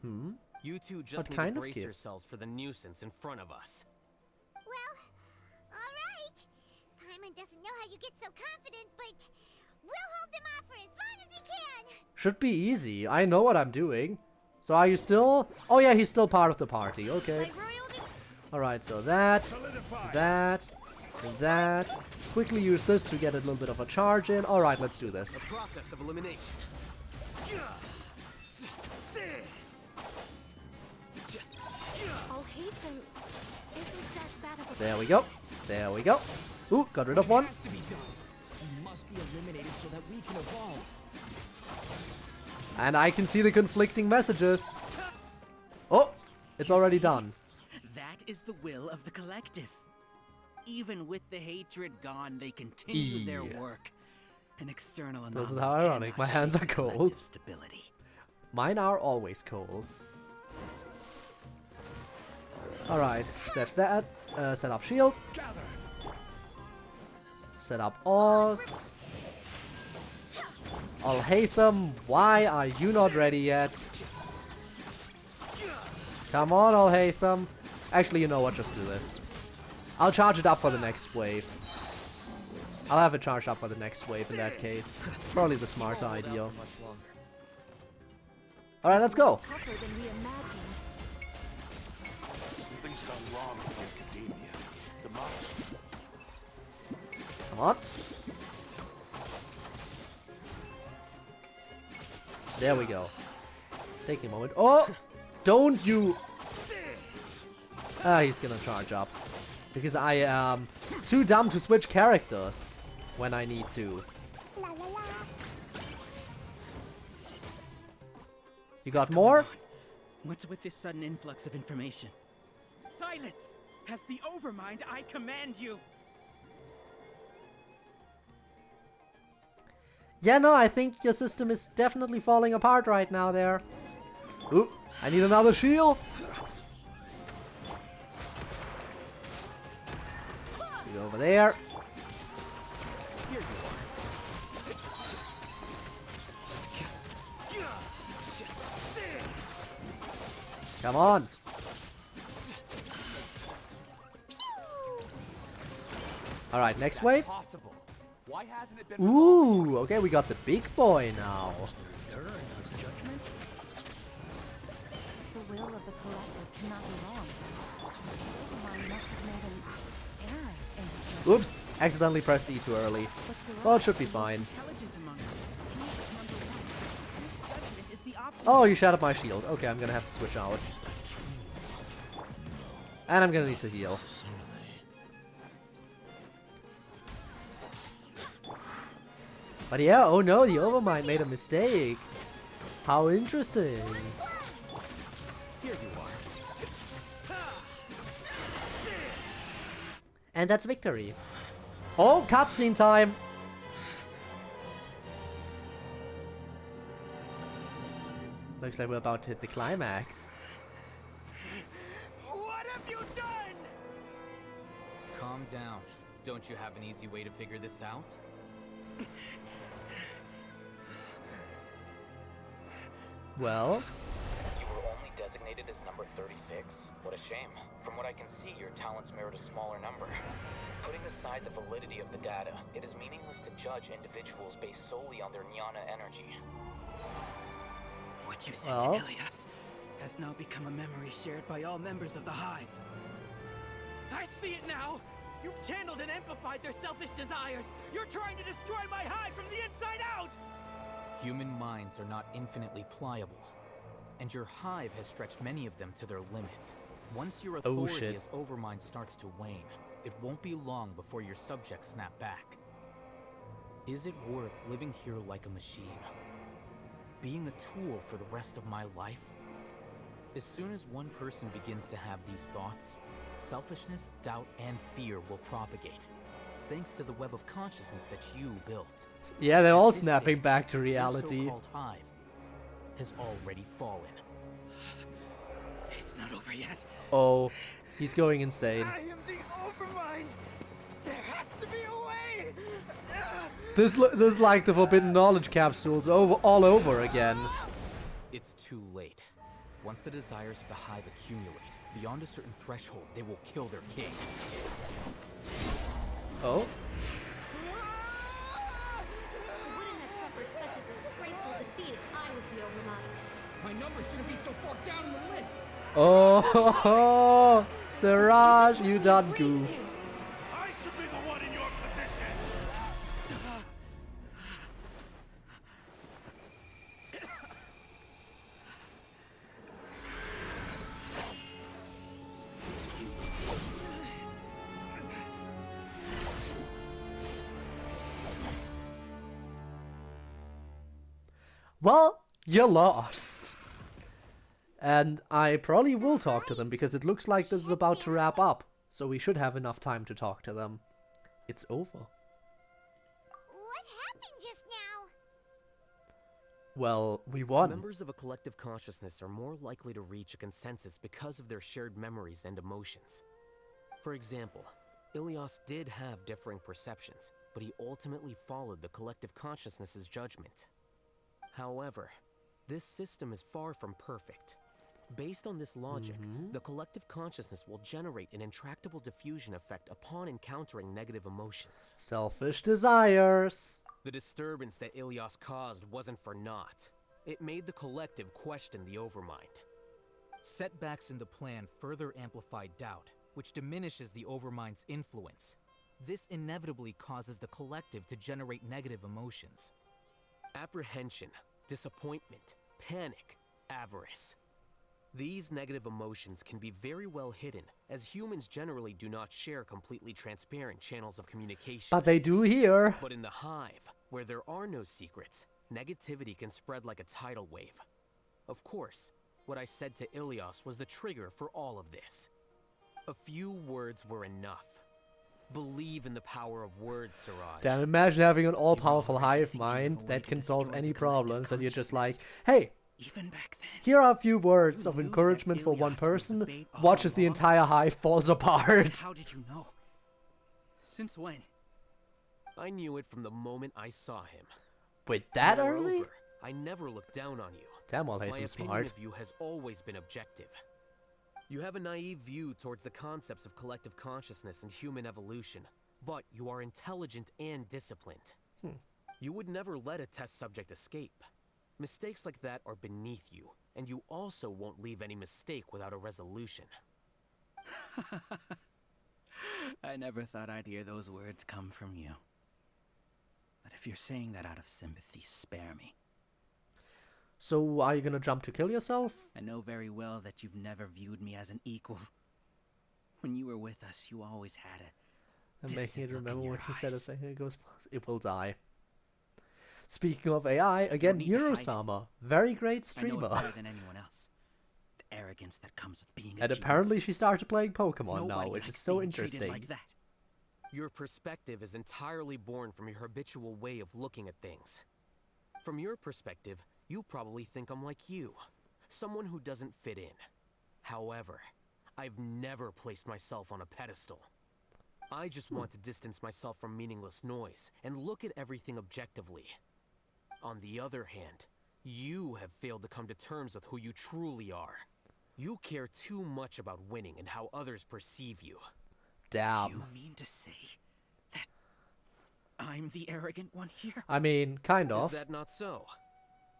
Hmm? You two just What need kind to of brace gift? yourselves for the nuisance in front of us. Well, alright. Paimon doesn't know how you get so confident, but we'll hold them off for as long as we can. Should be easy. I know what I'm doing. So are you still... Oh yeah, he's still part of the party. Okay. Alright, so that, and that. Quickly use this to get a little bit of a charge in. Alright, let's do this. The process of elimination. Alhaitham isn't that bad of a There we go. There we go. Ooh, got rid of one. Has to be done. He must be eliminated so that we can evolve. And I can see the conflicting messages. Oh, it's already done. That is the will of the collective. Even with the hatred gone, they continue their work. An external anomaly This is how ironic. My hands are cannot shake cold. collective stability. Mine are always cold. Alright, set that. Set up shield. Set up Oz. Alhaitham, why are you not ready yet? Come on, Alhaitham. Actually, you know what? Just do this. I'll charge it up for the next wave. I'll have it charged up for the next wave in that case. Probably the smarter idea. Alright, let's go. Something's gone wrong with academia. The monster. Come on. There we go. Taking a moment. Oh! Don't you... Ah, he's gonna charge up. Because I am too dumb to switch characters when I need to. You got more? What's with this sudden influx of information? Silence! As the Overmind, I command you! Yeah, no, I think your system is definitely falling apart right now there. Ooh, I need another shield. You over there. Come on. Alright, next wave. Why hasn't it been Ooh, okay, we got the big boy now. The will of the collective cannot be wrong. Overmind must have made an error in his judgment. Oops, accidentally pressed E too early. Well, it should be fine. Oh, you shattered my shield. Okay, I'm gonna have to switch out. And I'm gonna need to heal. But yeah, oh no, the Overmind made a mistake. How interesting. Here you are. And that's victory. Oh, cutscene time! Looks like we're about to hit the climax. What have you done? Calm down. Don't you have an easy way to figure this out? Well? You were only designated as number 36? What a shame. From what I can see, your talents merit a smaller number. Putting aside the validity of the data, it is meaningless to judge individuals based solely on their jnana energy. What you said to Ilias has now become a memory shared by all members of the Hive. I see it now! You've channeled and amplified their selfish desires! You're trying to destroy my Hive from the inside out! Human minds are not infinitely pliable, and your Hive has stretched many of them to their limit. Once your authority as Overmind starts to wane, it won't be long before your subjects snap back. Is it worth living here like a machine? Being a tool for the rest of my life? As soon as one person begins to have these thoughts, selfishness, doubt, and fear will propagate, thanks to the web of consciousness that you built. Yeah, they're all snapping back to reality. Your so-called Hive has already fallen. It's not over yet. Oh, he's going insane. I am the Overmind! There has to be a way! This is like the forbidden knowledge capsules all over again. It's too late. Once the desires of the Hive accumulate, beyond a certain threshold, they will kill their king. Oh? I wouldn't have suffered such a disgraceful defeat if I was the Overmind. My number shouldn't be so far down in the list. Oh, Siraj, you done goofed. I should be the one in your position. Well, you lost. And I probably will talk to them because it looks like this is about to wrap up. So we should have enough time to talk to them. It's over. What happened just now? Well, we won. Members of a collective consciousness are more likely to reach a consensus because of their shared memories and emotions. For example, Ilias did have differing perceptions, but he ultimately followed the collective consciousness's judgment. However, this system is far from perfect. Based on this logic, the collective consciousness will generate an intractable diffusion effect upon encountering negative emotions. Selfish desires. The disturbance that Ilias caused wasn't for naught. It made the collective question the Overmind. Setbacks in the plan further amplify doubt, which diminishes the Overmind's influence. This inevitably causes the collective to generate negative emotions. Apprehension, disappointment, panic, avarice. These negative emotions can be very well hidden, as humans generally do not share completely transparent channels of communication. But they do here. But in the Hive, where there are no secrets, negativity can spread like a tidal wave. Of course, what I said to Ilias was the trigger for all of this. A few words were enough. Believe in the power of words, Siraj. Damn, imagine having an all-powerful hive mind that can solve any problems and you're just like, hey, even back then, here are a few words of encouragement for one person, watch as the entire hive falls apart. How did you know? Since when? I knew it from the moment I saw him. Wait, that Moreover, early? I never looked down on you. Damn, My Alhaitham opinion smart. of you has always been objective. You have a naive view towards the concepts of collective consciousness and human evolution, but you are intelligent and disciplined. You would never let a test subject escape. Mistakes like that are beneath you, and you also won't leave any mistake without a resolution. I never thought I'd hear those words come from you. But if you're saying that out of sympathy, spare me. So, are you gonna jump to kill yourself? I know very well that you've never viewed me as an equal. When you were with us, you always had a I'm making it distant look remember in what your he said a eyes. second ago. It will die. Speaking of AI, again, need to hide it. Eurosama. Very great I know it streamer. better than anyone else. The arrogance that comes with being a And genius. apparently she started playing Pokemon now, Nobody which is likes so being treated interesting. like that. Your perspective is entirely born from your habitual way of looking at things. From your perspective, you probably think I'm like you, someone who doesn't fit in. However, I've never placed myself on a pedestal. I just want to distance myself from meaningless noise and look at everything objectively. On the other hand, You have failed to come to terms with who you truly are. You care too much about winning and how others perceive you. Damn. You mean to say that I'm the arrogant one here? I mean, kind of. Is that not so?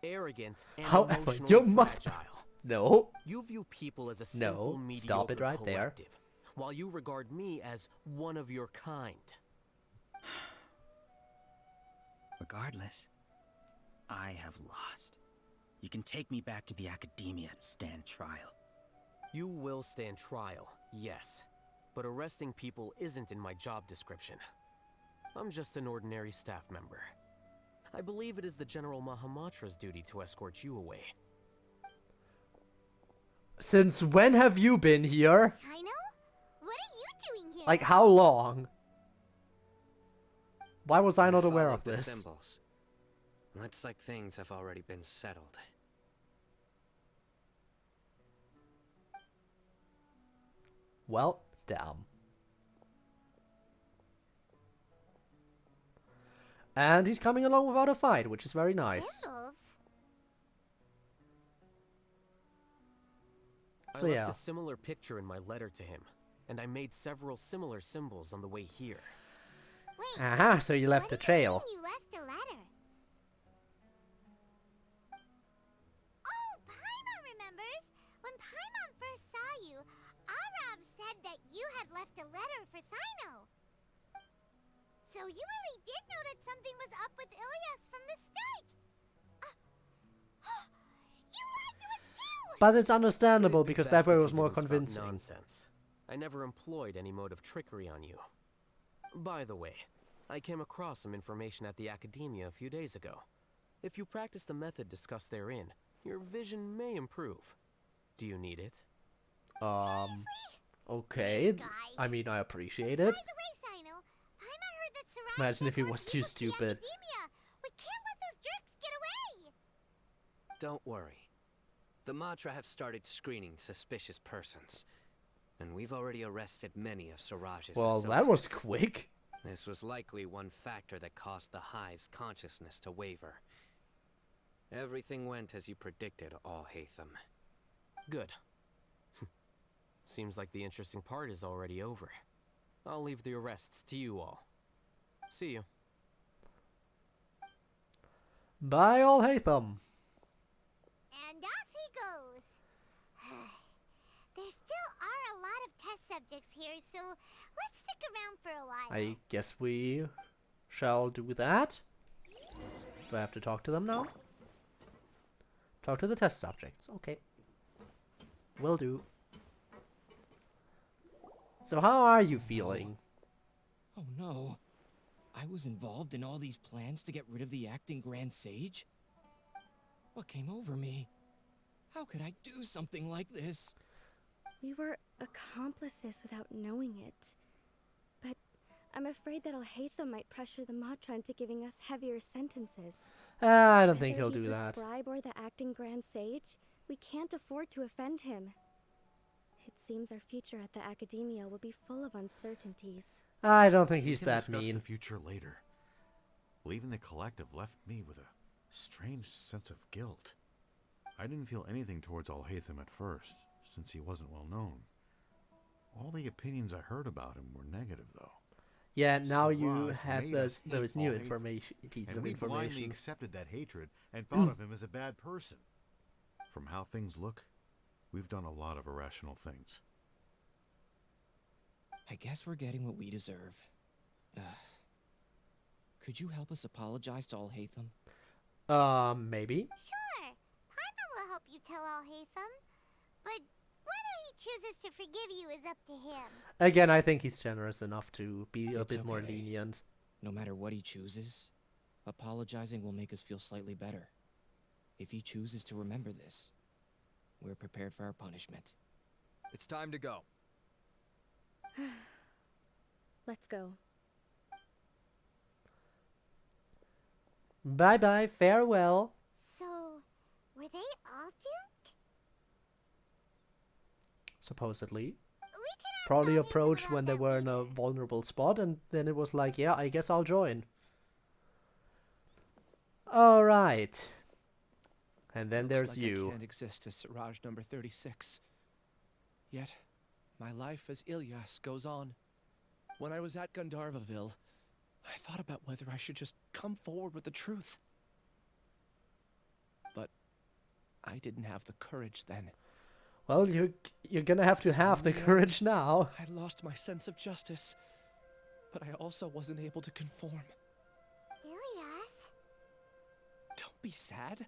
Arrogant and However, emotionally you must. fragile. No. You view people as a simple, mediocre Stop it right collective, there. while you regard me as one of your kind. Regardless, I have lost. You can take me back to the academia and stand trial. You will stand trial, yes. But arresting people isn't in my job description. I'm just an ordinary staff member. I believe it is the General Mahamatra's duty to escort you away. Since when have you been here? Sino? What are you doing here? Like, how long? Why was I not aware Follow of the this? symbols. Looks like things have already been settled. Well, damn. And he's coming along without a fight, which is very nice. Symbols? So I left yeah. a similar picture in my letter to him, and I made several similar symbols on the way here. Wait, Aha, so you left a trail. you left a letter. Oh, Paimon remembers. When Paimon first saw you, Arav said that you had left a letter for Sino. So you really did know that something was up with Ilias from the start. You lied to us too! But it's understandable because that Best way if was you more didn't spout convincing. Nonsense. I never employed any mode of trickery on you. By the way, I came across some information at the Academia a few days ago. If you practice the method discussed therein, your vision may improve. Do you need it? Okay. I mean, I appreciate it. By the way, Sino, Paimon heard that Siraj Imagine if he sent more was too people to the stupid. Academia. We can't let those jerks get away! Don't worry. The Matra have started screening suspicious persons. And we've already arrested many of Siraj's Well, associates. that was quick. This was likely one factor that caused the Hive's consciousness to waver. Everything went as you predicted, Alhaitham. Good. Seems like the interesting part is already over. I'll leave the arrests to you all. See you. Bye, Alhaitham. And off he goes. There still are a lot of test subjects here, so let's stick around for a while. I guess we shall do that. Do I have to talk to them now? Talk to the test subjects. Okay. Will do. So how are you feeling? Oh no. I was involved in all these plans to get rid of the acting Grand Sage? What came over me? How could I do something like this? We were accomplices without knowing it. But I'm afraid that Alhaitham might pressure the Matra into giving us heavier sentences. I don't think Whether he'll he's do the that. scribe or the acting Grand Sage, we can't afford to offend him. It seems our future at the Academia will be full of uncertainties. I don't think he's We can that discuss mean. the future later. Leaving the collective left me with a strange sense of guilt. I didn't feel anything towards Alhaitham at first, since he wasn't well known. All the opinions I heard about him were negative, though. Yeah, now you Siraj had made us hate those new Alhaitham, information pieces and of we blindly information. accepted that hatred and thought of him as a bad person. From how things look, we've done a lot of irrational things. I guess we're getting what we deserve. Could you help us apologize to Alhaitham? Maybe. Sure, Paimon will help you tell Alhaitham. But whether he chooses to forgive you is up to him. Again, I think he's generous enough to be a It's bit more okay. lenient. No matter what he chooses, apologizing will make us feel slightly better. If he chooses to remember this, we're prepared for our punishment. It's time to go. Let's go. Bye-bye, farewell. So, were they all duped? Supposedly. Probably approached when they were in a vulnerable spot, and then it was like, yeah, I guess I'll join. Alright. And then Looks there's like you. I can't exist as Siraj number 36. Yet, my life as Ilyas goes on. When I was at Gandharvaville, I thought about whether I should just come forward with the truth. But I didn't have the courage then. Well, you're gonna have to have the courage now. I lost my sense of justice, but I also wasn't able to conform. Ilyas? Don't be sad.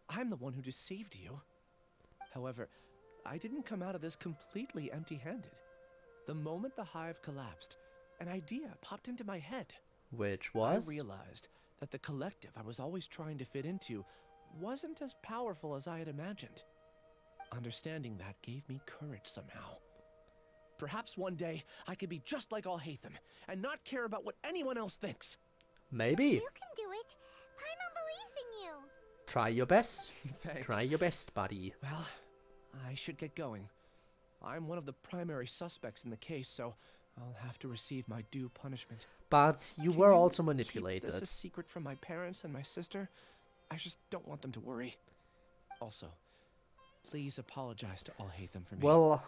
I'm the one who deceived you. However, I didn't come out of this completely empty-handed. The moment the hive collapsed, an idea popped into my head. Which was? I realized that the collective I was always trying to fit into wasn't as powerful as I had imagined. Understanding that gave me courage somehow. Perhaps one day I could be just like Alhaitham and not care about what anyone else thinks. Maybe. You can do it. Paimon believes in you. Try your best. Thanks. Try your best, buddy. Well, I should get going. I'm one of the primary suspects in the case, so I'll have to receive my due punishment. But you Can were you also keep manipulated. this a secret from my parents and my sister? I just don't want them to worry. Also, please apologize to Alhaitham for me. Well,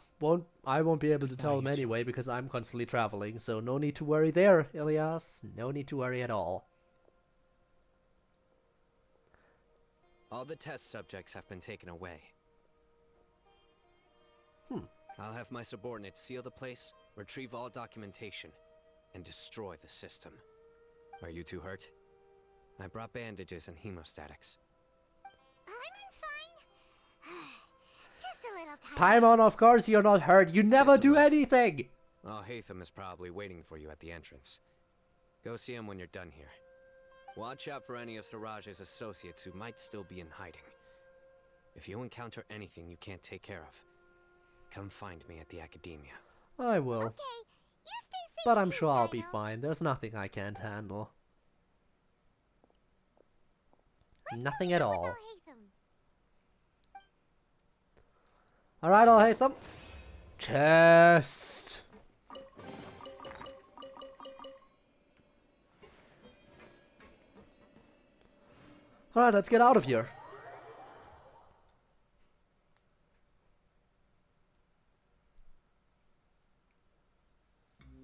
I won't be able to tell them anyway because I'm constantly traveling, so no need to worry there, Ilyas. No need to worry at all. All the test subjects have been taken away. I'll have my subordinates seal the place, retrieve all documentation, and destroy the system. Are you too hurt? I brought bandages and hemostatics. Paimon's fine. Just a little tired. Paimon, of course you're not hurt. You never do anything. Alhaitham is probably waiting for you at the entrance. Go see him when you're done here. Watch out for any of Siraj's associates who might still be in hiding. If you encounter anything you can't take care of, come find me at the academia. I will. Okay, you stay safe. But I'm sure I'll be fine. There's nothing I can't handle. Nothing at all. Alright, Alhaitham. Chest. Alright, let's get out of here.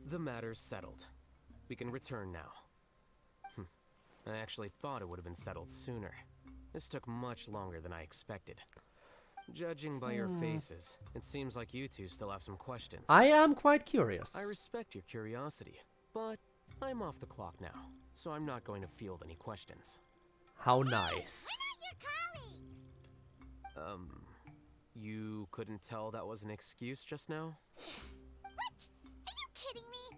The matter's settled. We can return now. I actually thought it would have been settled sooner. This took much longer than I expected. Judging by your faces, it seems like you two still have some questions. I am quite curious. I respect your curiosity, but I'm off the clock now, so I'm not going to field any questions. How nice. You couldn't tell that was an excuse just now? What? Are you kidding me?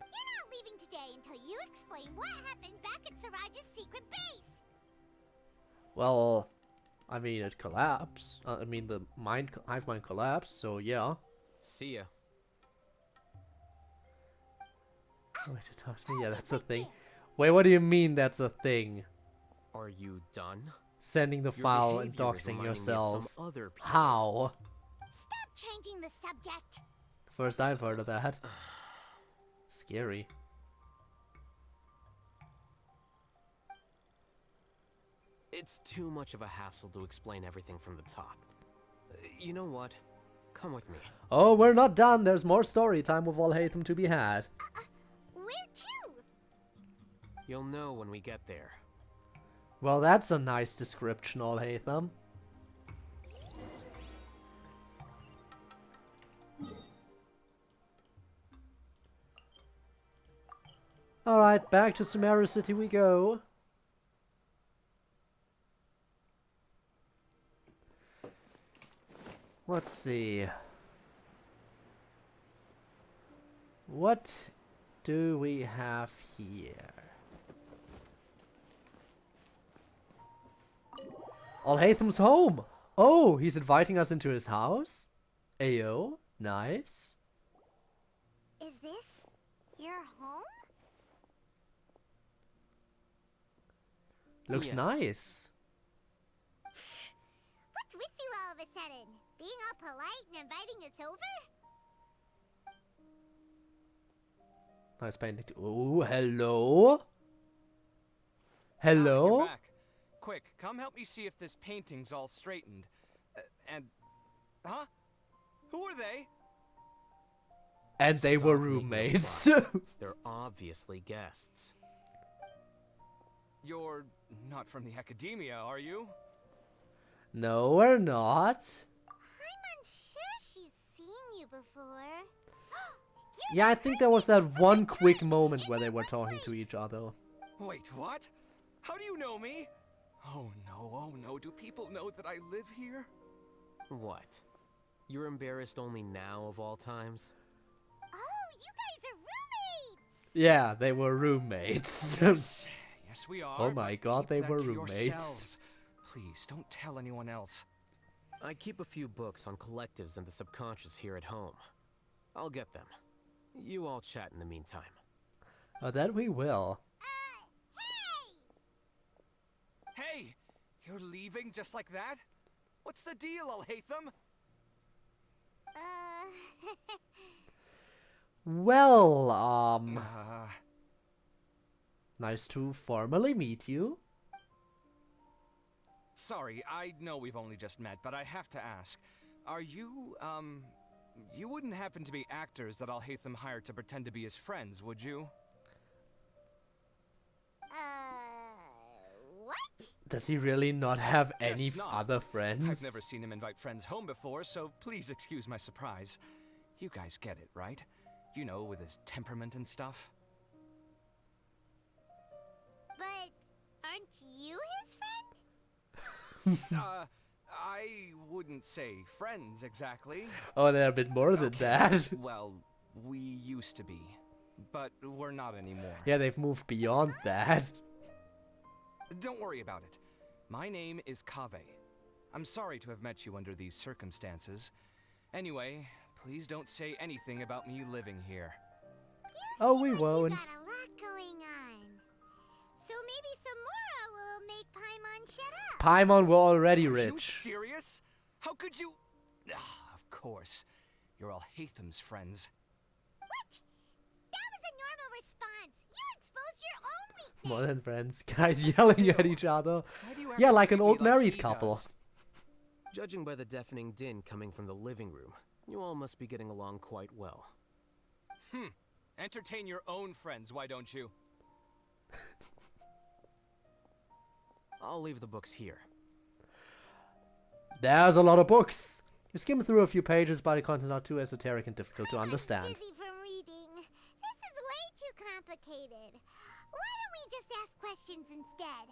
You're not leaving today until you explain what happened back at Siraj's secret base. Well, I mean, it collapsed. I mean, the hive mind collapsed, so yeah. See ya. Wait to talk to me? Yeah, that's a thing. Wait, what do you mean that's a thing? Are you done? Sending the file and doxing yourself. How? Stop changing the subject. First I've heard of that. Scary. It's too much of a hassle to explain everything from the top. You know what? Come with me. Oh, we're not done. There's more story time with Alhaitham to be had. Where to? You'll know when we get there. Well, that's a nice description, Alhaitham. Alright, back to Sumeru City we go. Let's see. What do we have here? Alhaitham's home! Oh, he's inviting us into his house? Ayo, nice. Is this your home? Looks nice. What's with you all of a sudden? Being all polite and inviting us over? Nice painting. Oh, hello? Hello? quick, come help me see if this painting's all straightened. Huh? Who are they? And they were Stop making them roommates. fly. They're obviously guests. You're not from the academia, are you? No, we're not. I'm unsure she's seen you before. Yeah, I think there was that one quick moment where they were talking to each other. Wait, what? How do you know me? Oh no, do people know that I live here? What? You're embarrassed only now of all times? Oh, you guys are roommates! Yeah, they were roommates. Yes, we are. Oh my god, they were roommates. Yourselves. Please, don't tell anyone else. I keep a few books on collectives and the subconscious here at home. I'll get them. You all chat in the meantime. Oh, that we will. Hey! You're leaving just like that? What's the deal, Alhaitham? Well, nice to formally meet you. Sorry, I know we've only just met, but I have to ask. Are you, you wouldn't happen to be actors that Alhaitham hired to pretend to be his friends, would you? What? Does he really not have any Guess not. other friends? I've never seen him invite friends home before, so please excuse my surprise. You guys get it, right? You know, with his temperament and stuff. But aren't you his friend? I wouldn't say friends exactly. Oh, they're a bit more than that. Well, we used to be, but we're not anymore. Yeah, they've moved beyond that. Don't worry about it. My name is Kaveh. I'm sorry to have met you under these circumstances. Anyway, please don't say anything about me living here. Oh, we won't. You got a lot going on. So maybe Samora will make Paimon shut up. Paimon were already Are you rich. serious? How could you? Of course. You're Alhaitham's friends. What? That was a normal response. You exposed your own weakness. More than friends. Guys yelling at each other. Yeah, like an old married couple. Judging by the deafening din coming from the living room, you all must be getting along quite well. Entertain your own friends, why don't you? I'll leave the books here. There's a lot of books. You skim through a few pages, but the content's not too esoteric and difficult to understand. I'm dizzy from reading. This is way too complicated. Why don't we just ask questions instead?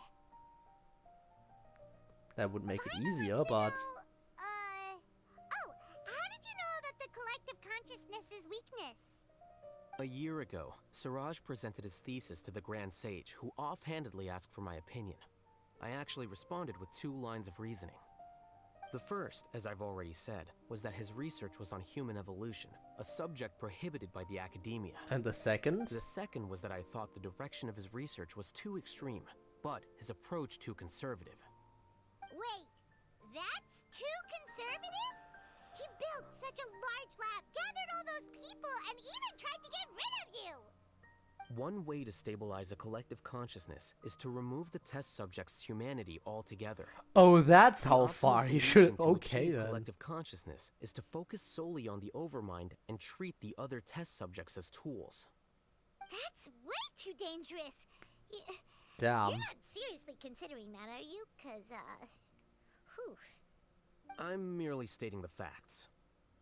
That would make it easier, but... Oh, how did you know about the collective consciousness's weakness? A year ago, Siraj presented his thesis to the Grand Sage, who offhandedly asked for my opinion. I actually responded with 2 lines of reasoning. The first, as I've already said, was that his research was on human evolution, a subject prohibited by the academia. And the second? The second was that I thought the direction of his research was too extreme, but his approach too conservative. Wait, that's too conservative? He built such a large lab, gathered all those people, and even tried to get rid of you! One way to stabilize a collective consciousness is to remove the test subject's humanity altogether. Oh, that's The how optimal far he solution should... to Okay, achieve then. collective consciousness is to focus solely on the overmind and treat the other test subjects as tools. That's way too dangerous. Damn. You're not seriously considering that, are you? 'Cause, whew. I'm merely stating the facts.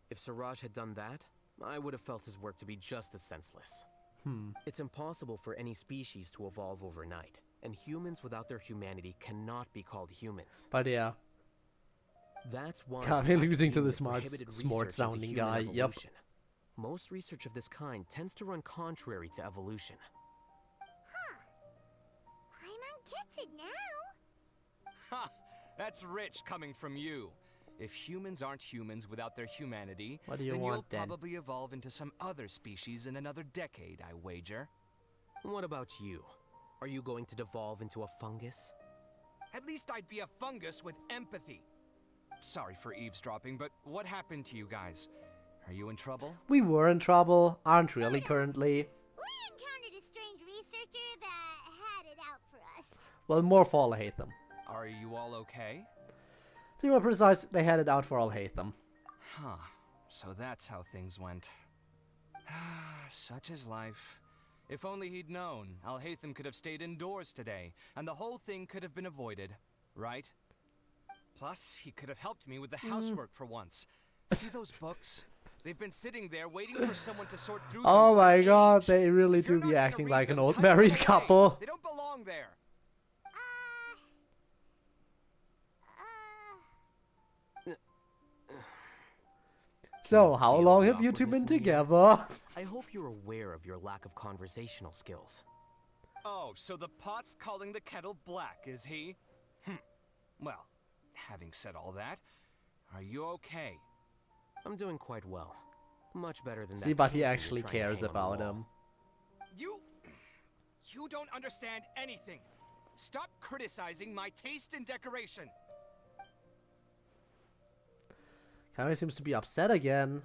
If Siraj had done that, I would have felt his work to be just as senseless. It's impossible for any species to evolve overnight, and humans without their humanity cannot be called humans. But yeah. That's why Kaveh losing to the academia prohibited smart research into sounding human guy. Yep. evolution. Most research of this kind tends to run contrary to evolution. Paimon gets it now. Ha! That's rich coming from you. If humans aren't humans without their humanity, What do you then want, you'll then? probably evolve into some other species in another decade, I wager. What about you? Are you going to devolve into a fungus? At least I'd be a fungus with empathy. Sorry for eavesdropping, but what happened to you guys? Are you in trouble? We were in trouble. Aren't really currently. We encountered a strange researcher that had it out for us. Well, more for Alhaitham. Are Are you all okay? To be more precise, they headed out for Alhaitham. Huh. So that's how things went. Such is life. If only he'd known, Alhaitham could have stayed indoors today, and the whole thing could have been avoided, right? Plus, he could have helped me with the housework for once. See those books? They've been sitting there waiting for someone to sort through them. Oh my god, they really do be acting like an old married couple. They don't belong there. So, how long have you two been together? I hope you're aware of your lack of conversational skills. Oh, so the pot's calling the kettle black, is he? Well, having said all that, are you okay? I'm doing quite well. Much better than that. See, but he actually cares about him. You don't understand anything. Stop criticizing my taste in decoration. Kami seems to be upset again.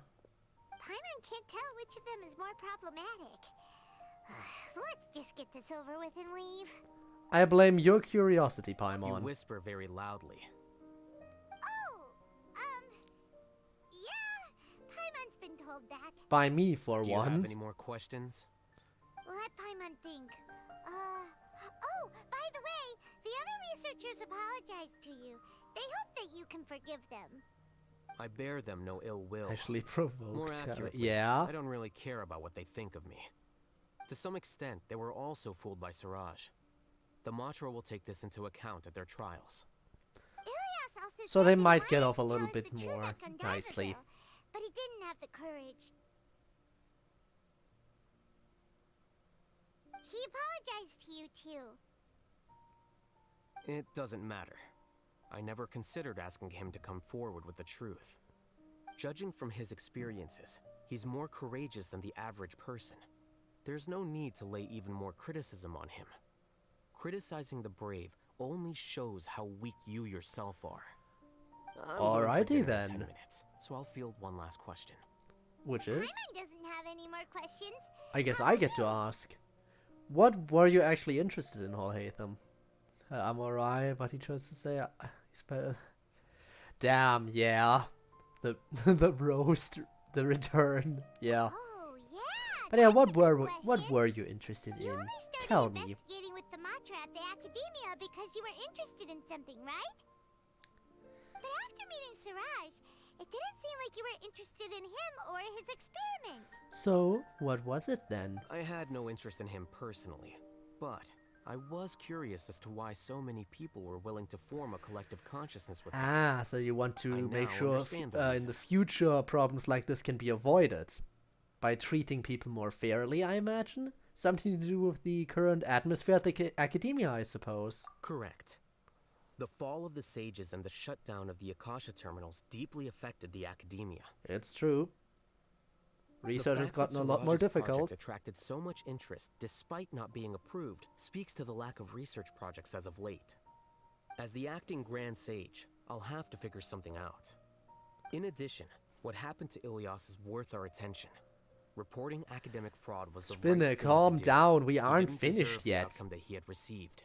Paimon can't tell which of them is more problematic. Let's just get this over with and leave. I blame your curiosity, Paimon. You whisper very loudly. Yeah, Paimon's been told that. By me, for Do you have once. any more questions? Let Paimon think. Oh, by the way, the other researchers apologized to you. They hope that you can forgive them. I bear them no ill will. Actually More provokes Kami. accurately, Yeah? I don't really care about what they think of me. To some extent, they were also fooled by Siraj. The Matra will take this into account at their trials. So they might get off a little bit more nicely. But he didn't have the courage. He apologized to you too. It doesn't matter. I never considered asking him to come forward with the truth. Judging from his experiences, he's more courageous than the average person. There's no need to lay even more criticism on him. Criticizing the brave only shows how weak you yourself are. Alrighty then. 10 minutes, so I'll field one last question. Which is? Paimon doesn't have any more questions. I guess I get to ask. What were you actually interested in, Alhaitham? I'm alright, but he chose to say he's better. Damn, yeah. The the roast, the return, yeah. Oh, yeah. But yeah, what were you interested in? Tell me. Investigating with the Matra at the Academia because you were interested in something, right? But after meeting Siraj, it didn't seem like you were interested in him or his experiment. So, what was it then? I had no interest in him personally, but I was curious as to why so many people were willing to form a collective consciousness with him. Ah, so you want to make sure understand the in the future problems like this can be avoided by treating people more fairly, I imagine? Something to do with the current atmosphere at the Academia, I suppose. Correct. The fall of the Sages and the shutdown of the Akasha terminals deeply affected the Academia. It's true. Research has The fact gotten a that lot more Siraj's difficult. project attracted so much interest despite not being approved speaks to the lack of research projects as of late. As the acting Grand Sage, I'll have to figure something out. In addition, what happened to Ilias is worth our attention. Reporting academic fraud was the right Spinner, thing calm to do. down. We He aren't didn't finished deserve the yet. outcome that he had received.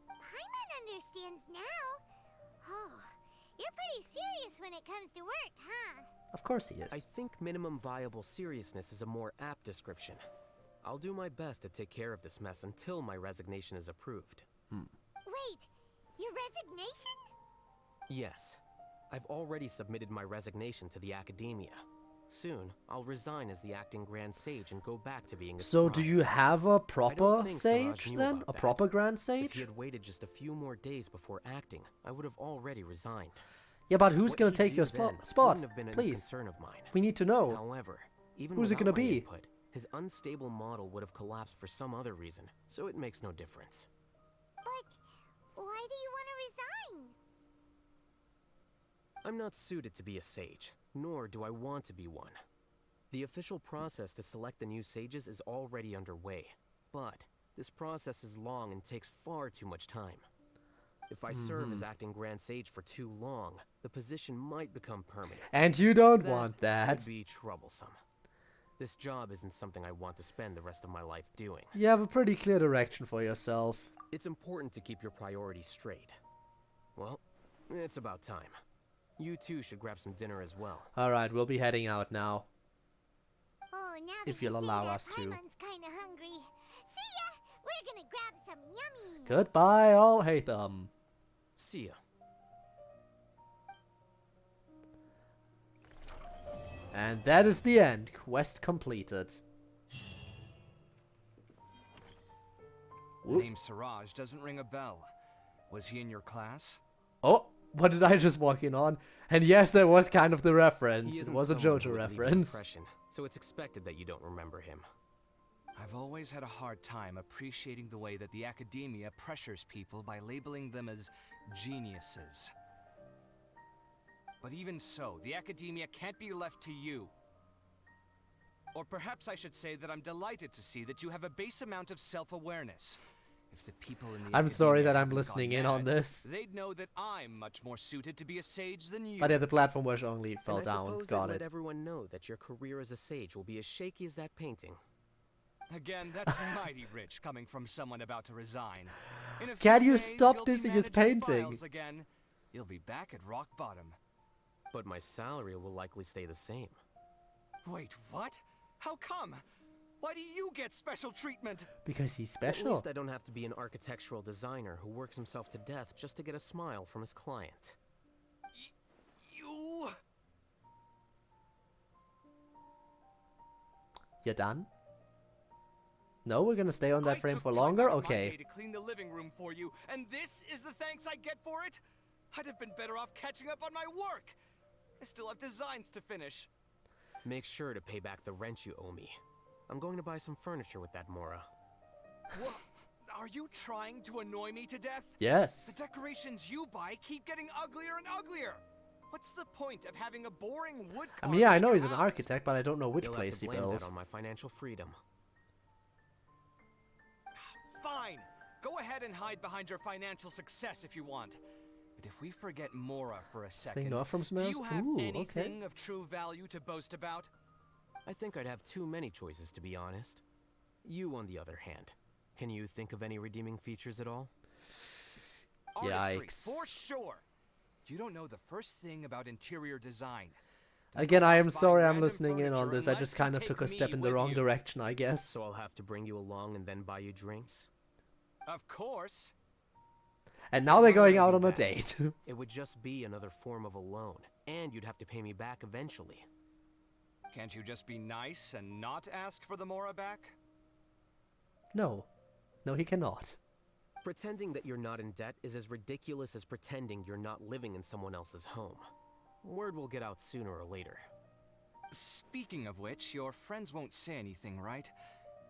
Paimon understands now. Oh, you're pretty serious when it comes to work, huh? Of course he is. I think minimum viable seriousness is a more apt description. I'll do my best to take care of this mess until my resignation is approved. Wait, your resignation? Yes. I've already submitted my resignation to the Academia. Soon, I'll resign as the acting Grand Sage and go back to being a So do scribe. you have a I proper don't think Siraj sage knew then? about A that. proper Grand If he Sage? had waited just a few more days before acting, I would have already resigned. Yeah, but who's What gonna he'd take do your then spot? wouldn't have been any Please. concern of mine. We need to know. However, even Who's it without gonna my be? input, his unstable model would have collapsed for some other reason, so it makes no difference. But why do you want to resign? I'm not suited to be a sage, nor do I want to be one. The official process to select the new sages is already underway, but this process is long and takes far too much time. If I serve as acting Grand Sage for too long, the position might become permanent. And you don't want Would that. be troublesome. This job isn't something I want to spend the rest of my life doing. You have a pretty clear direction for yourself. It's important to keep your priorities straight. Well, it's about time. You two should grab some dinner as well. Alright, we'll be heading out now. Oh, now If you'll allow us to. Paimon's kinda hungry. See ya! We're gonna grab some yummy. Goodbye, Alhaitham. See ya. And that is the end. Quest completed. The name Siraj doesn't ring a bell. Was he in your class? Oh, what did I just walk in on? And yes, that was kind of the reference. He It isn't was a someone JoJo who would leave an reference. impression, so it's expected that you don't remember him. I've always had a hard time appreciating the way that the academia pressures people by labeling them as geniuses. But even so, the academia can't be left to you. Or perhaps I should say that I'm delighted to see that you have a base amount of self-awareness. If the people in the I'm sorry that I'm hadn't listening gone in on mad, this. They'd know that I'm much more suited to be a sage than you. But yeah, the platform was only fell And I down. suppose Got they'd it. let everyone know that your career as a sage will be as shaky as that painting. Again, that's mighty rich coming from someone about to resign. In a Can few you days, stop you'll be dissing his managing painting? files again. You'll be back at rock bottom. But my salary will likely stay the same. Wait, what? How come? Why do you get special treatment? Because he's At special. least I don't have to be an architectural designer who works himself to death just to get a smile from his client. You... You done? No, we're gonna stay on that frame took for time longer? out of my day Okay. to clean the living room for you, and this is the thanks I get for it? I'd have been better off catching up on my work. I still have designs to finish. Make sure to pay back the rent you owe me. I'm going to buy some furniture with that Mora. What? Are you trying to annoy me to death? Yes. The decorations you buy keep getting uglier and uglier. What's the point of having a boring wood I carving mean, yeah, I in know your he's an house? architect, but I don't know which You'll place have to he blame built. that on my financial freedom. Fine. Go ahead and hide behind your financial success if you want. But if we forget Mora for a second, not from do smells? you have Ooh, anything okay. of true value to boast about? I think I'd have too many choices, to be honest. You, on the other hand, can you think of any redeeming features at all? Artistry, Yikes. for sure. You don't know the first thing about interior design. Again, I am Buy sorry I'm random listening in on furniture this. I unless just you kind of take took a me step in the with wrong you. direction, I guess. So I'll have to bring you along and then buy you drinks? Of course. And now they're Why would going I out do on a that? date. It would just be another form of a loan, and you'd have to pay me back eventually. Can't you just be nice and not ask for the Mora back? No. No, he cannot. Pretending that you're not in debt is as ridiculous as pretending you're not living in someone else's home. Word will get out sooner or later. Speaking of which, your friends won't say anything, right?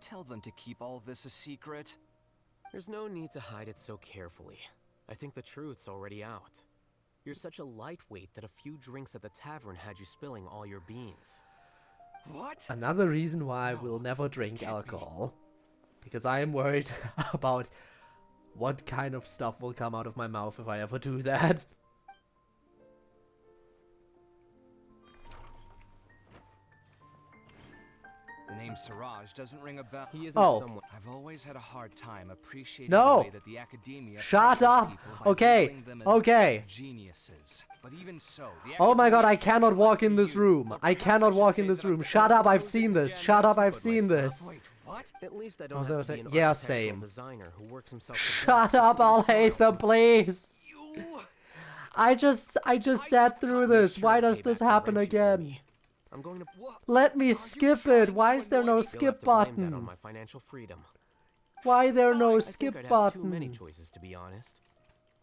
Tell them to keep all this a secret. There's no need to hide it so carefully. I think the truth's already out. You're such a lightweight that a few drinks at the tavern had you spilling all your beans. What? Another reason why I will never drink alcohol. Because I am worried about what kind of stuff will come out of my mouth if I ever do that. The name Siraj doesn't ring a bell. He isn't Oh. I've always had a hard time appreciating No. the way that the academia Shut pressures up. people by Okay. labeling them as Okay. geniuses. But even so, the Oh my god, academia I cannot walk in this you, room. or I perhaps cannot should walk say in this that room. I'm Shut up, I've exposed seen this. again. Shut up, I've But seen myself- this. Wait, what? At least I I don't was have gonna to be say- an yeah, architectural same. designer who works himself to death Shut just to up, get a smile Alhaitham, from please. You... I just sat through this. Sure Why to does pay this back the happen rent you owe again? me. I'm going to... Let me skip it. Why is there no You'll skip have to blame that on button? my financial freedom. Why there no I skip think I'd have too many button? choices, to be honest.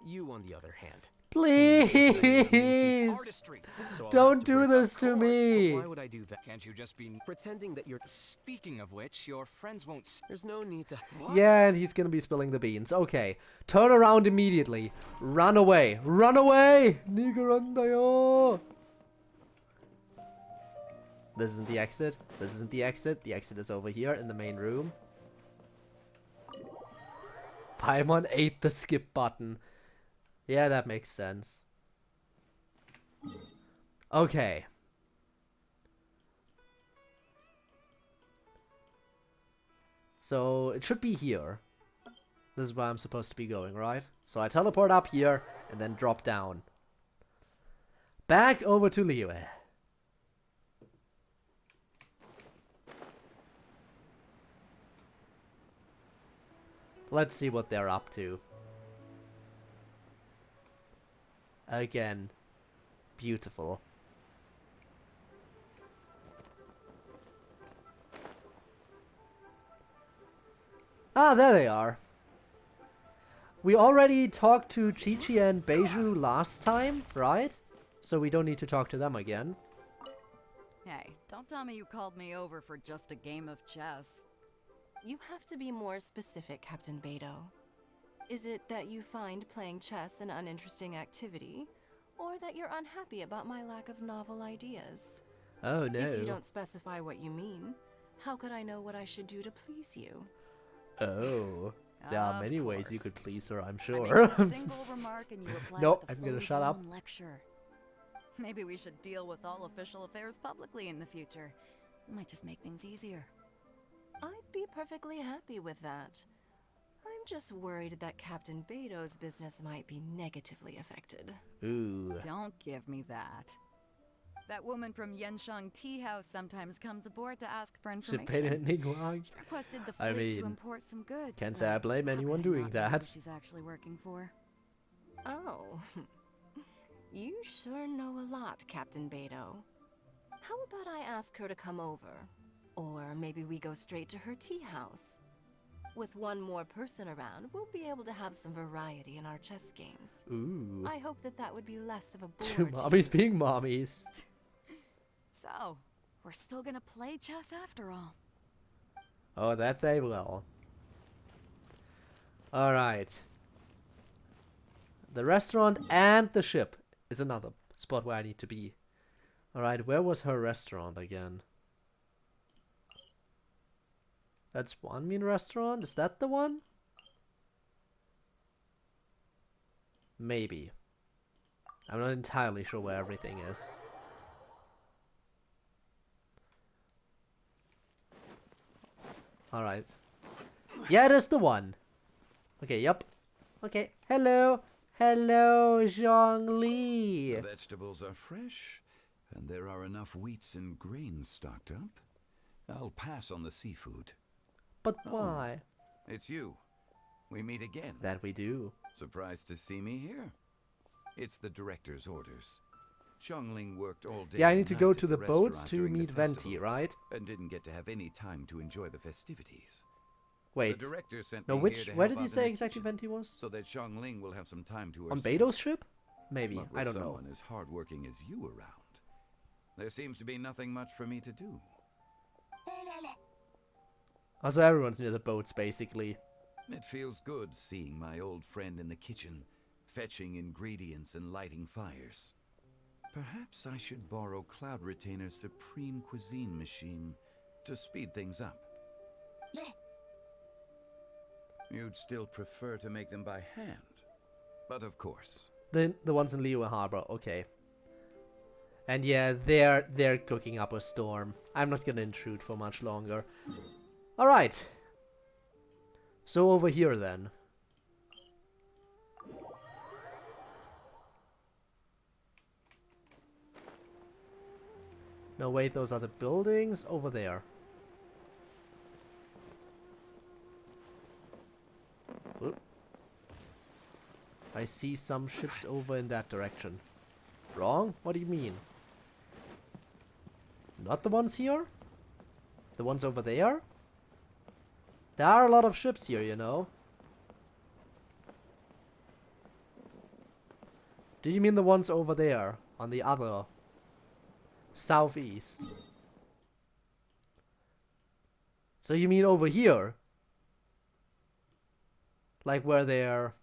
You, on the other hand. Please. Artistry. So I'll Don't have to do break- this to Of course, me. but why would I do that? Can't you just be... Pretending that you're... Speaking of which, your friends won't... There's no need to... Yeah, and he's gonna be spilling the beans. Okay. Turn around immediately. Run away. Run away! Nigarandayo! This isn't the exit. This isn't the exit. The exit is over here in the main room. Paimon ate the skip button. Yeah, that makes sense. Okay. So, it should be here. This is where I'm supposed to be going, right? So I teleport up here and then drop down. Back over to Liyue. Let's see what they're up to. Again, beautiful. Ah, there they are. We already talked to Chi-Chi and Beiju last time, right? So we don't need to talk to them again. Hey, don't tell me you called me over for just a game of chess. You have to be more specific, Captain Beto. Is it that you find playing chess an uninteresting activity, or that you're unhappy about my lack of novel ideas? Oh no. If you don't specify what you mean, how could I know what I should do to please you? Oh, there are many ways you could please her, I'm sure. I make a single remark and you reply Nope, with a I'm gonna shut up. full-blown lecture. Maybe we should deal with all official affairs publicly in the future. Might just make things easier. I'd be perfectly happy with that. I'm just worried that Captain Beto's business might be negatively affected. Ooh. Don't give me that. That woman from Yenshang Tea House sometimes comes aboard to ask for information. She requested the fleet to import some goods. Can't say I blame anyone doing that. Who she's actually working for. Oh. You sure know a lot, Captain Beto. How about I ask her to come over? Or maybe we go straight to her tea house. With one more person around, we'll be able to have some variety in our chess games. Ooh. I hope that would be less of a bore. Two mommies being mommies. So, we're still gonna play chess after all. Oh, that they will. Alright. The restaurant and the ship is another spot where I need to be. Alright, where was her restaurant again? That's one mean restaurant? Is that the one? Maybe. I'm not entirely sure where everything is. Alright. Yeah, it is the one. Okay, yep. Okay, hello. Hello, Zhongli. The vegetables are fresh, and there are enough wheats and grains stocked up. I'll pass on the seafood. But why? It's you. We meet again. That we do. Surprised to see me here? It's the director's orders. Xiangling worked all day. Yeah, I need to go night to at the boats restaurant to during the meet Venti, festival, right? And didn't get to have any time to enjoy the festivities. Wait. The director sent No, me which? here to Where help did he out say in the exactly kitchen, Venti was? So that Xiangling will have some time to On herself. Beto's ship? Maybe. But with I don't know. someone as hardworking as you around, there seems to be nothing much for me to do. Also, everyone's near the boats, basically. It feels good seeing my old friend in the kitchen, fetching ingredients and lighting fires. Perhaps I should borrow Cloud Retainer's Supreme Cuisine machine to speed things up. You'd still prefer to make them by hand, but of course. The ones in Liyue Harbor, okay. And yeah, they're cooking up a storm. I'm not gonna intrude for much longer. Alright. So over here then. No, wait, those are the buildings over there. Oop. I see some ships over in that direction. Wrong? What do you mean? Not the ones here? The ones over there? There are a lot of ships here, you know. Do you mean the ones over there? On the other southeast? So you mean over here? Like where they're...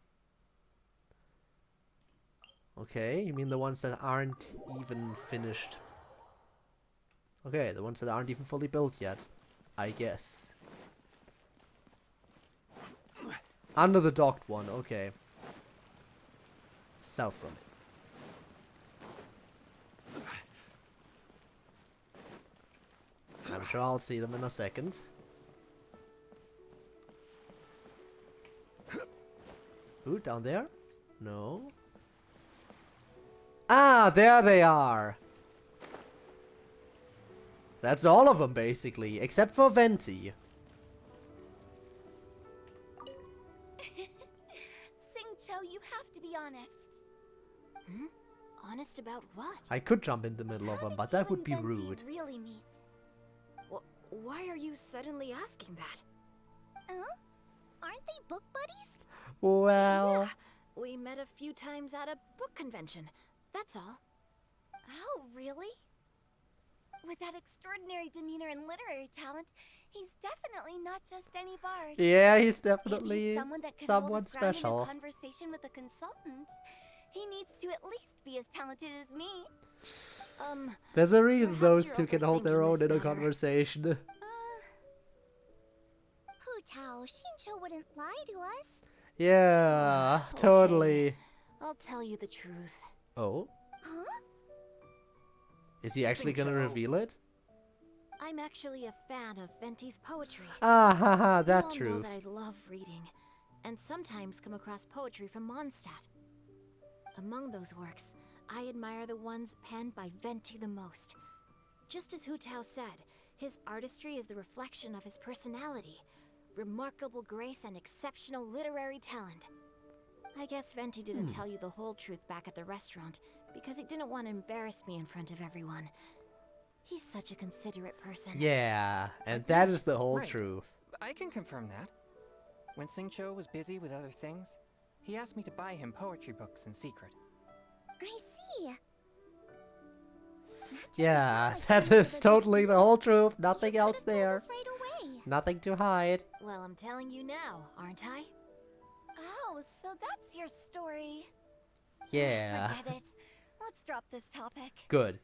Okay, you mean the ones that aren't even finished. Okay, the ones that aren't even fully built yet, I guess. Under the docked one, okay. South from it. I'm sure I'll see them in a second. Ooh, down there? No. Ah, there they are. That's all of them, basically, except for Venti. Singcho, you have to be honest. Hmm? Honest about what? I could jump in the middle of them, but that would be rude. Really meet? Why are you suddenly asking that? Aren't they book buddies? Well... Yeah, we met a few times at a book convention. That's all. Oh, really? With that extraordinary demeanor and literary talent, he's definitely not just any bard. Yeah, he's definitely someone special. In a conversation with a consultant. He needs to at least be as talented as me. There's a reason those two can hold their own in a conversation. Hu Tao, Shincho wouldn't lie to us. Yeah, totally. I'll tell you the truth. Oh? Huh? Is he actually gonna reveal it? I'm actually a fan of Venti's poetry. Ah, haha, that you all know truth. that I love reading, and sometimes come across poetry from Mondstadt. Among those works, I admire the ones penned by Venti the most. Just as Hu Tao said, his artistry is the reflection of his personality, remarkable grace and exceptional literary talent. I guess Venti didn't tell you the whole truth back at the restaurant, because he didn't want to embarrass me in front of everyone. He's such a considerate person. Yeah, and that is the whole truth. I can confirm that. When Singcho was busy with other things, he asked me to buy him poetry books in secret. I see. Yeah, that is totally the whole truth. Nothing else there. Nothing to hide. Well, I'm telling you now, aren't I? Oh, so that's your story. Yeah. Forget it. Let's drop this topic. Good.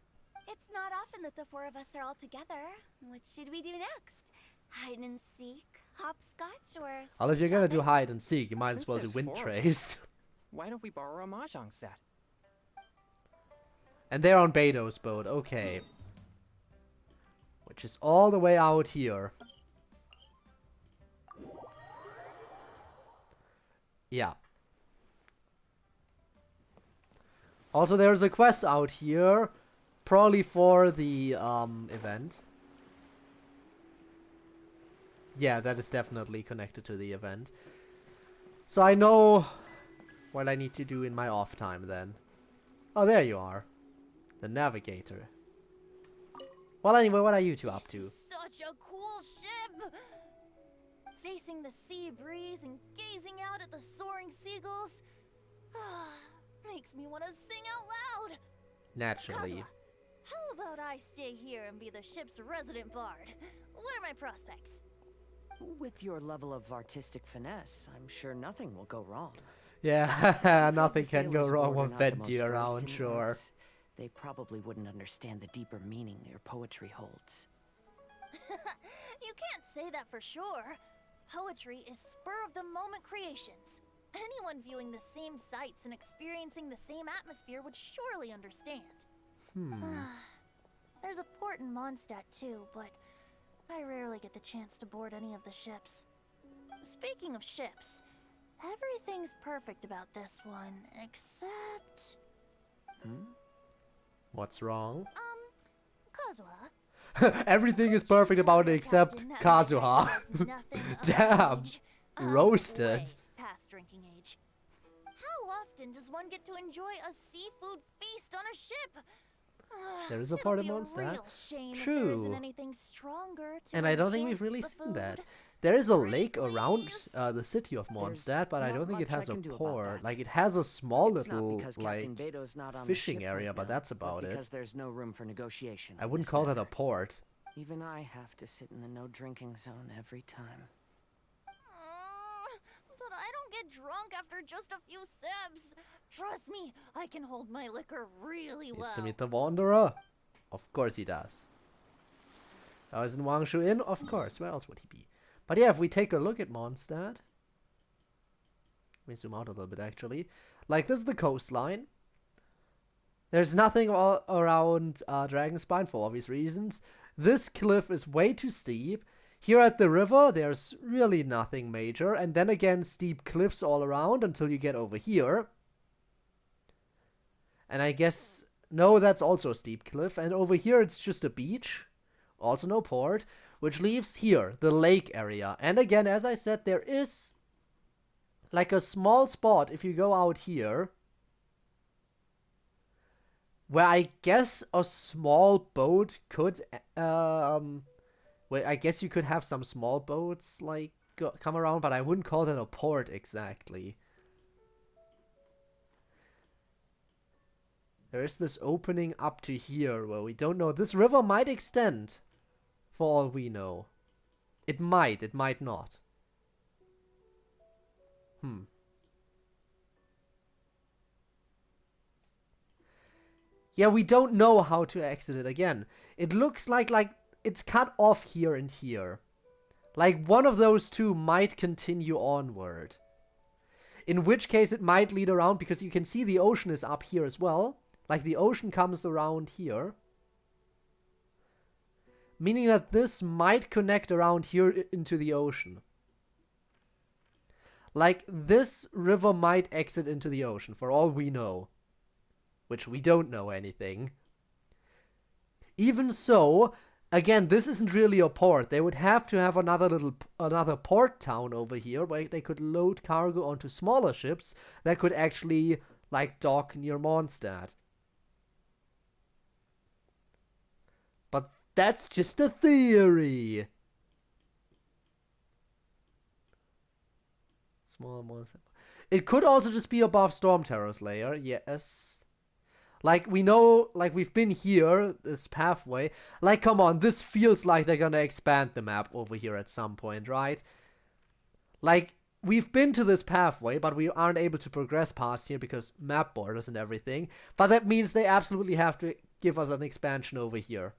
It's not often that the four of us are all together. What should we do next? Hide and seek, hopscotch, or... Well, if you're gonna do hide and seek, you might as well do wind trace. Why don't we borrow a mahjong set? And they're on Beto's boat, okay. Which is all the way out here. Yeah. Also, there's a quest out here. Probably for the event. Yeah, that is definitely connected to the event. So I know what I need to do in my off time then. Oh, there you are. The navigator. Well, anyway, what are you two up to? Such a cool ship! Facing the sea breeze and gazing out at the soaring seagulls. Makes me want to sing out loud. Naturally. How about I stay here and be the ship's resident bard? What are my prospects? With your level of artistic finesse, I'm sure nothing will go wrong. Yeah, nothing can go wrong with Venti around, sure. They probably wouldn't understand the deeper meaning your poetry holds. You can't say that for sure. Poetry is spur-of-the-moment creations. Anyone viewing the same sights and experiencing the same atmosphere would surely understand. There's a port in Mondstadt too, but I rarely get the chance to board any of the ships. Speaking of ships, everything's perfect about this one, except... What's wrong? Kazuha. Everything is perfect about it except Kazuha. Damn. Roasted. Past drinking age. How often does one get to enjoy a seafood feast on a ship? There is a part of Mondstadt. True. And I don't think we've really seen that. There is a lake around the city of Mondstadt, but I don't think it has a port. Like, it has a small little, like, fishing area, but that's about it. There's no room for negotiation. I wouldn't call that a port. Even I have to sit in the no drinking zone every time. But I don't get drunk after just a few sips. Trust me, I can hold my liquor really well. Is to meet the Wanderer? Of course he does. I was in Wangshu Inn? Of course. Where else would he be? But yeah, if we take a look at Mondstadt. Let me zoom out a little bit, actually. Like, this is the coastline. There's nothing around Dragonspine for obvious reasons. This cliff is way too steep. Here at the river, there's really nothing major. And then again, steep cliffs all around until you get over here. And I guess, no, that's also a steep cliff. And over here, it's just a beach. Also no port. Which leaves here, the lake area. And again, as I said, there is like a small spot if you go out here, where I guess a small boat could, where I guess you could have some small boats, like, come around, but I wouldn't call that a port exactly. There is this opening up to here where we don't know. This river might extend, for all we know. It might not. Yeah, we don't know how to exit it again. It looks like it's cut off here and here. Like one of those two might continue onward. In which case it might lead around, because you can see the ocean is up here as well. Like the ocean comes around here. Meaning that this might connect around here into the ocean. Like this river might exit into the ocean, for all we know. Which we don't know anything. Even so, again, this isn't really a port. They would have to have another port town over here where they could load cargo onto smaller ships that could actually, like, dock near Mondstadt. But that's just a theory. Small Mondstadt. It could also just be above Storm Terror's lair, yes. Like, we know, like, we've been here, this pathway. Like, come on, this feels like they're gonna expand the map over here at some point, right? Like, we've been to this pathway, but we aren't able to progress past here because map borders and everything. But that means they absolutely have to give us an expansion over here.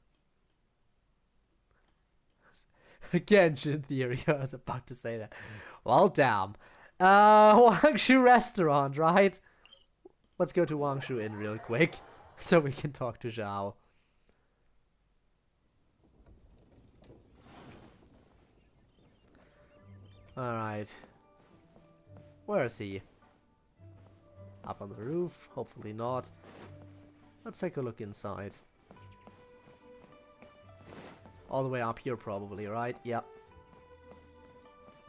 Genshin theory, I was about to say that. Well, damn. Wangshu restaurant, right? Let's go to Wangshu Inn real quick, so we can talk to Zhao. Alright. Where is he? Up on the roof? Hopefully not. Let's take a look inside. All the way up here probably, right? Yep.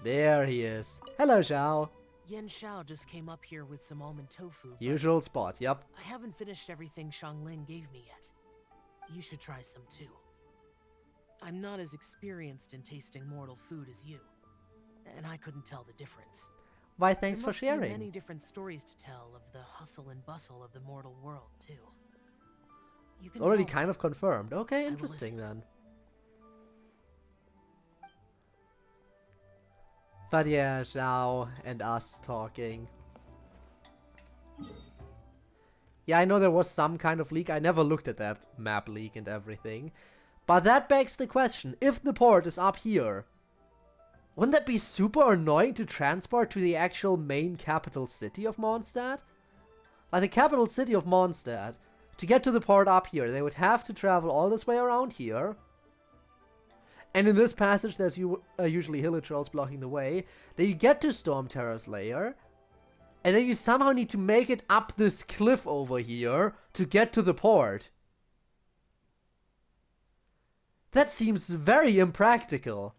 There he is. Hello, Zhao. Yen Xiao just came up here with some almond tofu. Usual spot, yep. I haven't finished everything Xianglin gave me yet. You should try some too. I'm not as experienced in tasting mortal food as you, and I couldn't tell the difference. Why, thanks there for must be sharing. Many different stories to tell of the hustle and bustle of the mortal world too. It's already kind of confirmed. Okay, interesting then. But yeah, Zhao and us talking. Yeah, I know there was some kind of leak. I never looked at that map leak and everything. But that begs the question, if the port is up here, wouldn't that be super annoying to transport to the actual main capital city of Mondstadt? Like the capital city of Mondstadt, to get to the port up here, they would have to travel all this way around here. And in this passage, there's usually hilichurls blocking the way. Then you get to Storm Terror's lair. And then you somehow need to make it up this cliff over here to get to the port. That seems very impractical.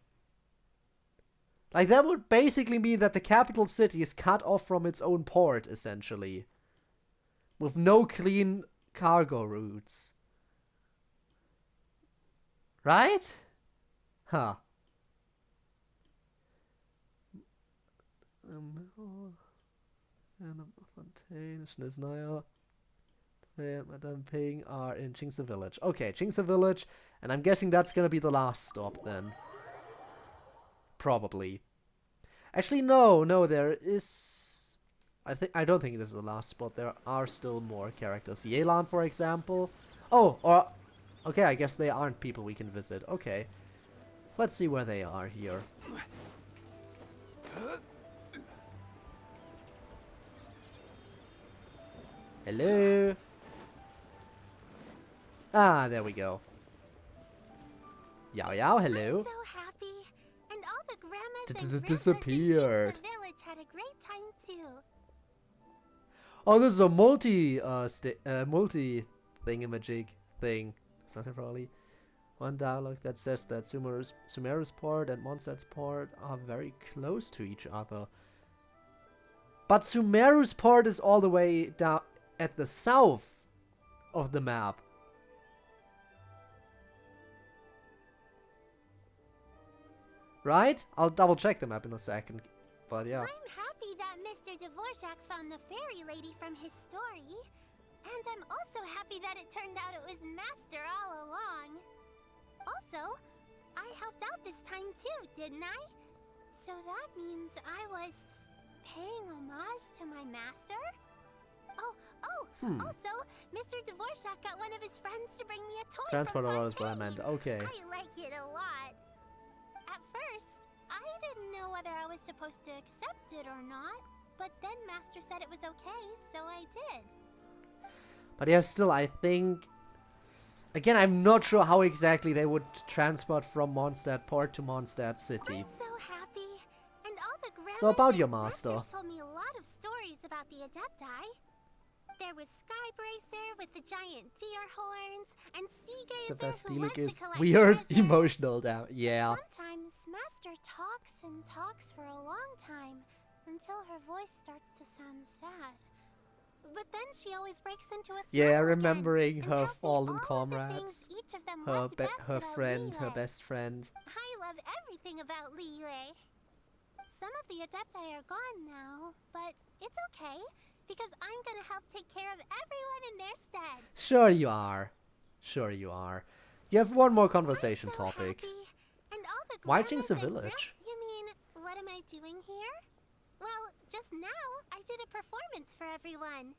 Like, that would basically mean that the capital city is cut off from its own port, essentially. With no clean cargo routes. Right? Huh. Madame Ping are in Qingse Village. Okay, Qingse Village, and I'm guessing that's gonna be the last stop then. Probably. Actually, no, there is... I don't think this is the last spot. There are still more characters. Yelan, for example. Oh, or... Okay, I guess they aren't people we can visit. Okay. Let's see where they are here. Hello? Ah, there we go. Yao Yao, hello. I'm so happy. Disappeared. The village had a great time too. Oh, this is a multi thingamajig thing. Something probably. One dialogue that says that Sumeru's port and Mondstadt's port are very close to each other. But Sumeru's port is all the way down at the south of the map. Right? I'll double check the map in a second. But yeah. I'm happy that Mr. Dvorak found the fairy lady from his story. And I'm also happy that it turned out it was Master all along. Also, I helped out this time too, didn't I? So that means I was paying homage to my master? Also, Mr. Dvorak got one of his friends to bring me a toy Transport from order is what I meant. Okay. I like it a lot. At first, I didn't know whether I was supposed to accept it or not, but then Master said it was okay, so I did. But yeah, still, I think... Again, I'm not sure how exactly they would transport from Mondstadt Port to Mondstadt City. I'm so happy. And all the So about your master. Masters told me a lot of stories about the Adepti. There was Skybracer with the giant deer horns, and It's the Seagazer best who liked to is collect weird, treasure. emotional down. Yeah. Sometimes Master talks and talks for a long time, until her voice starts to sound sad. But then she always breaks into a Yeah, smile remembering again, her and tells me fallen all of the comrades. things each of them Her loved best her about friend, her Liyue. best friend. I love everything about Liyue. Some of the Adepti are gone now, but it's okay, because I'm gonna help take care of everyone in their stead. Sure you are. Sure you are. You have one more conversation I'm so topic. happy. And all the Why grandmas change the and village? You mean, what am I doing here? Well, just now, I did a performance for everyone.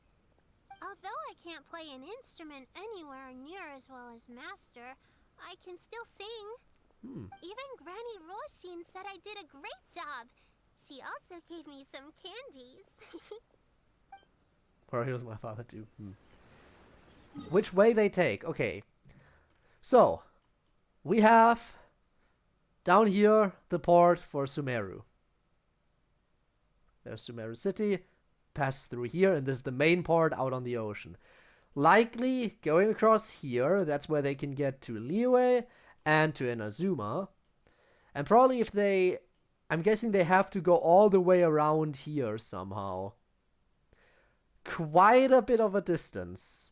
Although I can't play an instrument anywhere near as well as Master, I can still sing. Even Granny Roshin said I did a great job. She also gave me some candies. Or here's my father too. Which way they take? Okay. So, we have down here the port for Sumeru. There's Sumeru City. Pass through here, and this is the main port out on the ocean. Likely going across here, that's where they can get to Liyue and to Inazuma. And probably if they... I'm guessing they have to go all the way around here somehow. Quite a bit of a distance.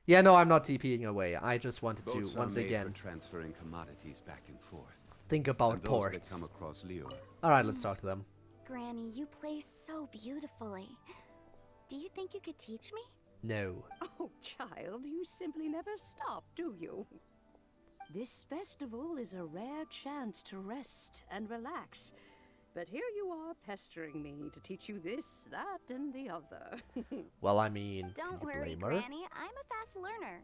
Yeah, no, I'm not TPing away. I just wanted to, Boats once are made again, for transferring commodities back and forth. think about And those ports. that come across Liyue. Alright, let's talk to them. Granny, you play so beautifully. Do you think you could teach me? No. Oh, child, you simply never stop, do you? This festival is a rare chance to rest and relax. But here you are pestering me to teach you this, that, and the other. Well, I mean, Don't can you worry, blame her? Granny. I'm a fast learner.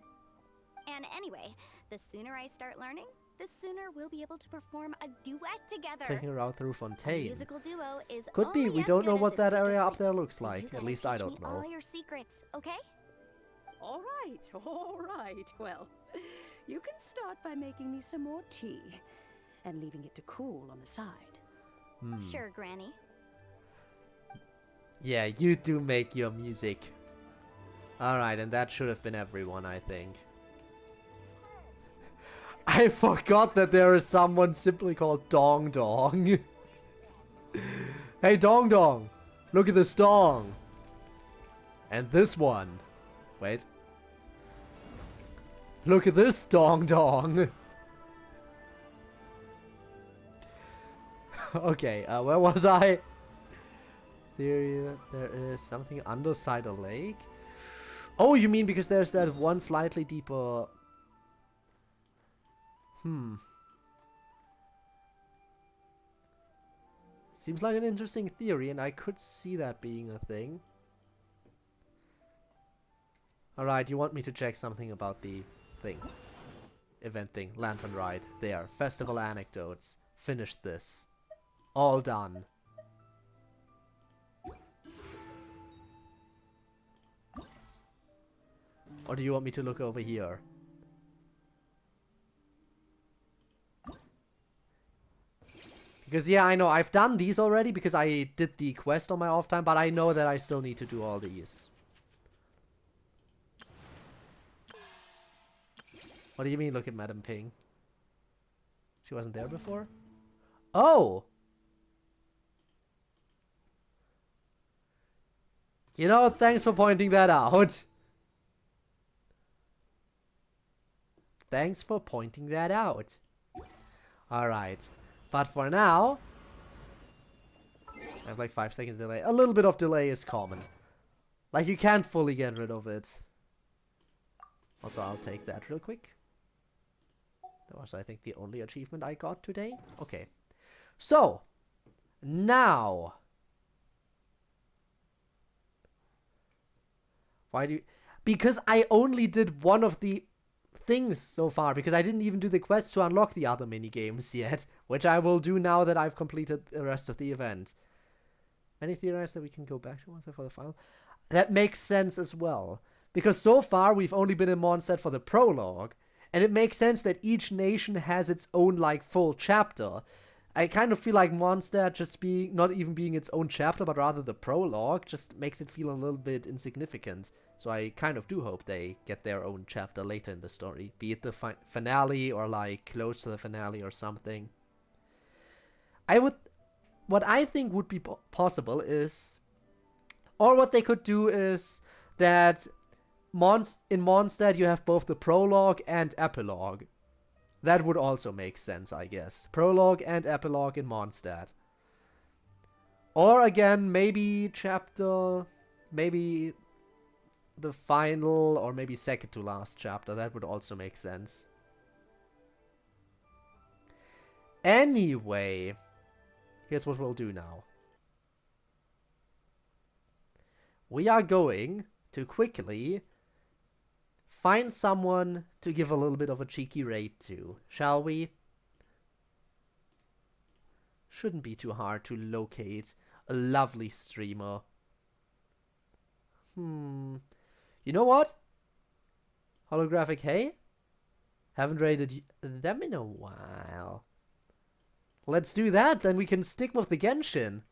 And anyway, the sooner I start learning, the sooner we'll be able to perform a duet together. Taking her out through A Fontaine. musical duo is Could be, only we as don't good know as what its that area weakest up there link. looks So like. you At gotta least I teach don't me know. all your secrets, okay? All right. Well, you can start by making me some more tea and leaving it to cool on the side. Sure, Granny. Yeah, you do make your music. Alright, and that should have been everyone, I think. I forgot that there is someone simply called Dong Dong. Hey, Dong Dong! Look at this dong! And this one. Wait. Look at this Dong Dong! Okay, where was I? Theory that there is something underside the lake? Oh, you mean because there's that one slightly deeper... Seems like an interesting theory, and I could see that being a thing. Alright, you want me to check something about the thing. Event thing. Lantern Rite. There. Festival anecdotes. Finished this. All done. Or do you want me to look over here? Because, yeah, I know, I've done these already because I did the quest on my off time, but I know that I still need to do all these. What do you mean, look at Madam Ping? She wasn't there before? Oh! You know, thanks for pointing that out. Thanks for pointing that out. Alright. But for now, I have like 5 seconds delay. A little bit of delay is common. Like, you can't fully get rid of it. Also, I'll take that real quick. That was, I think, the only achievement I got today. Okay. So, now. Why do you... Because I only did one of the things so far, because I didn't even do the quest to unlock the other minigames yet, which I will do now that I've completed the rest of the event. Any theorize that we can go back to once for the final? That makes sense as well, because so far we've only been in Mondstadt for the prologue, and it makes sense that each nation has its own, like, full chapter. I kind of feel like Mondstadt just being, not even being its own chapter, but rather the prologue, just makes it feel a little bit insignificant. So I kind of do hope they get their own chapter later in the story. Be it the finale, or like close to the finale or something. What I think would be possible is, or what they could do is that in Mondstadt you have both the prologue and epilogue. That would also make sense, I guess. Prologue and epilogue in Mondstadt. Or again, maybe maybe the final, or maybe second to last chapter. That would also make sense. Anyway, here's what we'll do now. We are going to quickly find someone to give a little bit of a cheeky raid to, shall we? Shouldn't be too hard to locate a lovely streamer. You know what? Holographic Hey? Haven't raided them in a while. Let's do that, then we can stick with the Genshin.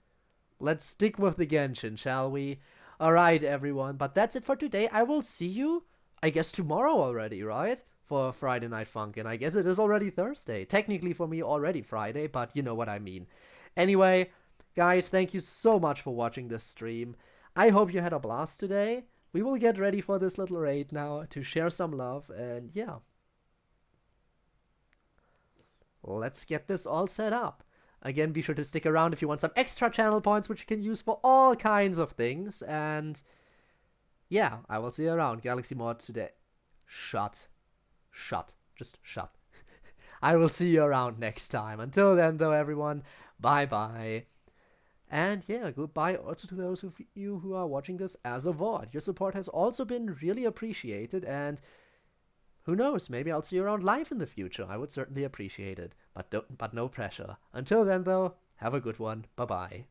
Let's stick with the Genshin, shall we? Alright, everyone, but that's it for today. I will see you, I guess, tomorrow already, right? For Friday Night Funkin'. I guess it is already Thursday. Technically for me already Friday, but you know what I mean. Anyway, guys, thank you so much for watching this stream. I hope you had a blast today. We will get ready for this little raid now to share some love, and yeah. Let's get this all set up. Again, be sure to stick around if you want some extra channel points, which you can use for all kinds of things, and yeah, I will see you around. Galaxy Mod today. Shut. Just shut. I will see you around next time. Until then, though, everyone, bye-bye. And yeah, goodbye also to those of you who are watching this as a VOD. Your support has also been really appreciated, and who knows, maybe I'll see you around live in the future. I would certainly appreciate it, but no pressure. Until then, though, have a good one. Bye-bye.